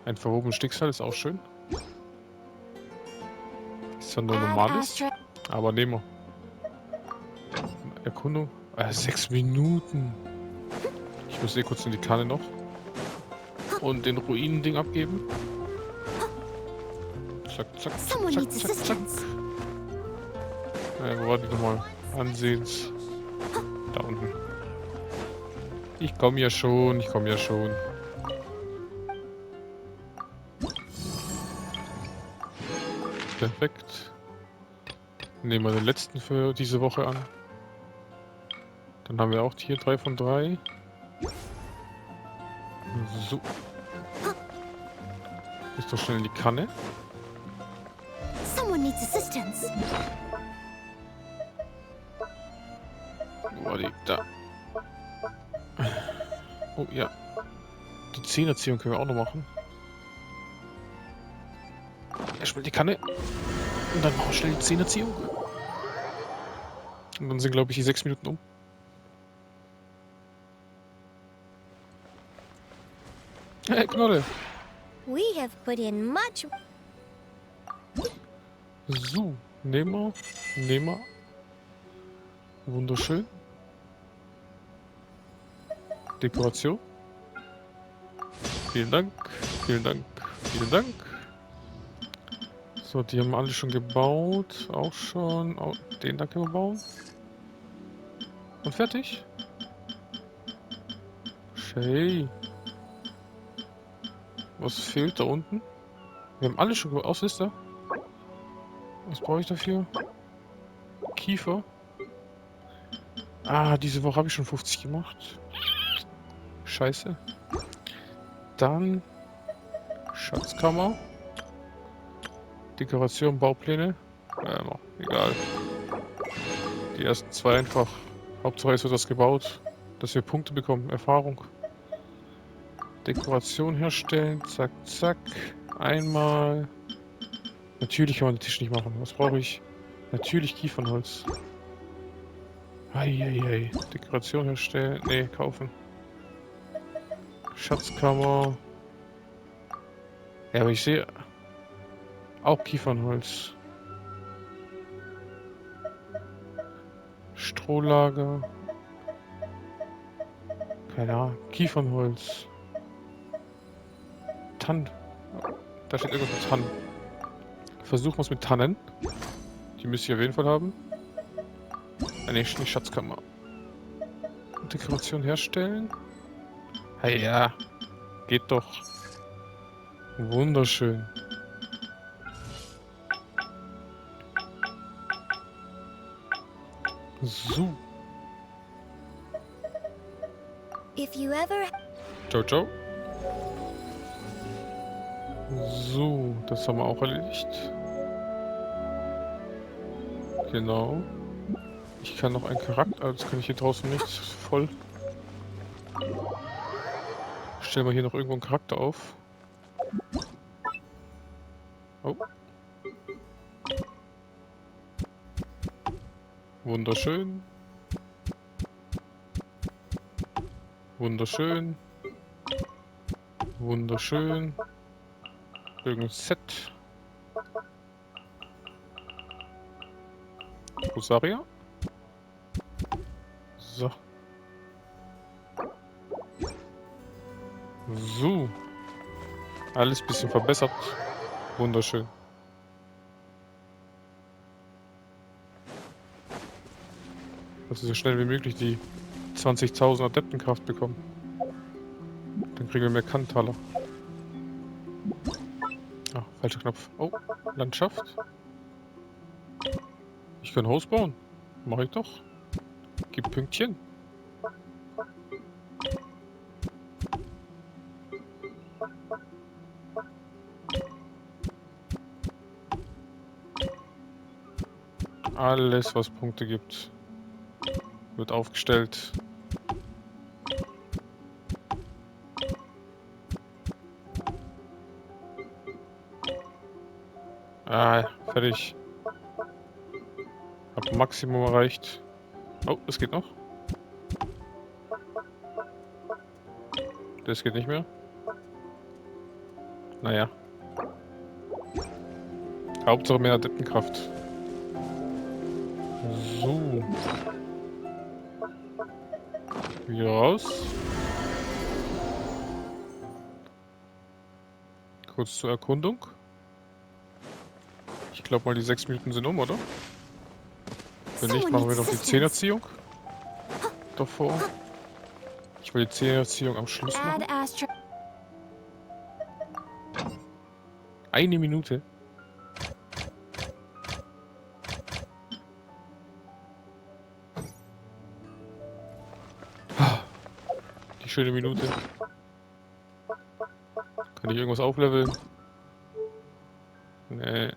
S1: Ein verhobenes Sticksal ist auch schön. Ist zwar nur normales, aber nehmen wir. Erkundung. 6 Minuten. Ich muss kurz in die Kanne noch. Und den Ruinen-Ding abgeben. Zack, zack, zack,
S2: Someone
S1: zack,
S2: needs
S1: zack, zack.
S2: assistance.
S1: Wo war die nochmal? Ansehens. Da unten. Ich komme ja schon, ich komme ja schon. Perfekt. Nehmen wir den letzten für diese Woche an. Dann haben wir auch hier 3 von 3. So. Ist doch schnell in die Kanne.
S2: Someone needs assistance.
S1: Wo war die? Da. Oh ja. Die 10er-Ziehung können wir auch noch machen. Erstmal die Kanne. Und dann machen wir schnell die 10er-Ziehung. Und dann sind, glaube ich, die 6 Minuten um. Hey, Knolle.
S2: We have put in much.
S1: So, nehmen wir. Wunderschön. Dekoration. Vielen Dank, vielen Dank, vielen Dank. So, die haben alle schon gebaut. Auch schon. Auch den da können wir bauen. Und fertig. Schön. Was fehlt da unten? Wir haben alle schon gebaut. Was ist da? Was brauche ich dafür? Kiefer. Ah, diese Woche habe ich schon 50 gemacht. Scheiße. Dann Schatzkammer. Dekoration, Baupläne. Egal. Die ersten 2 einfach. Hauptsache es wird das gebaut. Dass wir Punkte bekommen. Erfahrung. Dekoration herstellen. Zack, zack. Einmal. Natürlich kann man den Tisch nicht machen. Was brauche ich? Natürlich Kiefernholz. Eieiei. Dekoration herstellen. Nee, kaufen. Schatzkammer. Ja, aber ich sehe auch Kiefernholz. Strohlager. Keine Ahnung. Kiefernholz. Tannen. Da steht irgendwas mit Tannen. Versuchen wir es mit Tannen. Die müsste ich auf jeden Fall haben. Ne, nicht Schatzkammer. Dekoration herstellen. Hey, ja. Geht doch. Wunderschön. So.
S2: If you ever.
S1: Ciao, ciao. So, das haben wir auch erledigt. Genau. Ich kann noch einen Charakter, das kann ich hier draußen nicht, das ist voll. Stellen wir hier noch irgendwo einen Charakter auf. Oh. Wunderschön. Wunderschön. Wunderschön. Irgendein Set. Rosaria. So. So. Alles ein bisschen verbessert. Wunderschön. Dass wir so schnell wie möglich die 20.000 Adeptenkraft bekommen. Dann kriegen wir mehr Kantaler. Ah, falscher Knopf. Oh, Landschaft. Ich kann Haus bauen. Mach ich doch. Gib Pünktchen. Alles, was Punkte gibt. Wird aufgestellt. Ah, fertig. Hab Maximum erreicht. Oh, das geht noch. Das geht nicht mehr. Naja. Hauptsache mehr Adeptenkraft. So. Wieder raus. Kurz zur Erkundung. Ich glaube mal, die 6 Minuten sind oder? Wenn nicht, machen wir noch die 10er-Ziehung. Davor. Ich will die 10er-Ziehung am Schluss machen. Eine Minute. Die schöne Minute. Kann ich irgendwas aufleveln? Nee.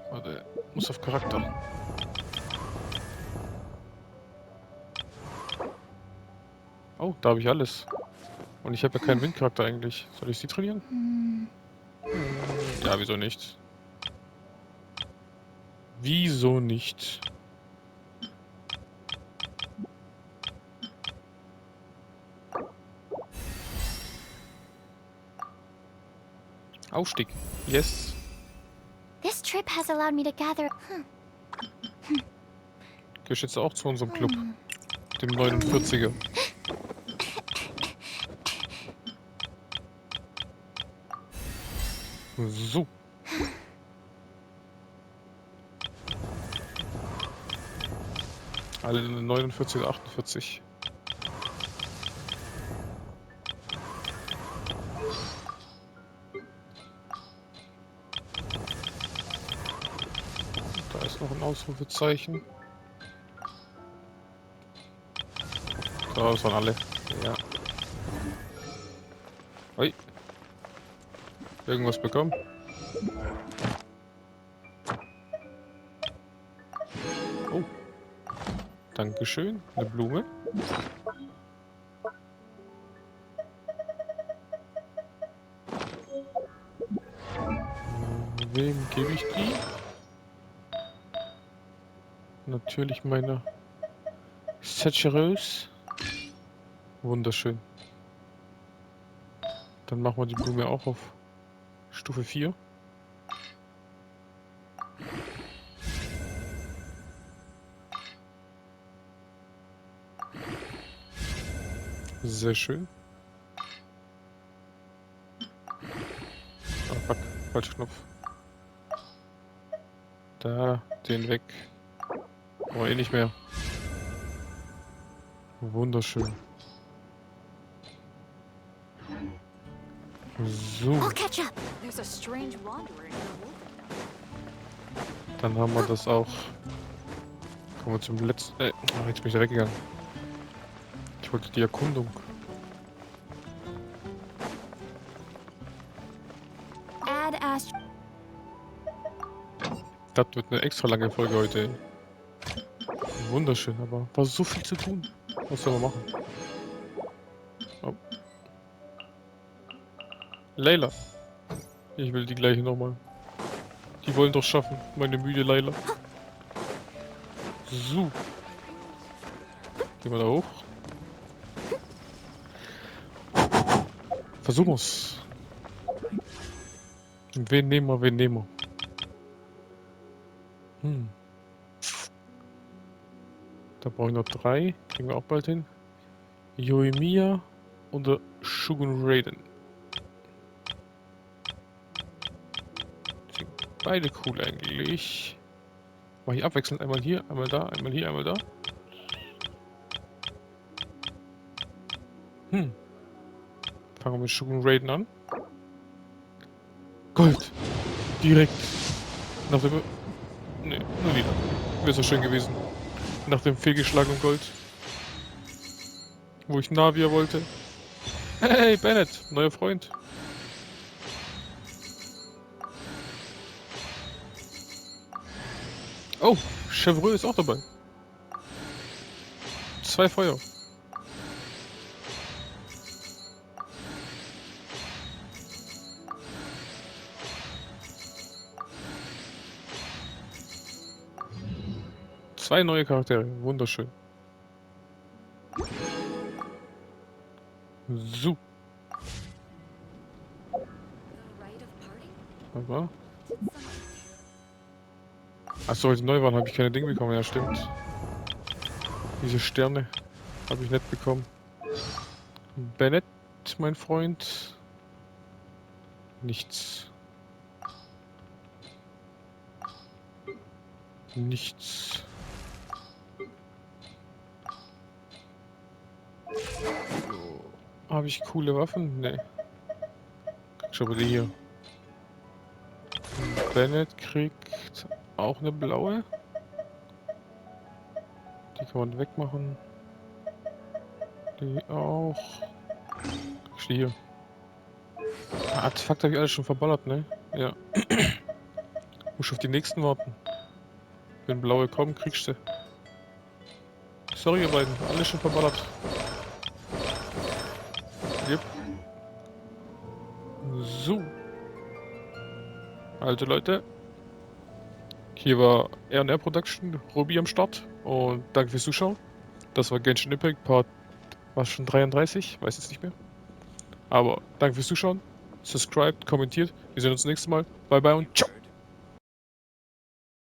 S1: Warte, muss auf Charakter. Oh, da habe ich alles. Und ich habe ja keinen Windcharakter eigentlich. Soll ich sie trainieren? Ja, wieso nicht? Wieso nicht? Aufstieg. Yes.
S2: This trip has allowed me to gather.
S1: Gehst jetzt auch zu unserem Club. Dem 49er. So. Alle 49 oder 48. Da ist noch ein Ausrufezeichen. So, das waren alle. Ja. Ui. Irgendwas bekommen? Oh. Dankeschön. Eine Blume. Wem gebe ich die? Natürlich meiner Setchereuse. Wunderschön. Dann machen wir die Blume auch auf Stufe 4. Sehr schön. Ah, fuck. Falscher Knopf. Da, den weg. Aber eh nicht mehr. Wunderschön. So.
S2: I'll catch up.
S5: There's a strange wanderer in the wolf.
S1: Dann haben wir das auch. Kommen wir zum letzten. Jetzt bin ich da weggegangen. Ich wollte die Erkundung. Das wird eine extra lange Folge heute. Wunderschön, aber war so viel zu tun. Was soll man machen? Oh. Layla. Ich will die gleiche nochmal. Die wollen doch schaffen, meine müde Layla. So. Gehen wir da hoch. Versuchen wir's. Wen nehmen wir, wen nehmen wir? Da brauche ich noch 3. Kriegen wir auch bald hin. Yoimiya oder Shogun Raiden. Sind beide cool eigentlich. Mach ich abwechselnd. Einmal hier, einmal da, einmal hier, einmal da. Fangen wir mit Shogun Raiden an. Gold. Direkt. Nach dem... Ne, nur wieder. Wäre so schön gewesen. Nach dem fehlgeschlagenen Gold. Wo ich Navia wollte. Hey, Bennett, neuer Freund. Oh, Chevreux ist auch dabei. 2 Feuer. Zwei neue Charaktere, wunderschön. So. Aber. Achso, als die neu waren, habe ich keine Dinge bekommen. Ja, stimmt. Diese Sterne habe ich nicht bekommen. Bennett, mein Freund. Nichts. Nichts. Habe ich coole Waffen? Nee. Schau mal die hier. Bennett kriegt auch eine blaue. Die kann man wegmachen. Die auch. Kriegst du hier. Artefakt habe ich alles schon verballert, ne? Ja. Muss auf die nächsten warten. Wenn blaue kommen, kriegst du. Sorry, ihr beiden. Alles schon verballert. Yep. So. Also Leute. Hier war R&R Production, Ruby am Start. Und danke fürs Zuschauen. Das war Genshin Impact, Part, war schon 33? Weiß jetzt nicht mehr. Aber danke fürs Zuschauen. Subscribed, kommentiert. Wir sehen uns nächstes Mal. Bye bye und ciao.